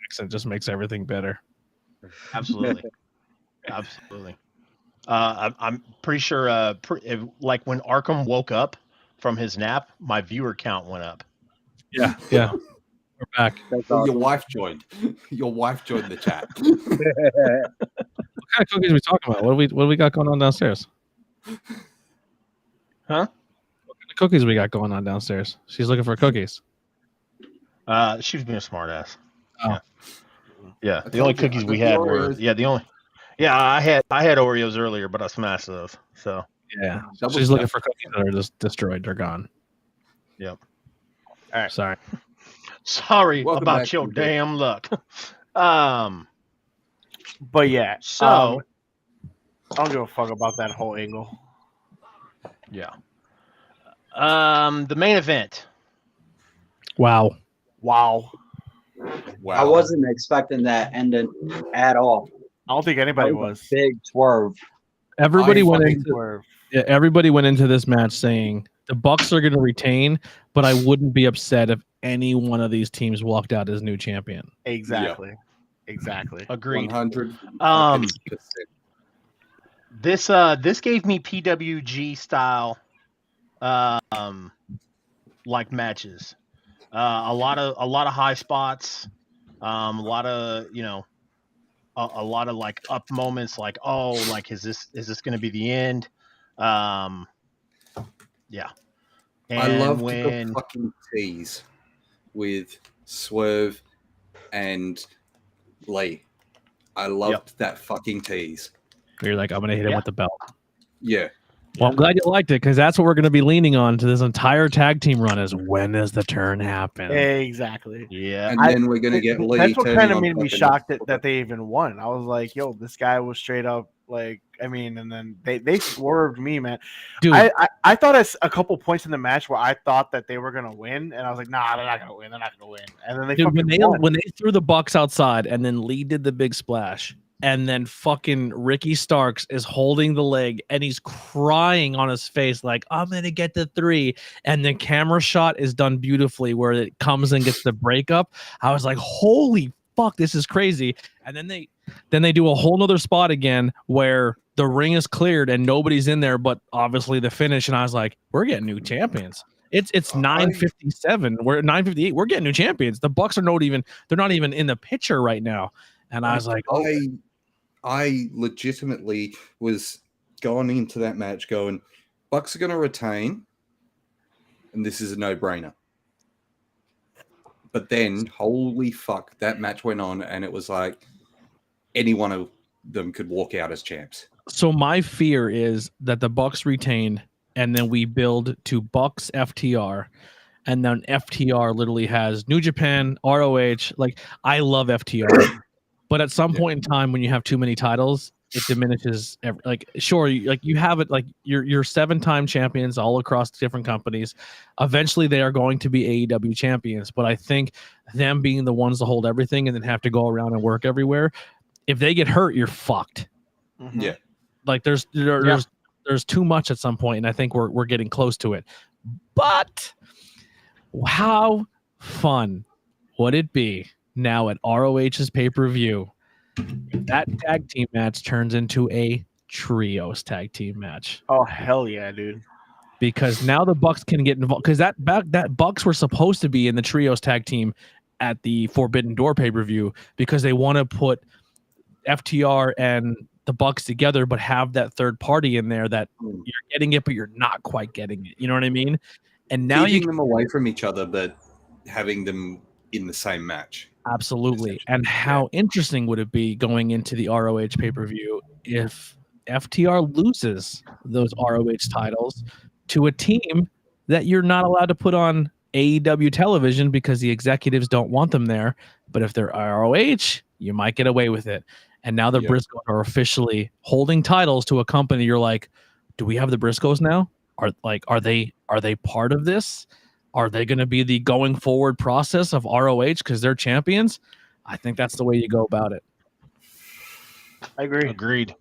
Speaker 3: accent just makes everything better.
Speaker 2: Absolutely. I'm pretty sure like when Arkham woke up from his nap, my viewer count went up.
Speaker 3: Yeah. We're back.
Speaker 4: Well, your wife joined. Your wife joined the chat.
Speaker 3: What kind of cookies are we talking about? What do we got going on downstairs?
Speaker 2: Huh?
Speaker 3: What kind of cookies we got going on downstairs? She's looking for cookies.
Speaker 2: She was being a smart ass.
Speaker 3: Oh.
Speaker 2: Yeah.
Speaker 4: I
Speaker 2: The only
Speaker 4: told you,
Speaker 2: cookies
Speaker 4: I
Speaker 2: we
Speaker 4: got the
Speaker 2: had were
Speaker 4: Oreos.
Speaker 2: I had Oreos earlier, but I smashed those. So
Speaker 3: Yeah.
Speaker 4: Double
Speaker 3: She's looking
Speaker 4: check.
Speaker 3: for cookies that are just destroyed. They're gone.
Speaker 2: Yep.
Speaker 1: All right.
Speaker 3: Sorry.
Speaker 2: Sorry
Speaker 4: Welcome
Speaker 2: about
Speaker 4: back,
Speaker 2: your
Speaker 4: TJ.
Speaker 2: damn luck.
Speaker 1: But yeah,
Speaker 2: So
Speaker 1: I don't give a fuck about that whole angle.
Speaker 2: yeah. The main event.
Speaker 3: Wow.
Speaker 1: Wow.
Speaker 4: Wow.
Speaker 5: I wasn't expecting that ending at all.
Speaker 1: I don't think anybody
Speaker 5: That
Speaker 1: was.
Speaker 5: a big swerve.
Speaker 3: Everybody went
Speaker 1: Fucking
Speaker 3: into
Speaker 1: swerve.
Speaker 3: everybody went into this match saying the Bucks are going to retain, but I wouldn't be upset if any one of these teams walked out as new champion.
Speaker 1: Exactly. Exactly.
Speaker 2: Agreed.
Speaker 4: 100%.
Speaker 2: This gave me PWG style like matches. A lot of high spots, a lot of a lot of like up moments, like, oh, like is this going to be the end? Yeah. And
Speaker 4: I loved
Speaker 2: when
Speaker 4: the fucking tease with Swerve and Lee. I loved that fucking tease.
Speaker 3: You're like, I'm going to hit him
Speaker 2: Yeah.
Speaker 3: with the belt.
Speaker 4: Yeah.
Speaker 3: Well, I'm glad you liked it because that's what we're going to be leaning on to this entire tag team run is when does the turn happen?
Speaker 1: Exactly.
Speaker 2: yeah,
Speaker 4: And then we're going to get Lee.
Speaker 1: That's what
Speaker 4: turning
Speaker 1: kind of
Speaker 4: on
Speaker 1: made me
Speaker 4: fucking-
Speaker 1: shocked that they even won. I was like, yo, this guy was straight up like, I mean, and then they swerved me, man.
Speaker 3: Dude,
Speaker 1: I thought at a couple points in the match where I thought that they were gonna win, and I was like, nah, they're not gonna win. They're not gonna win. And then they
Speaker 3: dude,
Speaker 1: fucking won.
Speaker 3: when they threw the Bucks outside and then Lee did the big splash and then fucking Ricky Starks is holding the leg and he's crying on his face like, I'm going to get the 3. And the camera shot is done beautifully where it comes and gets the breakup. I was like, holy fuck, this is crazy. And then they do a whole nother spot again where the ring is cleared and nobody's in there, but obviously the finish. And I was like, we're getting new champions. It's 9:57. We're at 9:58. We're getting new champions. The Bucks are not even in the picture right now. And I was like, oh,
Speaker 4: I legitimately was going into that match going, Bucks are going to retain, and this is a no-brainer. But then, holy fuck, that match went on, and it was like any one of them could walk out as champs.
Speaker 3: so my fear is that the Bucks retain, and then we build to Bucks FTR, and then FTR literally has New Japan, ROH. Like, I love FTR, but at some point in time, when you have too many titles, it diminishes. Sure, you have it, like you're 7-time champions all across different companies. Eventually, they are going to be AEW champions, but I think them being the ones to hold everything and then have to go around and work everywhere, if they get hurt, you're fucked.
Speaker 1: Mhm.
Speaker 4: Yeah.
Speaker 3: Like there's too much at some point, and I think we're getting close to it. But how fun would it be now at ROH's pay-per-view if that tag team match turns into a trios tag team match?
Speaker 1: Oh hell yeah, dude!
Speaker 3: Because now the Bucks can get involved. Because that Bucks were supposed to be in the trios tag team at the Forbidden Door pay-per-view because they want to put FTR and the Bucks together, but have that third party in there that you're getting it, but you're not quite getting it. You know what I mean? And now
Speaker 4: Keeping them away from each other, but having them in the same match.
Speaker 3: absolutely. And how interesting would it be going into the ROH pay-per-view if FTR loses those ROH titles to a team that you're not allowed to put on AEW television because the executives don't want them there. But if they're ROH, you might get away with it. And now the Briscoes are officially holding titles to a company. You're like, do we have the Briscoes now? Are they part of this? Are they going to be the going forward process of ROH because they're champions? I think that's the way you go about it.
Speaker 1: I agree.
Speaker 2: agreed.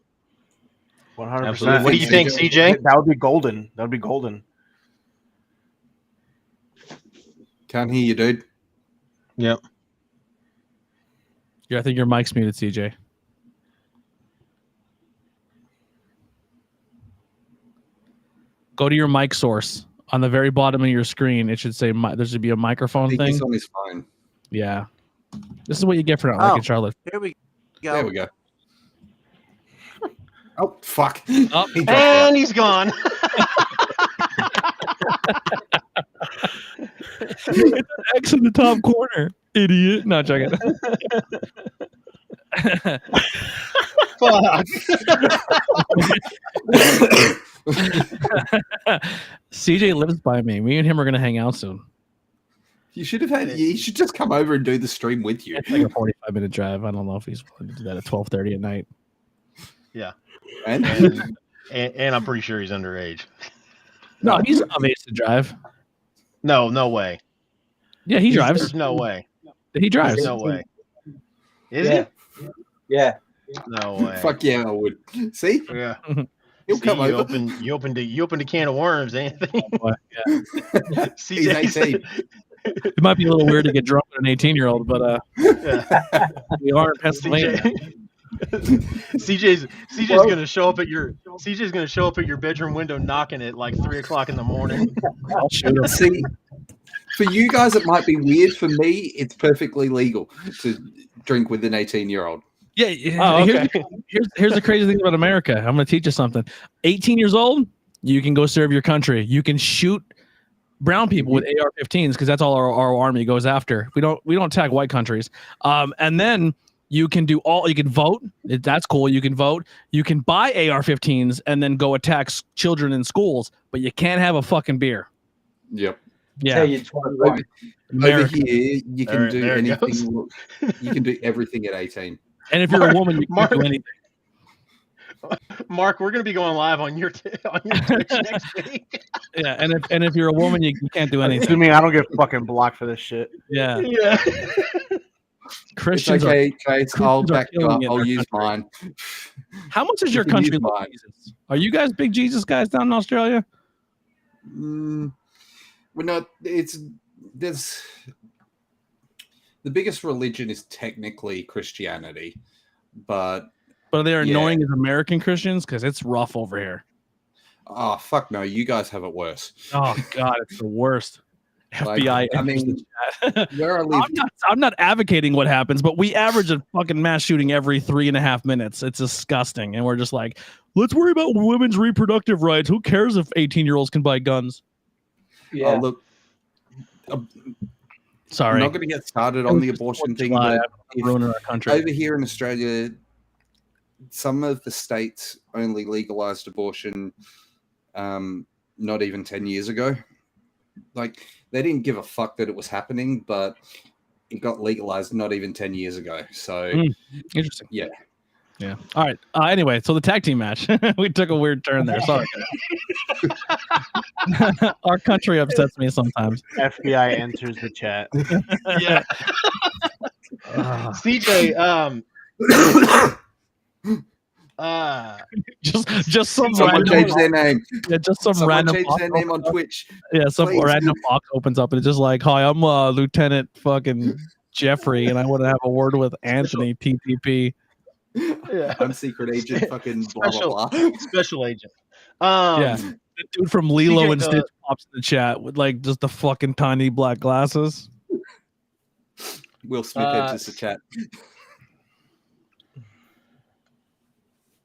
Speaker 1: 100%.
Speaker 2: Absolutely. What do you think, CJ?
Speaker 1: That would be golden. That would be golden.
Speaker 4: Can't hear you, dude.
Speaker 2: Yep.
Speaker 3: Yeah, I think your mic's muted, CJ. Go to your mic source on the very bottom of your screen. It should say there should be a
Speaker 4: I
Speaker 3: microphone
Speaker 4: think
Speaker 3: thing.
Speaker 4: he's on his phone.
Speaker 3: Yeah. This is what you get for not liking Charlotte.
Speaker 7: Here we go.
Speaker 4: There we go. Oh, fuck.
Speaker 3: Oh,
Speaker 4: He dropped out.
Speaker 2: And he's gone.
Speaker 3: X in the top corner, idiot. Not joking.
Speaker 2: Fuck.
Speaker 3: CJ lives by me. Me and him are gonna hang out soon.
Speaker 4: You should have had. You should just come over and do the stream with you.
Speaker 3: It's like a 45-minute drive. I don't know if he's willing to do that at 12:30 at night.
Speaker 2: Yeah.
Speaker 4: And
Speaker 2: And I'm pretty sure he's underage.
Speaker 3: No, he's of age to drive.
Speaker 2: No way.
Speaker 3: Yeah, he drives.
Speaker 2: There's no way.
Speaker 3: He drives.
Speaker 2: There's no way. Is
Speaker 5: Yeah. Yeah.
Speaker 2: he? No way.
Speaker 4: fuck yeah, I would. See,
Speaker 2: Yeah.
Speaker 4: he'll
Speaker 2: See,
Speaker 4: come
Speaker 2: you
Speaker 4: over.
Speaker 2: opened a can of worms, Anthony.
Speaker 3: Yeah.
Speaker 4: He's 18.
Speaker 3: It might be a little weird to get drunk with an 18-year-old, but
Speaker 2: Yeah.
Speaker 3: we are in Pennsylvania.
Speaker 2: CJ's gonna show up at your bedroom window knocking at like 3:00 in the morning.
Speaker 3: I'll shoot him.
Speaker 4: See, for you guys, it might be weird. For me, it's perfectly legal to drink with an 18-year-old.
Speaker 3: Yeah.
Speaker 2: Oh, okay.
Speaker 3: Here's the crazy thing about America. I'm going to teach you something. 18 years old, you can go serve your country. You can shoot brown people with AR-15s because that's all our army goes after. We don't attack white countries. And then you can you can vote. That's cool. You can vote. You can buy AR-15s and then go attack children in schools, but you can't have a fucking beer.
Speaker 4: Yep.
Speaker 3: Yeah.
Speaker 5: Tell you 21.
Speaker 4: Over
Speaker 3: America.
Speaker 4: here, you can do
Speaker 2: There it
Speaker 4: anything. You can do everything at 18.
Speaker 3: And if you're a woman, you can't do anything.
Speaker 2: Mark, we're gonna be going live on your Twitch next week.
Speaker 3: Yeah, and if you're a woman, you can't do anything.
Speaker 1: Assuming I don't get fucking blocked for this shit.
Speaker 3: Yeah,
Speaker 2: Yeah.
Speaker 4: It's
Speaker 3: Christians.
Speaker 4: okay, Chase. I'll
Speaker 3: Christians are
Speaker 4: back you
Speaker 3: killing
Speaker 4: up.
Speaker 3: it in
Speaker 4: I'll
Speaker 3: our
Speaker 4: use
Speaker 3: country.
Speaker 4: mine.
Speaker 3: How much is your
Speaker 4: You can
Speaker 3: country
Speaker 4: use
Speaker 3: love
Speaker 4: mine.
Speaker 3: Jesus? Are you guys big Jesus guys down in Australia?
Speaker 4: We're not. There's the biggest religion is technically Christianity, but
Speaker 3: But they're
Speaker 4: Yeah.
Speaker 3: annoying as American Christians because it's rough over here.
Speaker 4: oh fuck no, you guys have it worse.
Speaker 3: Oh God, it's the worst.
Speaker 4: Like,
Speaker 3: FBI.
Speaker 4: I mean, where I live,
Speaker 3: I'm not advocating what happens, but we average a fucking mass shooting every 3.5 minutes. It's disgusting, and we're just like, let's worry about women's reproductive rights. Who cares if 18-year-olds can buy guns?
Speaker 5: Yeah.
Speaker 4: oh, look,
Speaker 3: Sorry,
Speaker 4: I'm not going to get started on the abortion thing,
Speaker 3: July,
Speaker 4: but if,
Speaker 3: ruining our country.
Speaker 4: over here in Australia, some of the states only legalized abortion not even 10 years ago. Like, they didn't give a fuck that it was happening, but it got legalized not even 10 years ago. So,
Speaker 3: Interesting.
Speaker 4: yeah.
Speaker 3: Yeah. All right. Anyway, so the tag team match. We took a weird turn there. Sorry. Our country upsets me sometimes.
Speaker 1: FBI enters the chat.
Speaker 2: Yeah. CJ,
Speaker 3: just some
Speaker 4: Someone
Speaker 3: random,
Speaker 4: changed their name.
Speaker 3: yeah, just some
Speaker 4: Someone
Speaker 3: random
Speaker 4: changed
Speaker 3: box
Speaker 4: their name on
Speaker 3: opens up.
Speaker 4: Twitch.
Speaker 3: Yeah, some
Speaker 4: Please.
Speaker 3: random box opens up and it's just like, hi, I'm Lieutenant fucking Jeffrey, and I want to have a word with Anthony TTP.
Speaker 2: yeah.
Speaker 4: I'm secret agent, fucking blah, blah, blah.
Speaker 2: Special agent.
Speaker 3: Yeah. The dude from Lilo
Speaker 2: CJ,
Speaker 3: and Stitch pops in the chat with like just the fucking tiny black glasses.
Speaker 4: Will Smith enters the chat.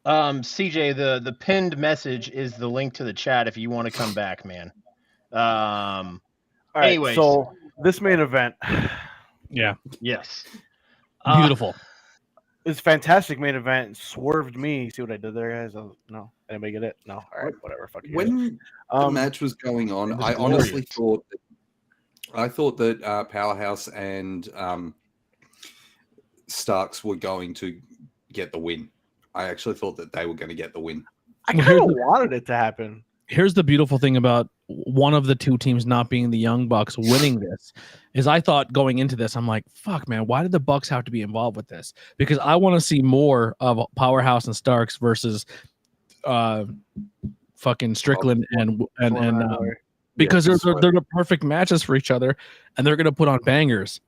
Speaker 2: CJ, the pinned message is the link to the chat if you want to come back, man.
Speaker 1: All right,
Speaker 2: Anyways.
Speaker 1: so this main event
Speaker 3: Yeah.
Speaker 2: Yes.
Speaker 3: Beautiful.
Speaker 1: is fantastic main event. Swerved me. See what I did there, guys? No, anybody get it? No. All right, whatever. Fuck you.
Speaker 4: When the match was going on,
Speaker 1: was
Speaker 4: I honestly
Speaker 1: glorious.
Speaker 4: thought that Powerhouse and Starks were going to get the win. I actually thought that they were going to get the win.
Speaker 1: I
Speaker 3: Well,
Speaker 1: kind
Speaker 3: here's
Speaker 1: of
Speaker 3: the-
Speaker 1: wanted it to happen.
Speaker 3: Here's the beautiful thing about one of the two teams not being the Young Bucks winning this is I thought going into this, I'm like, fuck, man, why did the Bucks have to be involved with this? Because I want to see more of Powerhouse and Starks versus fucking Strickland and because they're the perfect matches for each other and they're going to put on bangers.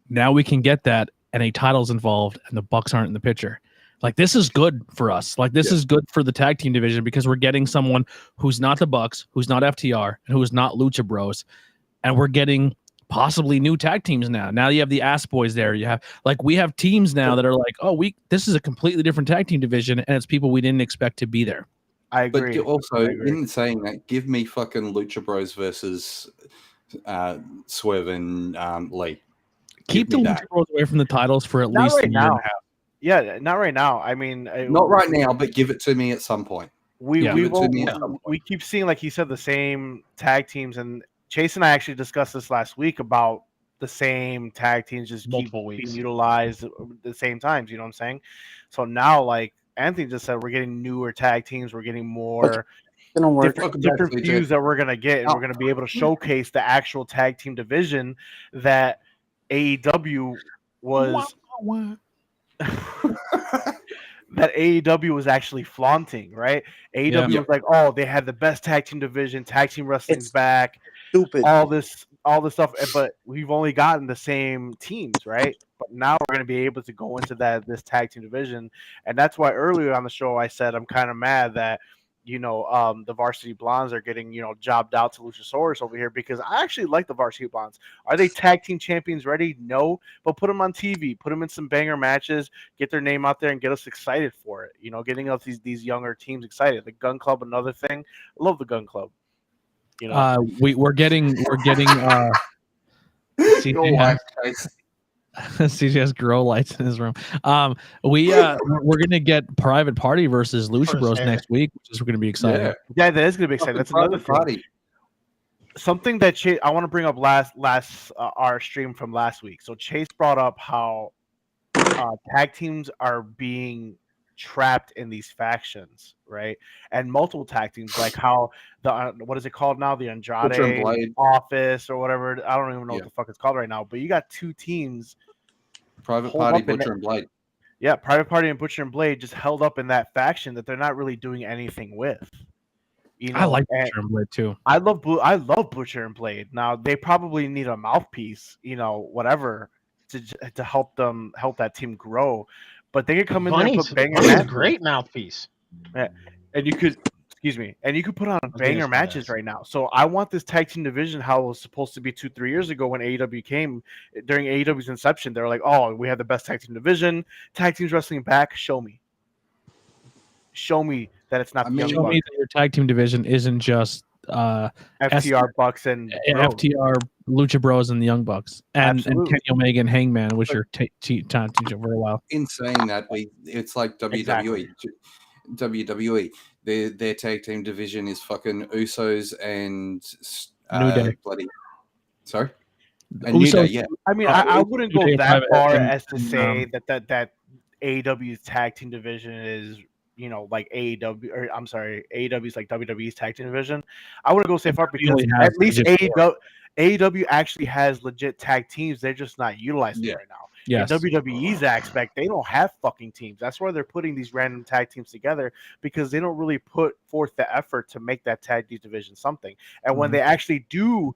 Speaker 3: Now we can get that and a title's involved and the Bucks aren't in the picture. Like, this is good for us. Like, this is good for the tag team division because we're getting someone who's not the Bucks, who's not FTR, and who is not Lucha Bros. And we're getting possibly new tag teams now. Now you have the Ass Boys there. You have we have teams now that are like, oh, this is a completely different tag team division, and it's people we didn't expect to be there.
Speaker 1: I agree.
Speaker 4: But also,
Speaker 1: I agree.
Speaker 4: in saying that, give me fucking Lucha Bros versus Swerve and Lee.
Speaker 3: Keep the Lucha Bros away from the titles for at
Speaker 1: Not
Speaker 3: least
Speaker 1: right
Speaker 3: a year
Speaker 1: now.
Speaker 3: and a half.
Speaker 1: Yeah, not right now. I mean,
Speaker 4: Not right now, but give it to me at some point.
Speaker 1: we
Speaker 4: Yeah.
Speaker 1: keep seeing, like he said, the same tag teams, and Chase and I actually discussed this last week about the same tag teams just
Speaker 2: Multiple
Speaker 1: keep
Speaker 2: weeks.
Speaker 1: being utilized at the same times. You know what I'm saying? So now, like Anthony just said, we're getting newer tag teams. We're getting more
Speaker 7: Gonna work.
Speaker 1: different views that we're gonna get, and we're gonna be able to showcase the actual tag team division that AEW was. That AEW was actually flaunting, right? AEW was like, oh, they had the best tag team division, tag team wrestling's back,
Speaker 7: Stupid.
Speaker 1: all this stuff, but we've only gotten the same teams, right? But now we're going to be able to go into this tag team division, and that's why earlier on the show I said I'm kind of mad that the Varsity Blondes are getting jobbed out to Luchasaurus over here, because I actually like the Varsity Blondes. Are they tag team champions ready? No, but put them on TV, put them in some banger matches, get their name out there, and get us excited for it. Getting us these younger teams excited. The Gun Club, another thing. I love the Gun Club.
Speaker 3: We're getting CJ has grow lights in his room. We're gonna get Private Party versus Lucha Bros next week, which is gonna be exciting.
Speaker 1: Yeah, that is gonna be exciting. That's another thing. Something that I want to bring up last our stream from last week. So Chase brought up how tag teams are being trapped in these factions, right? And multiple tag teams, like how what is it called now? The Andrade Office or whatever. I don't even know what the fuck it's called right now. But you got two teams.
Speaker 4: Private Party, Butcher and Blade.
Speaker 1: Yeah, Private Party and Butcher and Blade just held up in that faction that they're not really doing anything with.
Speaker 3: I like Butcher and Blade too.
Speaker 1: I love Butcher and Blade. Now they probably need a mouthpiece, whatever, to help that team grow. But they could come in there and put banger matches.
Speaker 2: A great mouthpiece.
Speaker 1: Yeah. And you could put on banger matches right now. So I want this tag team division how it was supposed to be 2-3 years ago when AEW came. During AEW's inception, they were like, oh, we have the best tag team division. Tag teams wrestling back. Show me that it's not the Young Bucks.
Speaker 3: Show me that your tag team division isn't just
Speaker 1: FTR Bucks and
Speaker 3: FTR Lucha Bros and the Young Bucks and Kenny Omega and Hangman, which are time team for a while.
Speaker 4: In saying that, it's like WWE. Exactly. WWE, their tag team division is fucking Usos and
Speaker 1: New Day.
Speaker 4: Sorry,
Speaker 1: and New Day. Yeah, I mean, I wouldn't go that far as to say that AEW's tag team division is like AEW, or I'm sorry, AEW's like WWE's tag team division. I wouldn't go so far because at least AEW actually has legit tag teams. They're just not utilizing it right now.
Speaker 3: Yes.
Speaker 1: In WWE's aspect, they don't have fucking teams. That's why they're putting these random tag teams together, because they don't really put forth the effort to make that tag team division something. And when they actually do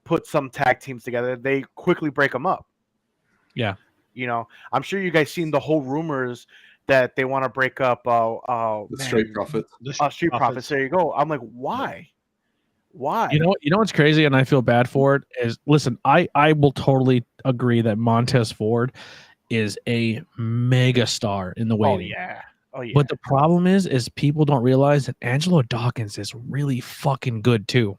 Speaker 1: put some tag teams together, they quickly break them up.
Speaker 3: Yeah.
Speaker 1: I'm sure you guys seen the whole rumors that they want to break up
Speaker 4: the Street Profits.
Speaker 1: Street Profits. There you go. I'm like, why? Why?
Speaker 3: You know what's crazy, and I feel bad for it is, listen, I will totally agree that Montez Ford is a mega star in the waiting.
Speaker 1: Oh yeah.
Speaker 3: But the problem is people don't realize that Angelo Dawkins is really fucking good too.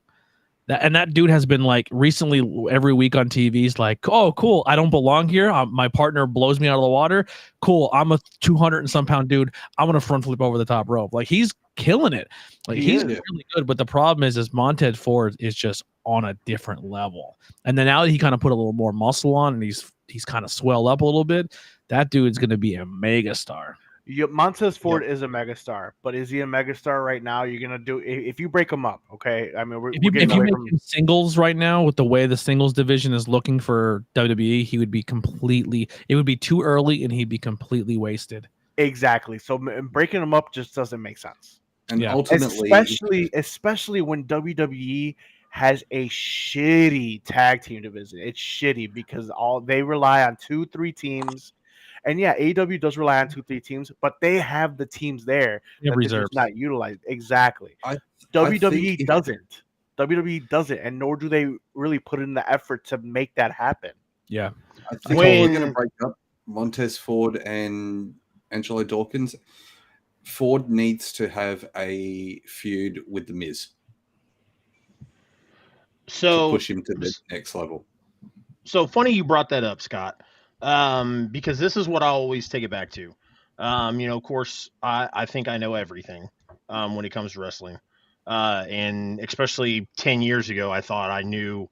Speaker 3: That dude has been like recently every week on TV. He's like, oh, cool. I don't belong here. My partner blows me out of the water. Cool. I'm a 200 and some pound dude. I'm going to front flip over the top rope. Like, he's killing it. Like, he's really good. But the problem is Montez Ford is just on a different level. And then now that he kind of put a little more muscle on and he's kind of swelled up a little bit, that dude's going to be a mega star.
Speaker 1: Montez Ford is a megastar, but is he a megastar right now? You're gonna do if you break him up, okay? I mean, if you make
Speaker 3: him singles right now with the way the singles division is looking for WWE, he would be completely. It would be too early, and he'd be completely wasted.
Speaker 1: Exactly. So breaking him up just doesn't make sense.
Speaker 4: And ultimately,
Speaker 1: especially when WWE has a shitty tag team division. It's shitty because they rely on 2-3 teams. And yeah, AEW does rely on 2-3 teams, but they have the teams there that they're just not utilized. Exactly. WWE doesn't. WWE doesn't, and nor do they really put in the effort to make that happen.
Speaker 3: Yeah.
Speaker 4: I think
Speaker 2: When-
Speaker 4: we're going to break up Montez Ford and Angelo Dawkins. Ford needs to have a feud with The Miz to
Speaker 2: So
Speaker 4: push him to the next level.
Speaker 2: So funny you brought that up, Scott, because this is what I always take it back to. Of course, I think I know everything when it comes to wrestling, and especially 10 years ago, I thought I knew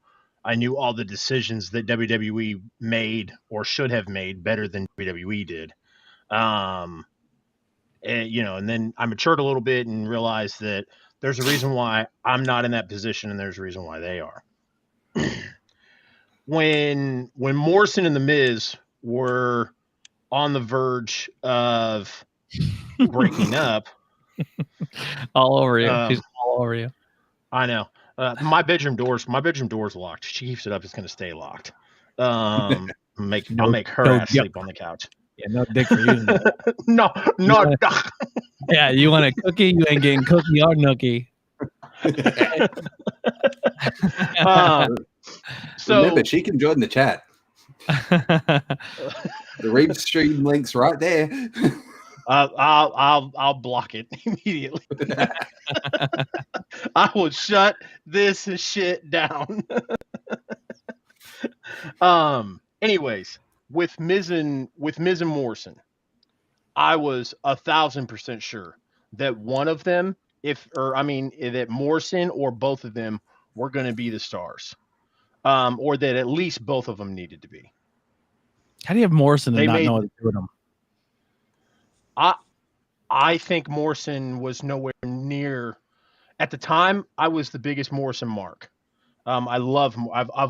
Speaker 2: all the decisions that WWE made or should have made better than WWE did. And then I matured a little bit and realized that there's a reason why I'm not in that position, and there's a reason why they are. When Morrison and the Miz were on the verge of breaking up,
Speaker 3: All over you.
Speaker 2: Um,
Speaker 3: She's all over you.
Speaker 2: I know my bedroom door's locked. She keeps it up; it's going to stay locked. I'll make her
Speaker 3: no,
Speaker 2: ass sleep on the couch.
Speaker 3: Yeah, no dick for you.
Speaker 2: No.
Speaker 3: Yeah, you want a cookie? You ain't getting cookie or nookie.
Speaker 2: So
Speaker 4: Remember, she can join the chat. The Reeves stream link's right there.
Speaker 2: I'll block it immediately. I will shut this shit down. Anyways, with Miz and Morrison, I was 1,000% sure that one of them, that Morrison or both of them were going to be the stars, or that at least both of them needed to be.
Speaker 3: How do you have Morrison and
Speaker 2: They
Speaker 3: not
Speaker 2: made-
Speaker 3: know what to do with him?
Speaker 2: I think Morrison was nowhere near. At the time, I was the biggest Morrison mark. I've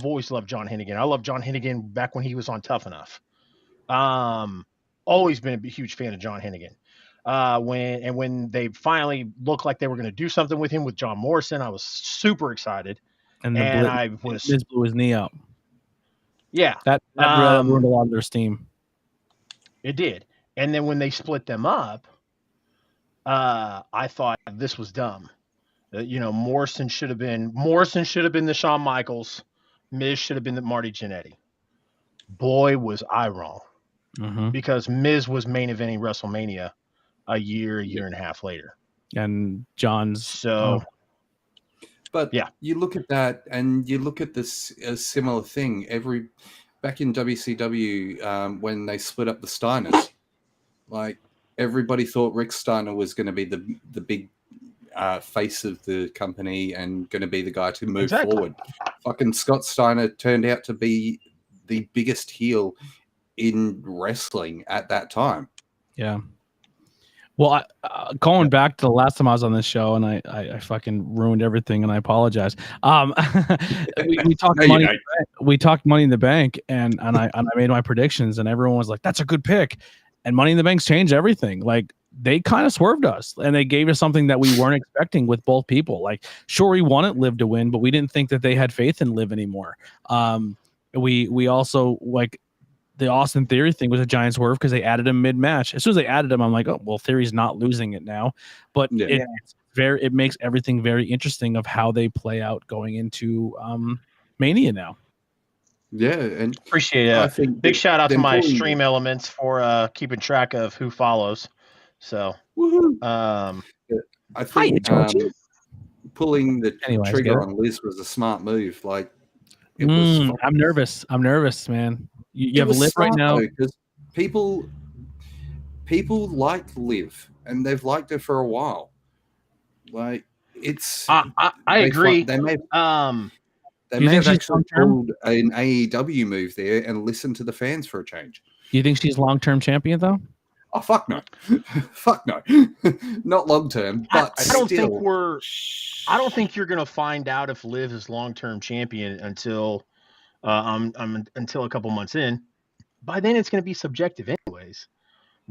Speaker 2: always loved John Hennigan. I loved John Hennigan back when he was on Tough Enough. Always been a huge fan of John Hennigan. When they finally looked like they were going to do something with him with John Morrison, I was super excited.
Speaker 3: And Miz blew his knee out.
Speaker 2: Yeah,
Speaker 3: That ruined a lot of their steam.
Speaker 2: it did. And then when they split them up, I thought this was dumb. Morrison should have been the Shawn Michaels. Miz should have been the Marty Jannetty. Boy, was I wrong.
Speaker 3: Mm-hmm.
Speaker 2: Because Miz was main eventing WrestleMania a year and a half later.
Speaker 3: And John's
Speaker 4: But
Speaker 2: yeah,
Speaker 4: you look at that and you look at this a similar thing. Back in WCW, when they split up the Steiners, like everybody thought Rick Steiner was going to be the big face of the company and going to be the guy to move forward. Fucking Scott Steiner turned out to be the biggest heel in wrestling at that time.
Speaker 3: Yeah. Well, going back to the last time I was on this show, and I fucking ruined everything, and I apologize. We talked money. We talked Money in the Bank, and I made my predictions, and everyone was like, "That's a good pick." And Money in the Bank's changed everything. Like they kind of swerved us, and they gave us something that we weren't expecting with both people. Like, sure, we wanted Liv to win, but we didn't think that they had faith in Liv anymore. We also like. The Austin Theory thing was a giant swerve because they added him mid-match. As soon as they added him, I'm like, oh, well, Theory's not losing it now. But it makes everything very interesting of how they play out going into Mania now.
Speaker 4: Yeah, and
Speaker 2: appreciate it.
Speaker 4: I think
Speaker 2: big shout out to my stream elements for keeping track of who follows. So,
Speaker 4: I think pulling the trigger on Liz was a smart move. Like, it was.
Speaker 3: I'm nervous. I'm nervous, man. You have Liv right now
Speaker 4: because people like Liv, and they've liked her for a while. Like it's,
Speaker 2: I agree.
Speaker 4: They may have actually pulled an AEW move there and listened to the fans for a change.
Speaker 3: Do you think she's long-term champion though?
Speaker 4: Oh fuck no, fuck no, not long term. But
Speaker 2: I don't think you're gonna find out if Liv is long-term champion until until a couple months in. By then it's going to be subjective anyways,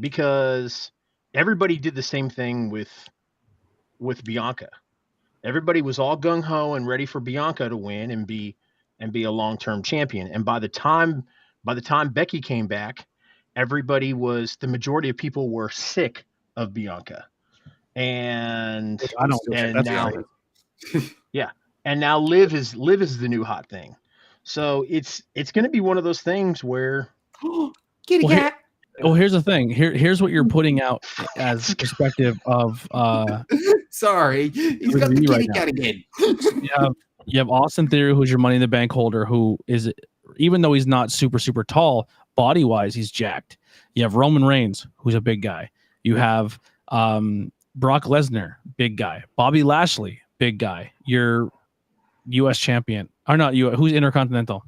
Speaker 2: because everybody did the same thing with Bianca. Everybody was all gung-ho and ready for Bianca to win and be a long-term champion. And by the time Becky came back, the majority of people were sick of Bianca. And now yeah. and now Liv is the new hot thing. So it's going to be one of those things where
Speaker 4: Kitty
Speaker 3: Well,
Speaker 4: cat.
Speaker 3: here's the thing. Here's what you're putting out as perspective of
Speaker 4: Sorry, he's got the
Speaker 3: WWE
Speaker 4: kitty
Speaker 3: right
Speaker 4: cat again.
Speaker 3: you have Austin Theory, who's your Money in the Bank holder, who is, even though he's not super tall, body wise, he's jacked. You have Roman Reigns, who's a big guy. You have Brock Lesnar, big guy. Bobby Lashley, big guy. Your U.S. champion, or not you? Who's Intercontinental?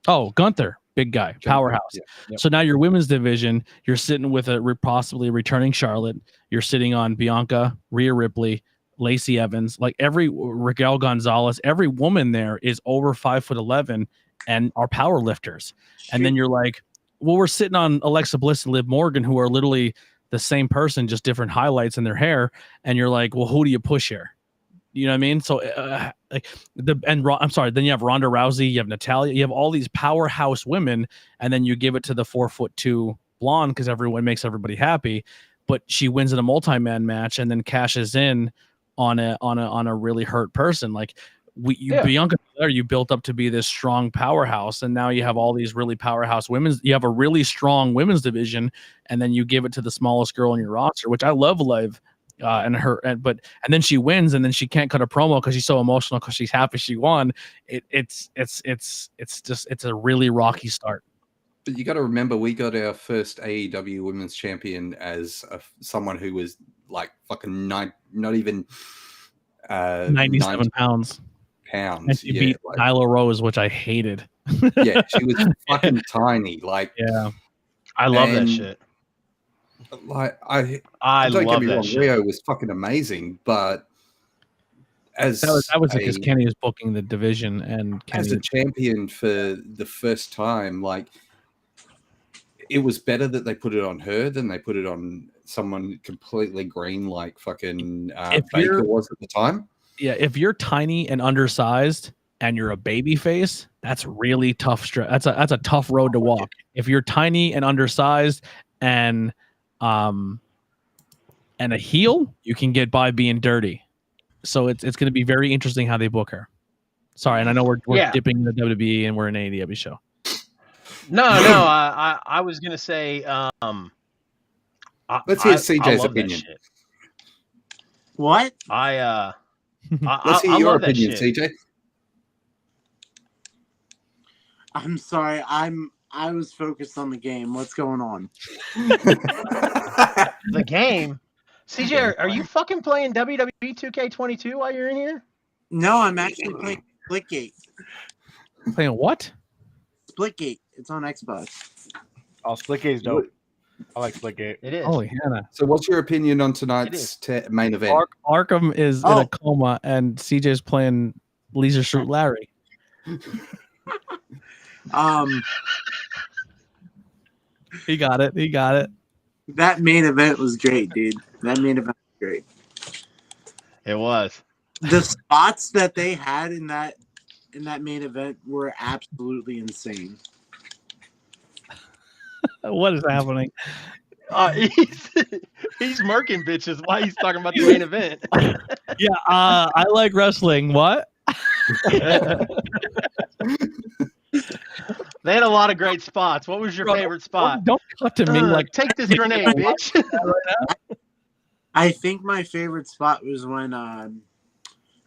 Speaker 3: Oh, Gunther, big guy, powerhouse.
Speaker 4: Yeah. Yep.
Speaker 3: So now your women's division, you're sitting with a possibly returning Charlotte. You're sitting on Bianca, Rhea Ripley, Lacey Evans, like every Raquel Gonzalez, every woman there is over 5'11" and are power lifters. And then you're like, well, we're sitting on Alexa Bliss and Liv Morgan, who are literally the same person, just different highlights in their hair. And you're like, well, who do you push here? You know what I mean? So I'm sorry. Then you have Ronda Rousey, you have Natalia, you have all these powerhouse women, and then you give it to the 4'2" blonde because everyone makes everybody happy, but she wins in a multi-man match and then cashes in on a really hurt person. Like Bianca Belair, you built up to be this strong powerhouse, and now you have all these really powerhouse women's. You have a really strong women's division, and then you give it to the smallest girl in your roster, which I love Liv. And then she wins, and then she can't cut a promo because she's so emotional because she's happy she won. It's a really rocky start.
Speaker 4: But you got to remember, we got our first AEW Women's Champion as someone who was like fucking not even
Speaker 3: 97 pounds.
Speaker 4: And
Speaker 3: she beat Nyla Rose, which I hated.
Speaker 4: Yeah, she was fucking tiny. Like,
Speaker 3: yeah,
Speaker 2: I love that shit.
Speaker 4: Like
Speaker 2: I
Speaker 4: don't
Speaker 2: love
Speaker 4: get me
Speaker 2: that
Speaker 4: wrong,
Speaker 2: shit.
Speaker 4: Rio was fucking amazing, but as
Speaker 3: that was because Kenny was booking the division, and Kenny,
Speaker 4: as a champion for the first time, like, it was better that they put it on her than they put it on someone completely green like fucking Baker was at the time.
Speaker 3: Yeah, if you're tiny and undersized and you're a baby face, that's really tough. That's a tough road to walk. If you're tiny and undersized and a heel, you can get by being dirty. So it's going to be very interesting how they book her. Sorry, and I know we're dipping in the WWE and we're an AEW show.
Speaker 2: No, I was going to say
Speaker 4: let's hear CJ's opinion.
Speaker 7: What?
Speaker 4: Let's hear your opinion, CJ.
Speaker 7: I'm sorry. I was focused on the game. What's going on?
Speaker 2: The game? CJ, are you fucking playing WWE 2K22 while you're in here?
Speaker 7: No, I'm actually playing Splitgate.
Speaker 3: Playing what?
Speaker 7: Splitgate. It's on Xbox.
Speaker 1: Oh, Splitgate's dope. I like Splitgate.
Speaker 2: It is.
Speaker 3: Holy Hannah.
Speaker 4: So what's your opinion on tonight's main event?
Speaker 3: Arkham is in a coma, and CJ's playing Leisure Suit Larry. He got it.
Speaker 7: That main event was great, dude. That main event was great.
Speaker 2: It was.
Speaker 7: The spots that they had in that main event were absolutely insane.
Speaker 3: What is happening?
Speaker 2: He's murking bitches while he's talking about the main event.
Speaker 3: Yeah, I like wrestling. What?
Speaker 2: They had a lot of great spots. What was your favorite spot?
Speaker 3: Don't cut to me like
Speaker 2: take this grenade, bitch.
Speaker 7: I think my favorite spot was when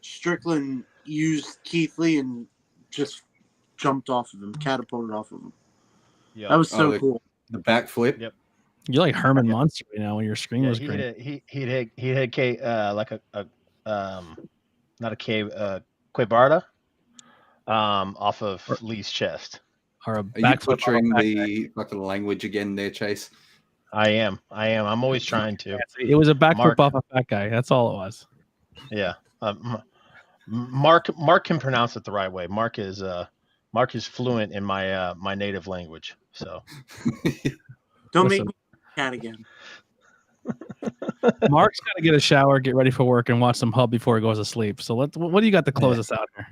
Speaker 7: Strickland used Keith Lee and just jumped off of him, catapulted off of him. Yeah, that was so cool.
Speaker 4: The backflip.
Speaker 2: Yep.
Speaker 3: You're like Herman Munster right now when your screen was great.
Speaker 2: He hit like a not a cave Quebarda off of Lee's chest.
Speaker 3: Or a
Speaker 4: Are you butchering the fucking language again there, Chase?
Speaker 2: I am. I'm always trying to.
Speaker 3: It was a backflip off a fat guy. That's all it was.
Speaker 2: Yeah. Mark can pronounce it the right way. Mark is fluent in my my native language. So
Speaker 7: don't make me cat again.
Speaker 3: Mark's got to get a shower, get ready for work, and watch some Hub before he goes to sleep. So what do you got to close us out here?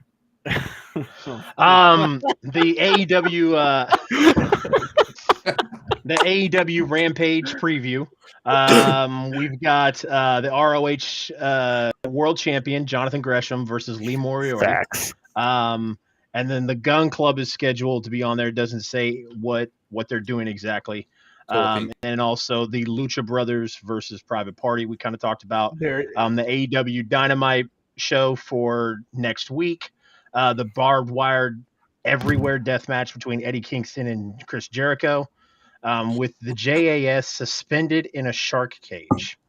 Speaker 2: The AEW the AEW Rampage preview. We've got the ROH World Champion Jonathan Gresham versus Lee Moriarty.
Speaker 1: Facts.
Speaker 2: And then the Gun Club is scheduled to be on there. It doesn't say what they're doing exactly. And also the Lucha Brothers versus Private Party. We kind of talked about the AEW Dynamite show for next week. The barbed wire everywhere death match between Eddie Kingston and Chris Jericho, with the JAS suspended in a shark cage.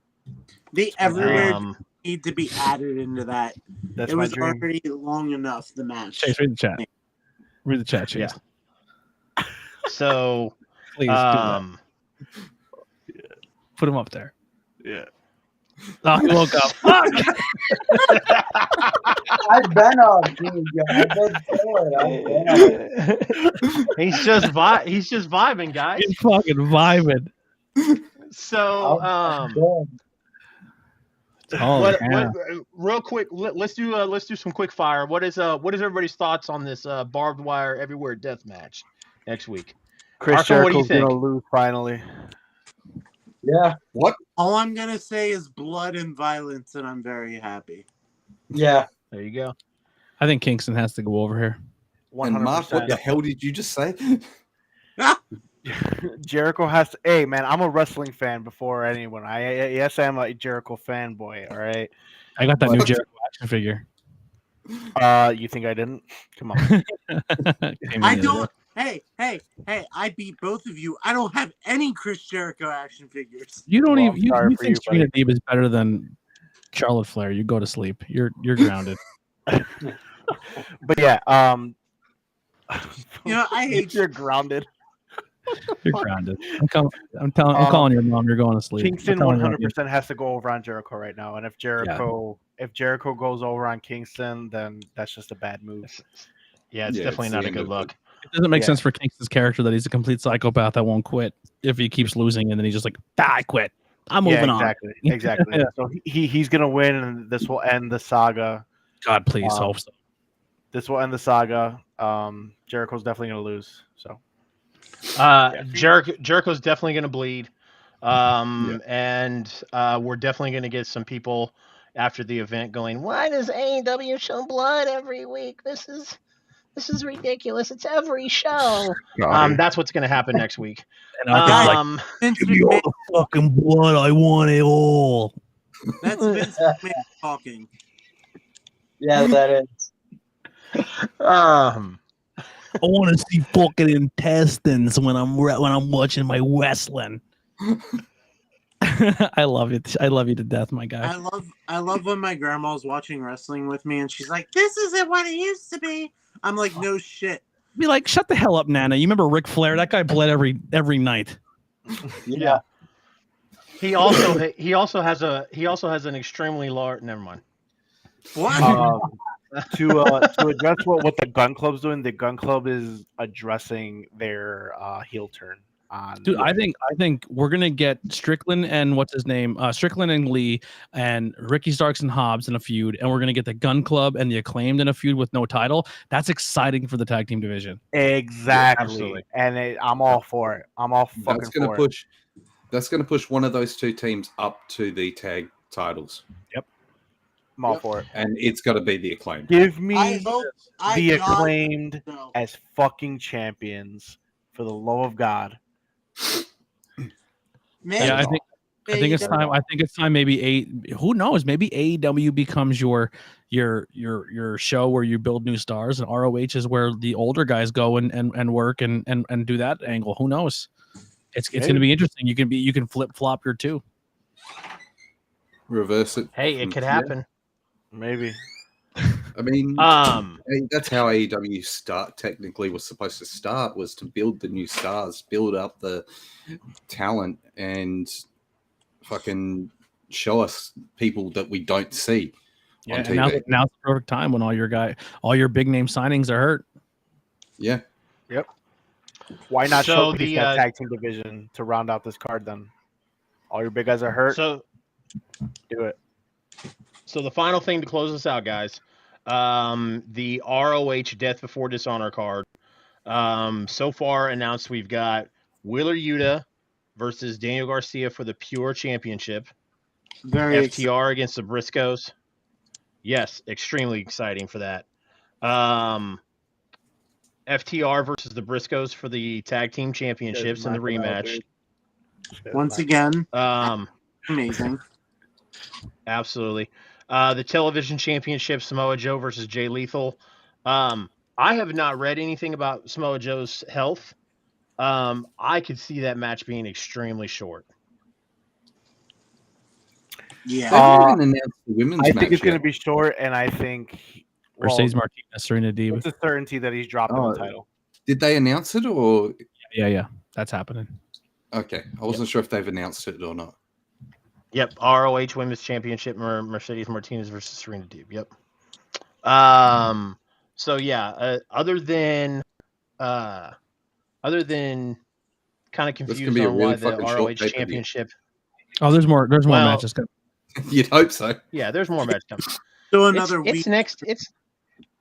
Speaker 7: They everywhere need to be added into that.
Speaker 1: That's
Speaker 7: it
Speaker 1: my
Speaker 7: was
Speaker 1: dream.
Speaker 7: already long enough, the match.
Speaker 3: Chase, read the chat. Read the chat, Chase.
Speaker 2: Yeah. So,
Speaker 3: please do that. Put him up there.
Speaker 1: Yeah.
Speaker 3: Oh, he woke up. Fuck!
Speaker 5: I've been on team, I've been on.
Speaker 2: He's just vibing, guys.
Speaker 3: He's fucking vibing.
Speaker 2: So, real quick, let's do some quick fire. What is everybody's thoughts on this barbed wire everywhere death match next week?
Speaker 1: Chris
Speaker 2: Arco, what do you
Speaker 1: Jericho's
Speaker 2: think?
Speaker 1: gonna lose finally.
Speaker 5: Yeah.
Speaker 4: What?
Speaker 7: All I'm gonna say is blood and violence, and I'm very happy.
Speaker 5: Yeah.
Speaker 2: There you go.
Speaker 3: I think Kingston has to go over here.
Speaker 1: 100%.
Speaker 4: And Mark, what the hell did you just say?
Speaker 1: Jericho has to. Hey, man, I'm a wrestling fan before anyone. Yes, I'm a Jericho fanboy. All right.
Speaker 3: I got that new Jericho action figure.
Speaker 1: You think I didn't? Come on.
Speaker 7: I don't. Hey! I beat both of you. I don't have any Chris Jericho action figures.
Speaker 3: You don't
Speaker 1: Well,
Speaker 3: even. You think Serena Deeb is better than Charlotte Flair? You go to sleep. You're grounded.
Speaker 1: But yeah,
Speaker 7: You know, I hate
Speaker 1: you're grounded.
Speaker 3: You're grounded. I'm calling your mom. You're going to sleep.
Speaker 1: Kingston 100% has to go over on Jericho right now, and if Jericho goes over on Kingston, then that's just a bad move.
Speaker 2: Yeah, it's definitely not a good look.
Speaker 3: It doesn't make sense for Kingston's character that he's a complete psychopath that won't quit if he keeps losing, and then he's just like, I quit. I'm moving on.
Speaker 1: Exactly. So he's gonna win, and this will end the saga.
Speaker 3: God, please hope so.
Speaker 1: This will end the saga. Jericho's definitely gonna lose. So.
Speaker 2: Jericho's definitely going to bleed, and we're definitely going to get some people after the event going, why does AEW show blood every week? This is ridiculous. It's every show. That's what's going to happen next week.
Speaker 3: And give me all the fucking blood. I want it all.
Speaker 7: That's Vince McMahon talking.
Speaker 5: Yeah, that is.
Speaker 3: I want to see fucking intestines when I'm watching my wrestling. I love it. I love you to death, my guy.
Speaker 7: I love when my grandma's watching wrestling with me and she's like, "This isn't what it used to be." I'm like, "No shit."
Speaker 3: Be like, "Shut the hell up, Nana." You remember Ric Flair? That guy bled every night.
Speaker 5: Yeah.
Speaker 2: He also has an extremely large. Never mind.
Speaker 7: What?
Speaker 1: To address what the Gun Club's doing, the Gun Club is addressing their heel turn on.
Speaker 3: Dude, I think we're gonna get Strickland and what's his name, Strickland and Lee and Ricky Starks and Hobbs in a feud, and we're gonna get the Gun Club and the Acclaimed in a feud with no title. That's exciting for the tag team division.
Speaker 1: Exactly,
Speaker 2: absolutely.
Speaker 1: And I'm all for it. I'm all fucking for it.
Speaker 4: That's gonna push one of those two teams up to the tag titles.
Speaker 1: Yep. I'm all for it.
Speaker 4: And it's got to be the Acclaimed.
Speaker 1: Give me
Speaker 7: the
Speaker 1: Acclaimed as fucking champions, for the love of God.
Speaker 7: Man,
Speaker 3: Yeah, I think it's time. I think it's time. Maybe who knows? Maybe AEW becomes your show where you build new stars, and ROH is where the older guys go and work and do that angle. Who knows? It's going to be interesting. You can flip flop your two.
Speaker 4: Reverse it.
Speaker 2: Hey, it could happen.
Speaker 1: Maybe.
Speaker 4: I mean, that's how AEW technically was supposed to start, was to build the new stars, build up the talent, and fucking show us people that we don't see on TV.
Speaker 3: Now's the perfect time when all your big name signings are hurt.
Speaker 4: Yeah.
Speaker 1: Yep. Why not showcase that tag team division to round out this card then? All your big guys are hurt.
Speaker 2: So
Speaker 1: do it.
Speaker 2: So the final thing to close us out, guys, the ROH Death Before Dishonor card. So far announced, we've got Wheeler Yuta versus Daniel Garcia for the Pure Championship.
Speaker 7: Very
Speaker 2: FTR against the Briscoes. Yes, extremely exciting for that. FTR versus the Briscoes for the Tag Team Championships in the rematch.
Speaker 7: once again
Speaker 2: Um,
Speaker 7: amazing.
Speaker 2: absolutely. The Television Championship, Samoa Joe versus Jay Lethal. I have not read anything about Samoa Joe's health. I could see that match being extremely short.
Speaker 7: Yeah.
Speaker 4: They haven't even announced the women's
Speaker 1: I
Speaker 4: match
Speaker 1: think it's going
Speaker 4: yet.
Speaker 1: to be short, and I think
Speaker 3: Mercedes Martinez, Serena Deeb.
Speaker 1: it's a certainty that he's dropping
Speaker 4: Oh,
Speaker 1: the title.
Speaker 4: Did they announce it or?
Speaker 3: Yeah, that's happening.
Speaker 4: Okay, I wasn't sure if they've announced it or not.
Speaker 2: Yep, ROH Women's Championship, Mercedes Martinez versus Serena Deeb. Yep. So yeah, other than kind of
Speaker 4: This can
Speaker 2: confused
Speaker 4: be a
Speaker 2: on
Speaker 4: really
Speaker 2: why the
Speaker 4: fucking
Speaker 2: ROH
Speaker 4: short pay-per-view.
Speaker 2: Championship.
Speaker 3: Oh, there's more
Speaker 2: Well,
Speaker 3: matches coming.
Speaker 4: You'd hope so.
Speaker 2: Yeah, there's more matches coming.
Speaker 7: So another
Speaker 2: It's
Speaker 7: week.
Speaker 2: next.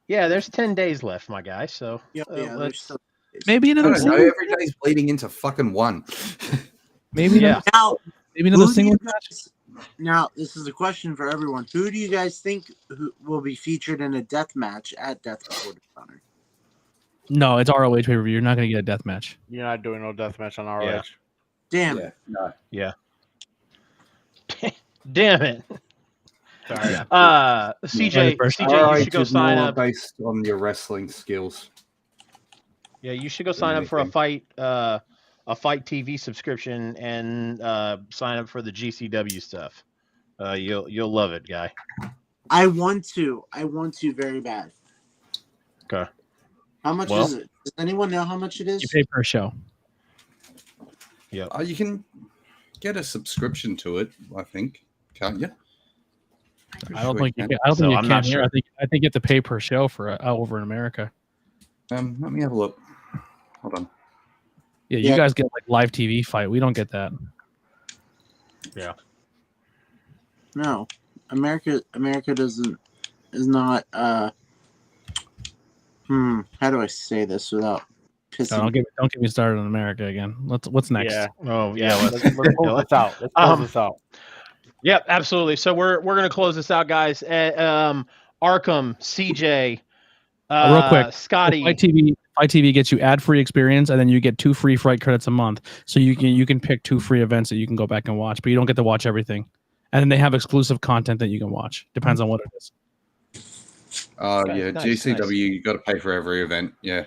Speaker 2: There's 10 days left, my guy. So
Speaker 7: Yeah, there's
Speaker 2: let's.
Speaker 7: still
Speaker 3: Maybe
Speaker 4: I
Speaker 3: another
Speaker 4: don't know.
Speaker 3: single.
Speaker 4: Every day's bleeding into fucking one.
Speaker 3: Maybe
Speaker 2: Yeah.
Speaker 7: now.
Speaker 3: maybe another
Speaker 7: Who do you
Speaker 3: single match.
Speaker 7: guys, now, this is a question for everyone. Who do you guys think will be featured in a death match at Death Before Dishonor?
Speaker 3: No, it's ROH pay per view. You're not going to get a death match.
Speaker 1: You're not doing no deathmatch on ROH.
Speaker 2: Yeah.
Speaker 7: Damn.
Speaker 4: Yeah, no.
Speaker 2: Yeah. Damn it.
Speaker 1: Sorry.
Speaker 3: Yeah.
Speaker 2: CJ,
Speaker 3: first
Speaker 2: CJ,
Speaker 4: ROH
Speaker 2: you should go
Speaker 4: is
Speaker 2: sign
Speaker 4: more
Speaker 2: up.
Speaker 4: based on your wrestling skills.
Speaker 2: Yeah, you should go sign up for a fight TV subscription and sign up for the GCW stuff. You'll love it, guy.
Speaker 7: I want to very bad.
Speaker 2: Okay.
Speaker 7: How much
Speaker 2: Well-
Speaker 7: is it? Does anyone know how much it is?
Speaker 3: You pay per show.
Speaker 4: You can get a subscription to it, I think, can't you?
Speaker 3: I don't think you can. I don't
Speaker 2: So
Speaker 3: think you
Speaker 2: I'm
Speaker 3: can
Speaker 2: not
Speaker 3: here.
Speaker 2: sure.
Speaker 3: I think you have to pay per show for over in America.
Speaker 4: Let me have a look. Hold on.
Speaker 3: Yeah, you
Speaker 7: Yeah.
Speaker 3: guys get like live TV fight. We don't get that.
Speaker 2: Yeah.
Speaker 7: No. America is not how do I say this without pissing?
Speaker 3: No, don't get me started on America again. What's next?
Speaker 1: Yeah.
Speaker 2: Oh
Speaker 1: Yeah.
Speaker 2: yeah.
Speaker 1: Let's close this out. Let's close this out.
Speaker 2: Yep, absolutely. So we're gonna close this out, guys. Arkham, CJ,
Speaker 3: Real quick,
Speaker 2: Scotty.
Speaker 3: Fight TV gets you ad-free experience, and then you get 2 free Fright credits a month. So you can pick 2 free events that you can go back and watch, but you don't get to watch everything. And then they have exclusive content that you can watch. Depends on what it is.
Speaker 4: Yeah,
Speaker 2: Nice,
Speaker 4: GCW,
Speaker 2: nice.
Speaker 4: you got to pay for every event. Yeah.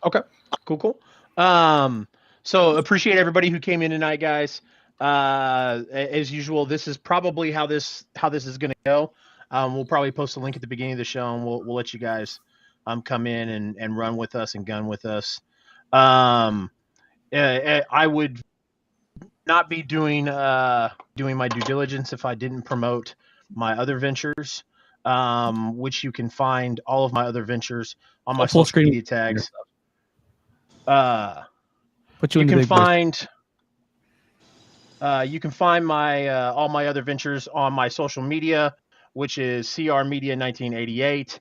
Speaker 2: Okay, cool. So appreciate everybody who came in tonight, guys. As usual, this is probably how this is gonna go. We'll probably post a link at the beginning of the show, and we'll let you guys come in and run with us and gun with us. I would not be doing my due diligence if I didn't promote my other ventures, which you can find all of my other ventures on my
Speaker 3: Full
Speaker 2: social
Speaker 3: screen.
Speaker 2: media tags.
Speaker 3: Put you
Speaker 2: You
Speaker 3: in the
Speaker 2: can
Speaker 3: big boys.
Speaker 2: find my all my other ventures on my social media, which is CR Media 1988.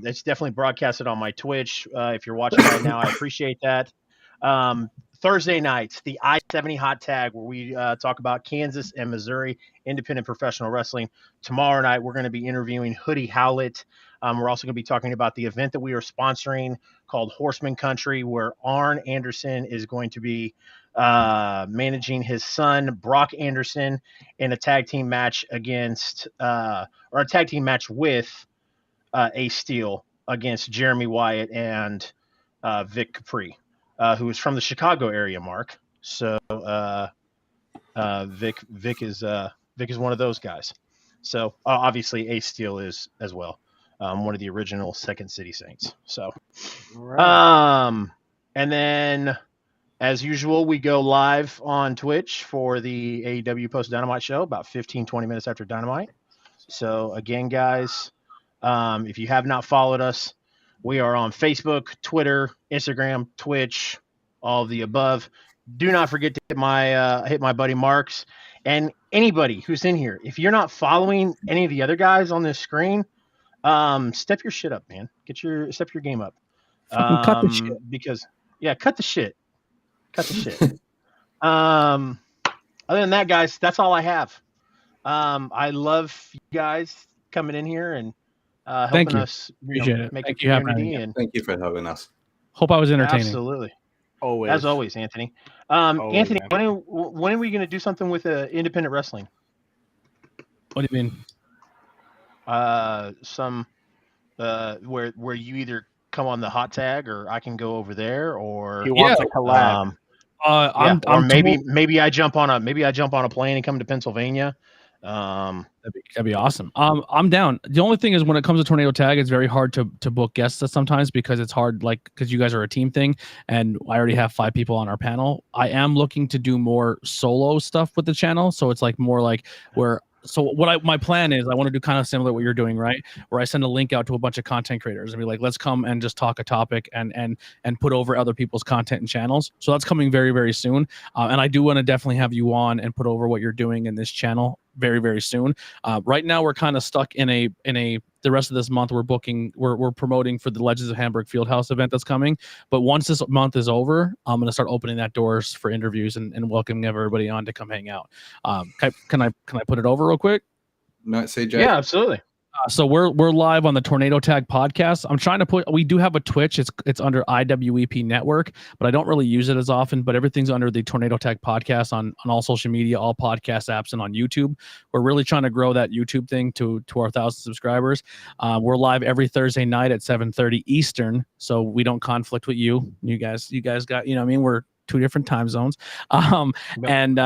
Speaker 2: It's definitely broadcasted on my Twitch. If you're watching right now, I appreciate that. Thursday nights, the I-70 Hot Tag, where we talk about Kansas and Missouri independent professional wrestling. Tomorrow night, we're going to be interviewing Hoodie Howlett. We're also going to be talking about the event that we are sponsoring called Horseman Country, where Arn Anderson is going to be managing his son, Brock Anderson, in a tag team match against, or a tag team match with Ace Steel against Jeremy Wyatt and Vic Capri, who is from the Chicago area, Mark. So Vic is one of those guys. So obviously Ace Steel is as well. One of the original Second City Saints. So, and then as usual, we go live on Twitch for the AEW Post Dynamite show about 15, 20 minutes after Dynamite. So again, guys, if you have not followed us, we are on Facebook, Twitter, Instagram, Twitch, all of the above. Do not forget to hit my buddy Mark's, and anybody who's in here. If you're not following any of the other guys on this screen, step your shit up, man. Step your game up.
Speaker 3: Fucking cut the shit.
Speaker 2: Because cut the shit. Cut the shit. Other than that, guys, that's all I have. I love you guys coming in here and
Speaker 3: Thank
Speaker 2: helping
Speaker 3: you.
Speaker 2: us
Speaker 3: Appreciate it.
Speaker 2: make
Speaker 3: Thank
Speaker 2: a
Speaker 3: you for having
Speaker 2: community.
Speaker 3: me.
Speaker 2: And
Speaker 4: Thank you for having us.
Speaker 3: Hope I was entertaining.
Speaker 2: absolutely,
Speaker 1: Always.
Speaker 2: as always, Anthony.
Speaker 1: Always,
Speaker 2: Anthony,
Speaker 1: man.
Speaker 2: when are we going to do something with independent wrestling?
Speaker 3: What do you mean?
Speaker 2: Some where you either come on the hot tag or I can go over there, or
Speaker 1: He wants a collab.
Speaker 2: yeah, or
Speaker 3: I'm
Speaker 2: maybe I jump on a plane and come to Pennsylvania.
Speaker 3: That'd be awesome. I'm down. The only thing is when it comes to tornado tag, it's very hard to book guests sometimes because it's hard, like because you guys are a team thing, and I already have 5 people on our panel. I am looking to do more solo stuff with the channel, so it's like more like where. So my plan is I want to do kind of similar to what you're doing, right? Where I send a link out to a bunch of content creators and be like, let's come and just talk a topic and put over other people's content and channels. So that's coming very, very soon. And I do want to definitely have you on and put over what you're doing in this channel very, very soon. Right now we're kind of stuck in a the rest of this month we're promoting for the Legends of Hamburg Fieldhouse event that's coming. But once this month is over, I'm going to start opening that doors for interviews and welcoming everybody on to come hang out. Can I put it over real quick?
Speaker 4: No, CJ.
Speaker 2: Yeah, absolutely.
Speaker 3: So we're live on the Tornado Tag podcast. I'm trying to we do have a Twitch. It's under IWEP Network, but I don't really use it as often. But everything's under the Tornado Tag podcast on all social media, all podcast apps, and on YouTube. We're really trying to grow that YouTube thing to our 1,000 subscribers. We're live every Thursday night at 7:30 Eastern, so we don't conflict with you. You guys got, you know what I mean? We're 2 different time zones. And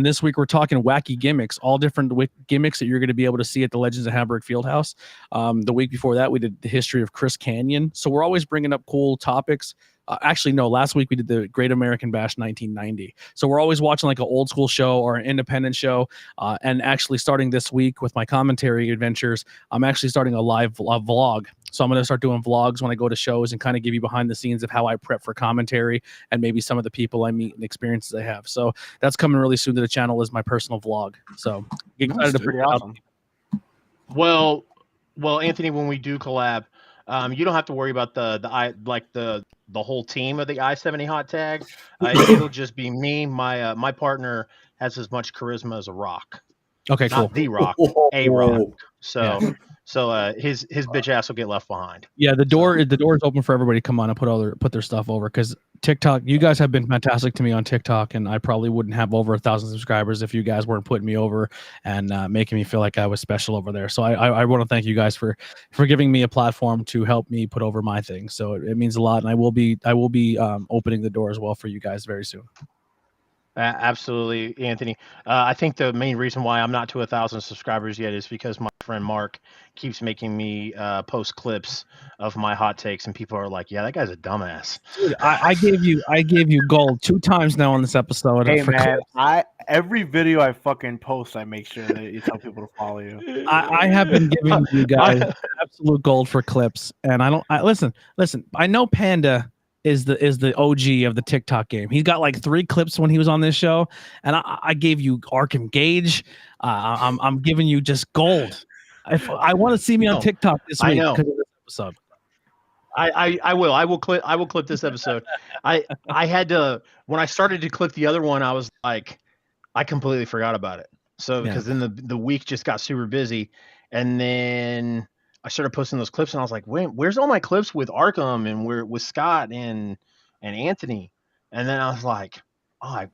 Speaker 3: this week we're talking wacky gimmicks, all different gimmicks that you're going to be able to see at the Legends of Hamburg Fieldhouse. The week before that, we did the history of Chris Canyon. So we're always bringing up cool topics. Actually, no, last week we did the Great American Bash 1990. So we're always watching like an old school show or an independent show. And actually starting this week with my commentary adventures, I'm actually starting a live vlog. So I'm going to start doing vlogs when I go to shows and kind of give you behind the scenes of how I prep for commentary and maybe some of the people I meet and experiences I have. So that's coming really soon to the channel as my personal vlog. So get excited to put it out.
Speaker 2: Well, Anthony, when we do collab, you don't have to worry about the whole team of the I-70 hot tag. It'll just be me. My partner has as much charisma as a rock.
Speaker 3: Okay, cool.
Speaker 2: Not the rock, a rock. So his bitch ass will get left behind.
Speaker 3: Yeah, the door is open for everybody to come on and put their stuff over, because TikTok, you guys have been fantastic to me on TikTok, and I probably wouldn't have over 1,000 subscribers if you guys weren't putting me over and making me feel like I was special over there. So I want to thank you guys for giving me a platform to help me put over my thing. So it means a lot, and I will be opening the door as well for you guys very soon.
Speaker 2: Absolutely, Anthony. I think the main reason why I'm not to 1,000 subscribers yet is because my friend Mark keeps making me post clips of my hot takes, and people are like, "Yeah, that guy's a dumbass."
Speaker 3: Dude, I gave you gold 2 times now on this episode.
Speaker 1: Hey man, every video I fucking post, I make sure that you tell people to follow you.
Speaker 3: I have been giving you guys absolute gold for clips, and listen. I know Panda is the OG of the TikTok game. He's got like 3 clips when he was on this show, and I gave you Arkham Gage. I'm giving you just gold. I want to see me on TikTok this week because of this episode.
Speaker 2: I will. I will clip this episode. I had to, when I started to clip the other one, I was like, I completely forgot about it. So because then the week just got super busy, and then I started posting those clips, and I was like, wait, where's all my clips with Arkham and with Scott and Anthony? And then I was like, I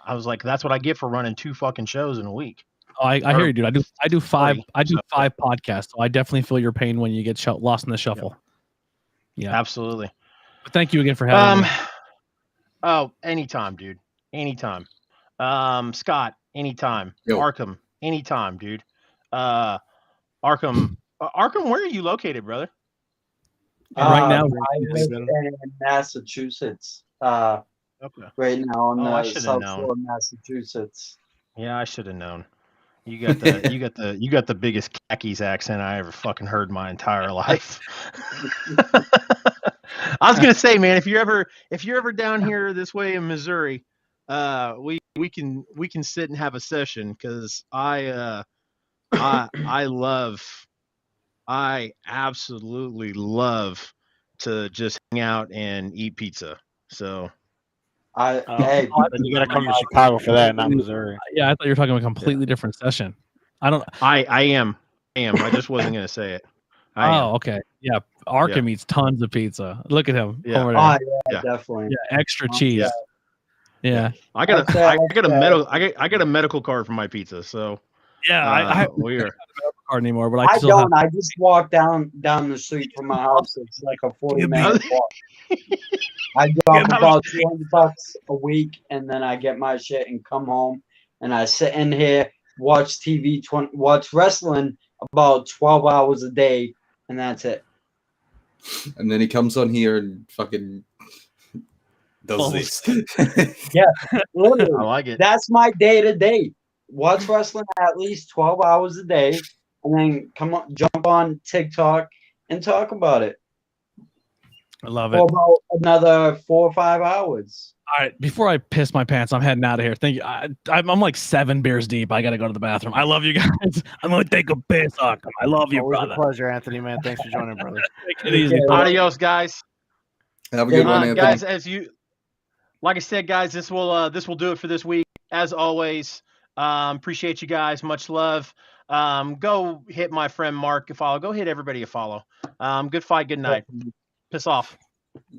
Speaker 2: was like, that's what I get for running 2 fucking shows in a week.
Speaker 3: Oh, I hear you, dude. I do 5
Speaker 2: 5
Speaker 3: podcasts, so I definitely feel your pain when you get lost in the shuffle. Yeah,
Speaker 2: absolutely.
Speaker 3: But thank you again for having me.
Speaker 2: Oh, anytime, dude. Anytime. Scott, anytime.
Speaker 4: Yo.
Speaker 2: Arkham, anytime, dude. Arkham, where are you located, brother?
Speaker 3: Right now,
Speaker 5: I live in Massachusetts.
Speaker 2: Okay.
Speaker 5: Right now on
Speaker 2: I
Speaker 5: the
Speaker 2: should have
Speaker 5: south
Speaker 2: known.
Speaker 5: shore of Massachusetts.
Speaker 2: Yeah, I should have known. You got the got the biggest khakis accent I ever fucking heard in my entire life. I was gonna say, man, if you're ever down here this way in Missouri, we can sit and have a session, because I absolutely love to just hang out and eat pizza. So
Speaker 5: Hey,
Speaker 1: Then you gotta come to Chicago for that, not Missouri.
Speaker 3: Yeah, I thought you were talking about a completely different session. I don't.
Speaker 2: I am. I just wasn't gonna say it. I am.
Speaker 3: Okay. Yeah. Arkham eats tons of pizza. Look at him
Speaker 2: Yeah.
Speaker 3: over there.
Speaker 5: oh yeah,
Speaker 2: Yeah.
Speaker 5: definitely.
Speaker 3: Yeah, extra cheese. Yeah.
Speaker 2: I got
Speaker 5: Okay,
Speaker 2: I got a
Speaker 5: okay.
Speaker 2: medical I got a medical card for my pizza. So
Speaker 3: Yeah. I
Speaker 2: we are.
Speaker 3: don't card anymore, but I
Speaker 5: I
Speaker 3: still have.
Speaker 5: don't. I just walk down the street from my house. It's like a 40-minute walk. I drop about $200 a week, and then I get my shit and come home, and I sit in here, watch TV, watch wrestling about 12 hours a day, and that's it.
Speaker 4: And then he comes on here and fucking does this.
Speaker 5: Literally,
Speaker 2: I like it.
Speaker 5: that's my day to day. Watch wrestling at least 12 hours a day, and then jump on TikTok and talk about it
Speaker 3: I love
Speaker 5: for
Speaker 3: it.
Speaker 5: about another 4 or 5 hours.
Speaker 3: All right. Before I piss my pants, I'm heading out of here. Thank you. I'm like 7 beers deep. I got to go to the bathroom. I love you guys. I'm going to take a piss. Arkham. I love you,
Speaker 1: Always
Speaker 3: brother.
Speaker 1: a pleasure, Anthony, man. Thanks for joining, brother.
Speaker 3: Take it easy.
Speaker 5: Yeah.
Speaker 2: Adios, guys.
Speaker 4: Have a good one, Anthony.
Speaker 2: Guys, like I said, guys, this will do it for this week. As always, appreciate you guys. Much love. Go hit my friend Mark a follow. Go hit everybody a follow. Good fight. Good night. Piss off.